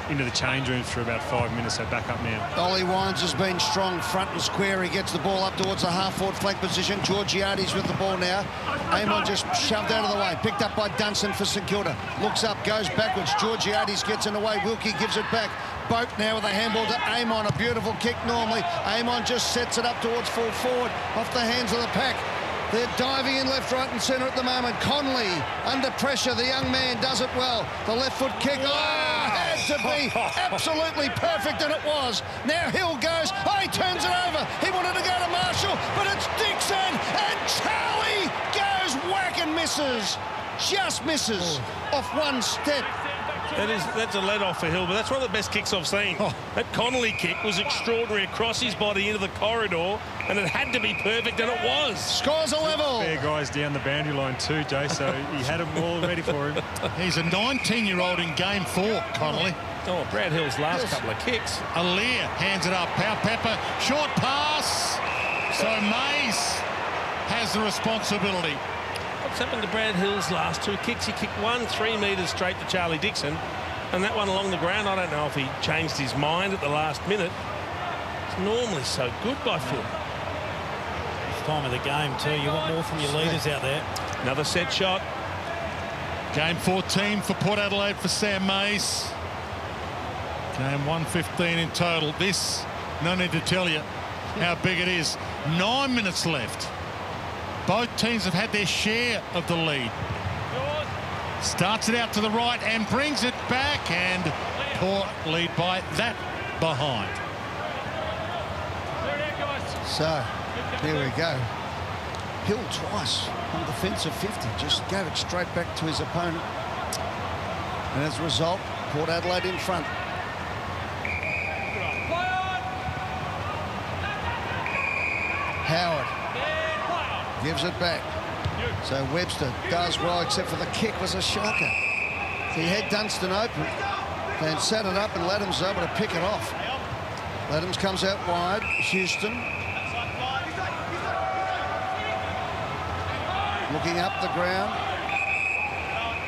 into the change rooms for about 5 minutes, so back up now. Ollie Wines has been strong front and square. He gets the ball up towards the half-forward flank position. Georgiades with the ball now. Amon just shoved out of the way. Picked up by Dunson for St Kilda. Looks up, goes backwards. Georgiades gets in the way. Wilkie gives it back. Boat now with a handball to Amon. A beautiful kick normally. Amon just sets it up towards full forward off the hands of the pack. They're diving in left, right and centre at the moment. Conley under pressure. The young man does it well. The left foot kick. Oh, had to be absolutely perfect, and it was. Now Hill goes. Oh, he turns it over. He wanted to go to Marshall, but it's Dixon, and Charlie goes whack and misses. Just misses off one step. That's a let-off for Hill, but that's one of the best kicks I've seen. That Connolly kick was extraordinary across his body into the corridor, and it had to be perfect, and it was. Scores a level. Fair guys down the boundary line too, Jay, so he had them all ready for him. He's a 19-year-old in game 4, Connolly. Oh, Brad Hill's last couple of kicks. Alier hands it up. Powell Pepper, short pass. So Mays has the responsibility. What's happened to Brad Hill's last 2 kicks? He kicked one 3 metres straight to Charlie Dixon, and that one along the ground. I don't know if he changed his mind at the last minute. It's normally so good by Phil. It's time of the game too. You want more from your leaders out there. Another set shot. Game 14 for Port Adelaide for Sam Mays. Game 115 in total. This, no need to tell you how big it is. 9 minutes left. Both teams have had their share of the lead. Starts it out to the right and brings it back, and Port lead by that behind. So, here we go. Hill twice on defensive 50. Just gave it straight back to his opponent. And as a result, Port Adelaide in front. Howard gives it back. So Webster does well, except for the kick was a shocker. He had Dunstan open. and set it up, and Laddam's able to pick it off. Laddams comes out wide. Houston looking up the ground.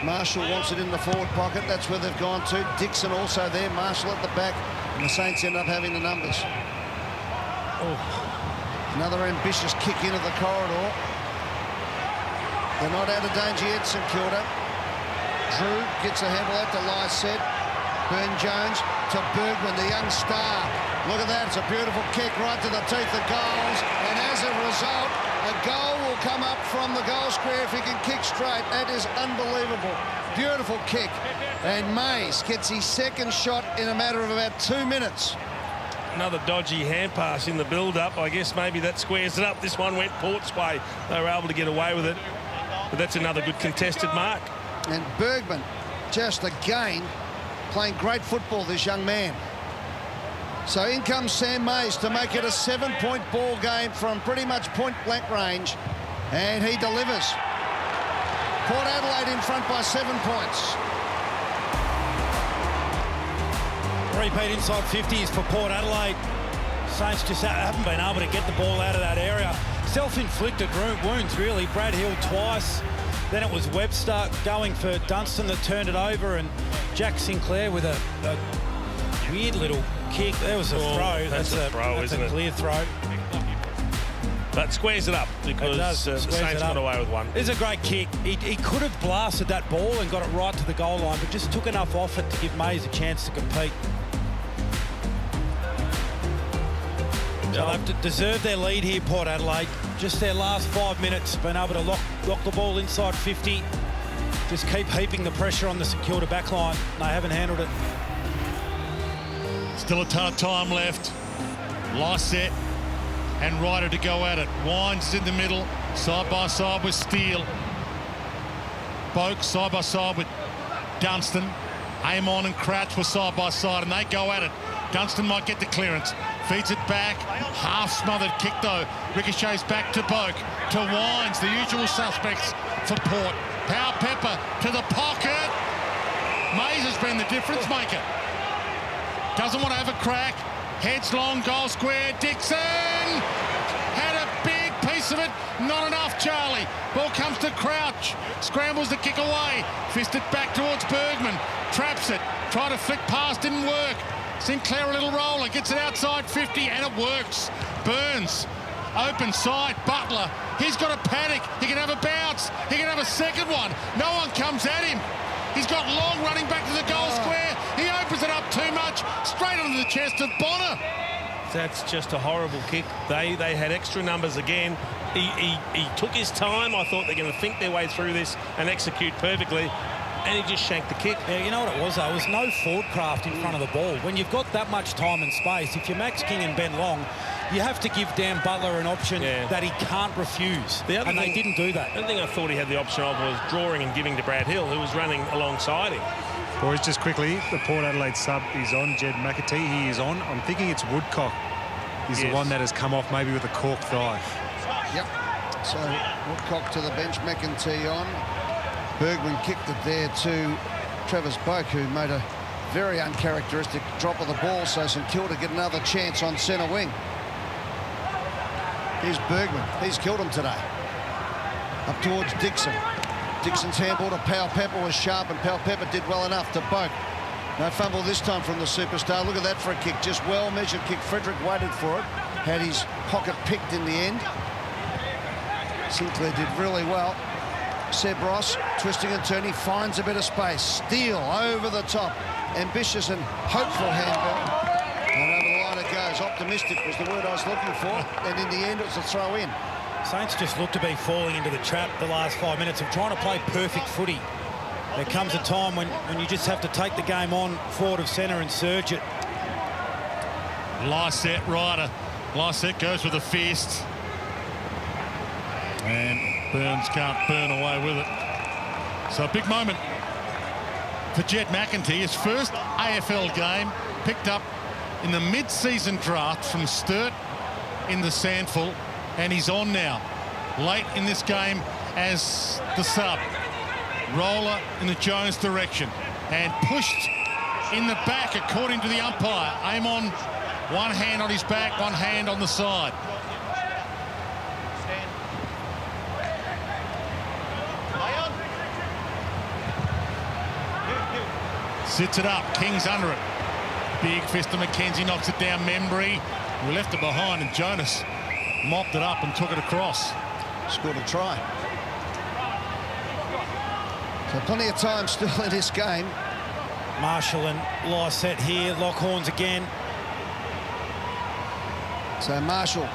Marshall wants it in the forward pocket. That's where they've gone to. Dixon also there. Marshall at the back. And the Saints end up having the numbers. Oh. Another ambitious kick into the corridor. They're not out of danger yet, St Kilda. Drew gets a handle out to Lycett. Burn-Jones to Bergman, the young star. Look at that. It's a beautiful kick right to the teeth of goals. And as a result, a goal will come up from the goal square if he can kick straight. That is unbelievable. Beautiful kick. And Mays gets his second shot in a matter of about 2 minutes. Another dodgy hand pass in the build-up. I guess maybe that squares it up. This one went Port's way. They were able to get away with it. But that's another good contested mark. And Bergman, just again, playing great football, this young man. So in comes Sam Mays to make it a 7-point ball game from pretty much point-blank range. And he delivers. Port Adelaide in front by 7 points. Repeat inside 50s for Port Adelaide. Saints just haven't been able to get the ball out of that area. Self-inflicted wounds, really. Brad Hill twice. Then it was Webster going for Dunstan that turned it over, and Jack Sinclair with a weird little kick. There was a throw. That's a throw, isn't it? That's a clear throw. But squares it up because the Saints got away with one. It's a great kick. He could have blasted that ball and got it right to the goal line, but just took enough off it to give Mays a chance to compete. So they've deserved their lead here, Port Adelaide. Just their last 5 minutes, been able to lock the ball inside 50. Just keep heaping the pressure on the St Kilda backline. They haven't handled it. Still a ton of time left. Lycett and Ryder to go at it. Wines in the middle, side by side with Steele. Boak side by side with Dunstan. Amon and Crouch were side by side, and they go at it. Dunstan might get the clearance. Feeds it back. Half smothered kick though. Ricochets back to Boak. To Wines, the usual suspects for Port. Power Pepper to the pocket. Mays has been the difference maker. Doesn't want to have a crack. Heads long, goal square. Dixon had a big piece of it. Not enough, Charlie. Ball comes to Crouch. Scrambles the kick away. Fisted back towards Bergman. Traps it. Tried to flick past, didn't work. Sinclair a little roller. Gets it outside 50 and it works. Burns. Open side. Butler. He's got a panic. He can have a bounce. He can have a second one. No one comes at him. He's got Long running back to the goal square. He opens it up too much. Straight onto the chest of Bonner. That's just a horrible kick. They had extra numbers again. He took his time. I thought they're going to think their way through this and execute perfectly. And he just shanked the kick. Yeah, you know what it was, though? It was no forward craft in front of the ball. When you've got that much time and space, if you're Max King and Ben Long, you have to give Dan Butler an option that he can't refuse. And they didn't do that. The other thing I thought he had the option of was drawing and giving to Brad Hill, who was running alongside him. Boys, just quickly, the Port Adelaide sub is on. Jed McAtee, he is on. I'm thinking it's Woodcock. He's the one that has come off maybe with a cork thigh. Yep. So Woodcock to the bench, McEntee on. Bergman kicked it there to Travis Boak, who made a very uncharacteristic drop of the ball, so St Kilda get another chance on centre wing. Here's Bergman. He's killed him today. Up towards Dixon. Dixon's handball to Powell Pepper was sharp, and Powell Pepper did well enough to Boak. No fumble this time from the superstar. Look at that for a kick. Just well-measured kick. Frederick waited for it. Had his pocket picked in the end. Sinclair did really well. Seb Ross, twisting and turning, finds a bit of space. Steele over the top. Ambitious and hopeful handball. And over the line it goes. Optimistic was the word I was looking for. And in the end, it was a throw in. Saints just look to be falling into the trap the last 5 minutes of trying to play perfect footy. There comes a time when you just have to take the game on forward of centre and surge it. Lycett, Ryder. Lycett goes with a fist. And Burns can't burn away with it. So a big moment for Jed McEntee. His first AFL game picked up in the mid-season draft from Sturt in the Sandful. And he's on now, late in this game as the sub. Roller in the Jones direction and pushed in the back, according to the umpire. Amon, one hand on his back, one hand on the side. Stand. Lay on. Sits it up. King's under it. Big fist to McKenzie, knocks it down. Membry, we left it behind, and Jonas mopped it up and took it across. Scored a try. So plenty of time still in this game. Marshall and Lysette here. Lock horns again. So Marshall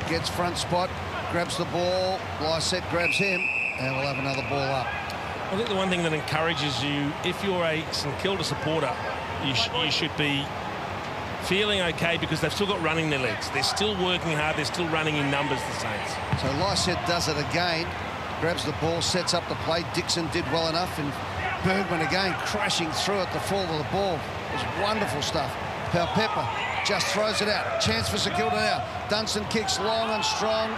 gets front spot, grabs the ball. Lysette grabs him, and we'll have another ball up. I think the one thing that encourages you, if you're a St Kilda supporter, you should be feeling okay because they've still got running their legs. They're still working hard. They're still running in numbers, the Saints. So Lysette does it again. Grabs the ball, sets up the play. Dixon did well enough, and Bergman again crashing through at the fall of the ball. It was wonderful stuff. Pepper just throws it out. Chance for St Kilda now. Dunstan kicks long and strong,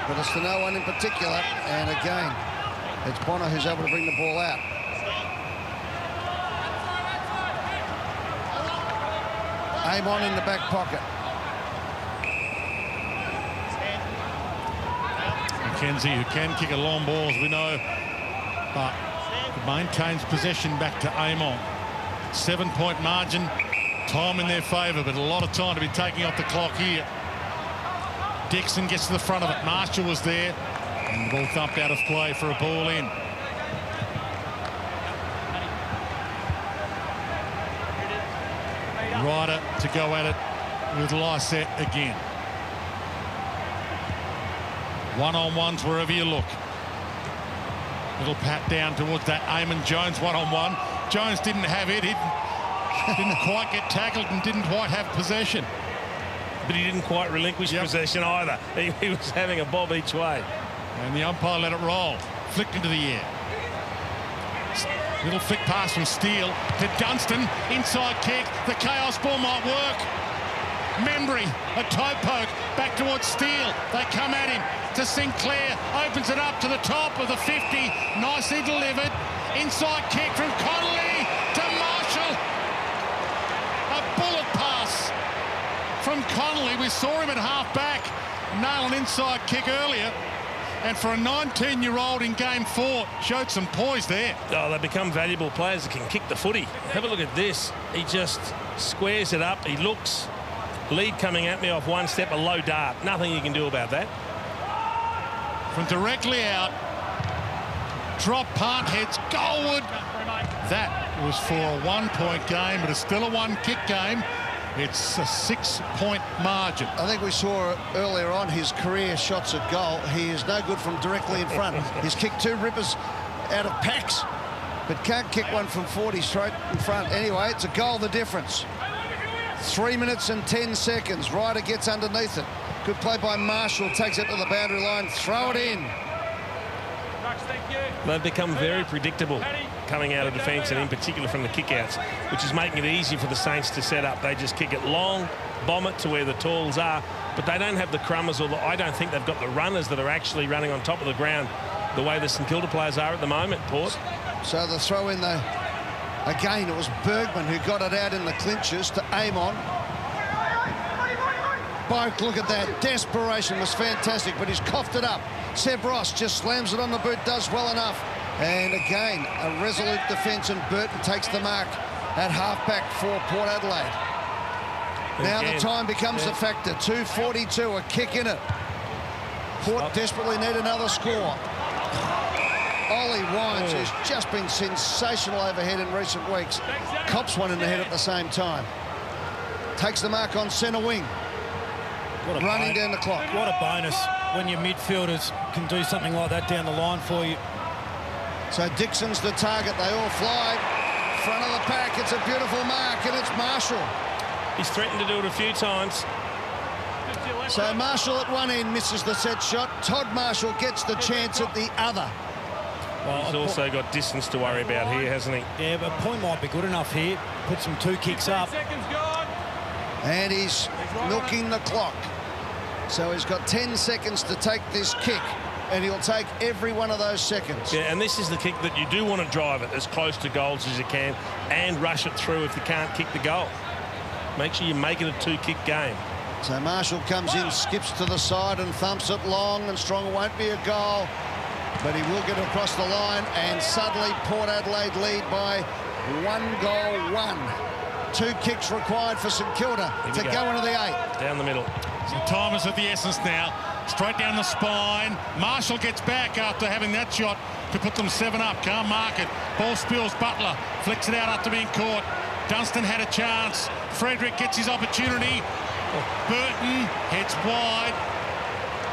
but it's to no one in particular. And again, it's Bonner who's able to bring the ball out. Amon in the back pocket. McKenzie, who can kick a long ball, as we know, but maintains possession back to Amon. 7-point margin, time in their favour, but a lot of time to be taking off the clock here. Dixon gets to the front of it. Marshall was there, and the ball thumped out of play for a ball in. Ryder to go at it with Lysette again. One-on-ones wherever you look. Little pat down towards that Eamon Jones one-on-one. Jones didn't have it. He didn't quite get tackled and didn't quite have possession. But he didn't quite relinquish possession either. He was having a bob each way. And the umpire let it roll. Flicked into the air. Little flick pass from Steele to Dunstan. Inside kick. The chaos ball might work. Membry, a toe poke back towards Steele. They come at him to Sinclair. Opens it up to the top of the 50. Nicely delivered. Inside kick from Connolly to Marshall. A bullet pass from Connolly. We saw him at half back. Nail an inside kick earlier. And for a 19-year-old in game 4, showed some poise there. Oh, they become valuable players that can kick the footy. Have a look at this. He just squares it up. He looks. Lead coming at me off one step, a low dart. Nothing you can do about that. From directly out, drop punt, heads goalward. That was for a 1-point game, but it's still a 1-kick game. It's a 6-point margin. I think we saw earlier on his career shots at goal. He is no good from directly in front. He's kicked 2 rippers out of packs, but can't kick one from 40 straight in front. Anyway, it's a goal, the difference. 3 minutes and 10 seconds. Ryder gets underneath it. Good play by Marshall. Takes it to the boundary line. Throw it in. They've become very predictable coming out of defence, and in particular from the kickouts, which is making it easy for the Saints to set up. They just kick it long, bomb it to where the talls are, but they don't have the crummers, or I don't think they've got the runners that are actually running on top of the ground the way the St Kilda players are at the moment, Port. So the throw in the... Again, it was Bergman who got it out in the clinches to Amon. Boak, look at that. Desperation was fantastic, but he's coughed it up. Seb Ross just slams it on the boot, does well enough. And again, a resolute defence, and Burton takes the mark at halfback for Port Adelaide. Now the time becomes a factor. 2:42, a kick in it. Port desperately need another score. Ollie Wines has just been sensational overhead in recent weeks. Cops one in the head at the same time. Takes the mark on centre wing. Running down the clock. What a bonus when your midfielders can do something like that down the line for you. So Dixon's the target. They all fly. Front of the pack. It's a beautiful mark, and it's Marshall. He's threatened to do it a few times. So Marshall at one end misses the set shot. Todd Marshall gets the chance at the other. Well, he's also got distance to worry about here, hasn't he? Yeah, but a point might be good enough here. Put some 2 kicks up. And he's milking the clock. So he's got 10 seconds to take this kick. and he'll take every one of those seconds. Yeah, and this is the kick that you do want to drive it as close to goals as you can and rush it through if you can't kick the goal. Make sure you make it a 2-kick game. So Marshall comes in, skips to the side and thumps it long and strong. It won't be a goal, but he will get across the line, and suddenly Port Adelaide lead by 1-1. 2 kicks required for St Kilda to go into the 8. Down the middle. So time is of the essence now. Straight down the spine. Marshall gets back after having that shot to put them 7 up. Can't mark it. Ball spills. Butler flicks it out after being caught. Dunstan had a chance. Frederick gets his opportunity. Burton heads wide.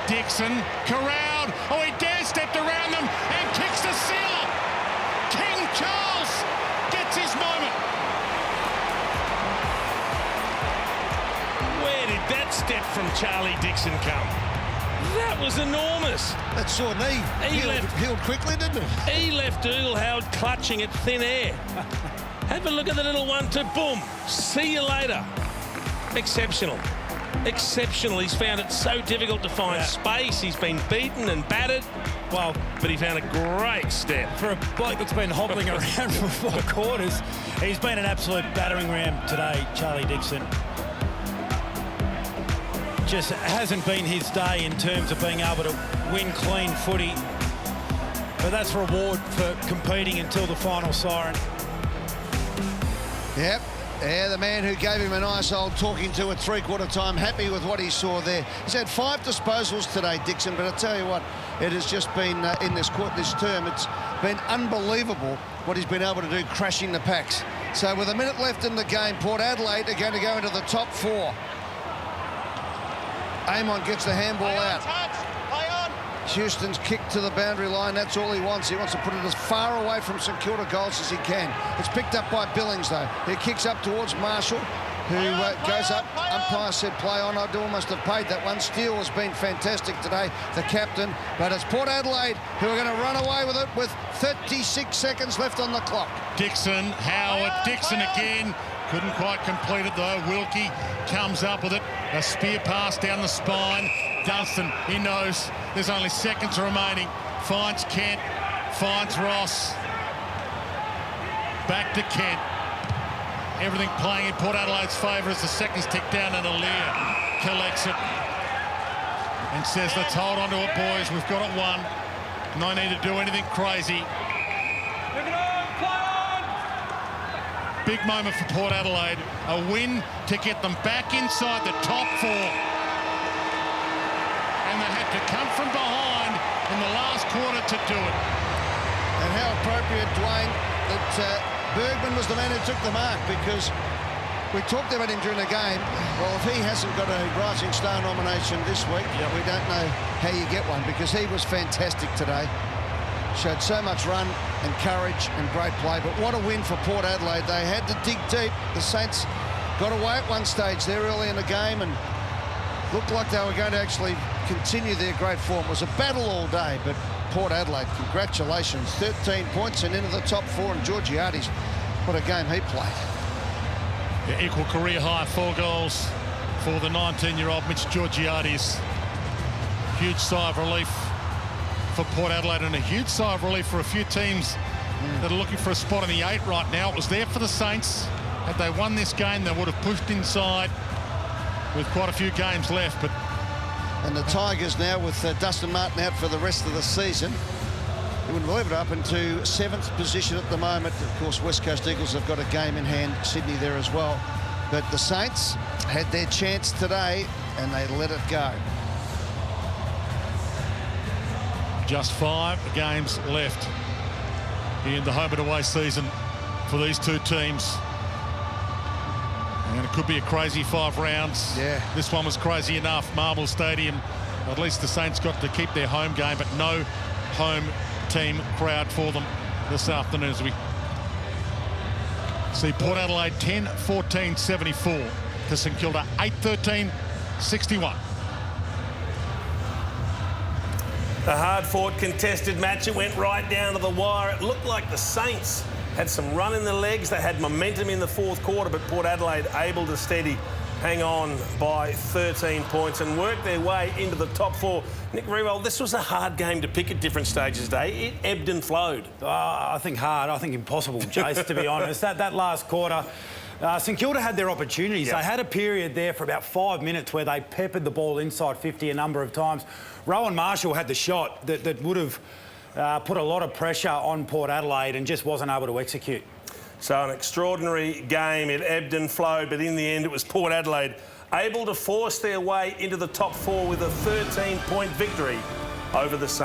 Dixon corralled. Oh, he stepped around them and kicks the sealer. King Charles gets his moment. Where did that step from Charlie Dixon come? That was enormous. That sore knee healed quickly, didn't it? He left Eagle Howard clutching at thin air. Have a look at the little 1-2. Boom. See you later. Exceptional. Exceptional. He's found it so difficult to find space. He's been beaten and battered. Well, but he found a great step. For a bloke that's been hobbling around for 4 quarters, he's been an absolute battering ram today, Charlie Dixon. Just hasn't been his day in terms of being able to win clean footy. But that's reward for competing until the final siren. Yep. Yeah, the man who gave him a nice old talking to at 3/4 time, happy with what he saw there. He's had 5 disposals today, Dixon, but I tell you what, it has just been, in this term, it's been unbelievable what he's been able to do, crashing the packs. So with a minute left in the game, Port Adelaide are going to go into the top 4. Amon gets the handball out. Houston's kick to the boundary line. That's all he wants. He wants to put it as far away from St Kilda goals as he can. It's picked up by Billings, though. He kicks up towards Marshall, who goes up. Umpire said play on. I'd almost have paid that one. Steele has been fantastic today, the captain. But it's Port Adelaide who are going to run away with it with 36 seconds left on the clock. Dixon, Howard, Dixon again. Couldn't quite complete it, though. Wilkie comes up with it. A spear pass down the spine. Dunstan, he knows there's only seconds remaining. Finds Kent, finds Ross. Back to Kent. Everything playing in Port Adelaide's favour as the seconds tick down, and Aaliyah collects it and says, let's hold on to it, boys. We've got it won. No need to do anything crazy. Big moment for Port Adelaide. A win to get them back inside the top 4. And they had to come from behind in the last quarter to do it. And how appropriate, Dwayne, that Bergman was the man who took the mark, because we talked about him during the game. Well, if he hasn't got a Rising Star nomination this week, we don't know how you get one, because he was fantastic today. Showed so much run and courage and great play. But what a win for Port Adelaide. They had to dig deep. The Saints got away at one stage there early in the game and looked like they were going to actually continue their great form. It was a battle all day, but Port Adelaide, congratulations. 13 points and into the top 4, and Georgiades, what a game he played. Yeah, equal career high, 4 goals for the 19-year-old Mitch Georgiades. Huge sigh of relief for Port Adelaide, and a huge sigh of relief for a few teams that are looking for a spot in the 8 right now. It was there for the Saints. Had they won this game, they would have pushed inside with quite a few games left. But and the Tigers now, with Dustin Martin out for the rest of the season, you wouldn't believe it, up into 7th position at the moment. Of course, West Coast Eagles have got a game in hand, Sydney there as well. But the Saints had their chance today and they let it go. Just 5 games left in the home and away season for these 2 teams. And it could be a crazy 5 rounds. Yeah. This one was crazy enough. Marvel Stadium, at least the Saints got to keep their home game, but no home team crowd for them this afternoon as we see Port Adelaide 10-14-74 to St Kilda 8-13-61. A hard-fought, contested match. It went right down to the wire. It looked like the Saints had some run in the legs. They had momentum in the 4th quarter, but Port Adelaide able to steady hang on by 13 points and work their way into the top 4. Nick Rewell, this was a hard game to pick at different stages today. It ebbed and flowed. I think hard. I think impossible, Jace, to be honest. That last quarter, St Kilda had their opportunities. Yep. They had a period there for about 5 minutes where they peppered the ball inside 50 a number of times. Rowan Marshall had the shot that would have put a lot of pressure on Port Adelaide and just wasn't able to execute. So an extraordinary game. It ebbed and flowed, but in the end it was Port Adelaide able to force their way into the top 4 with a 13-point victory over the Saints.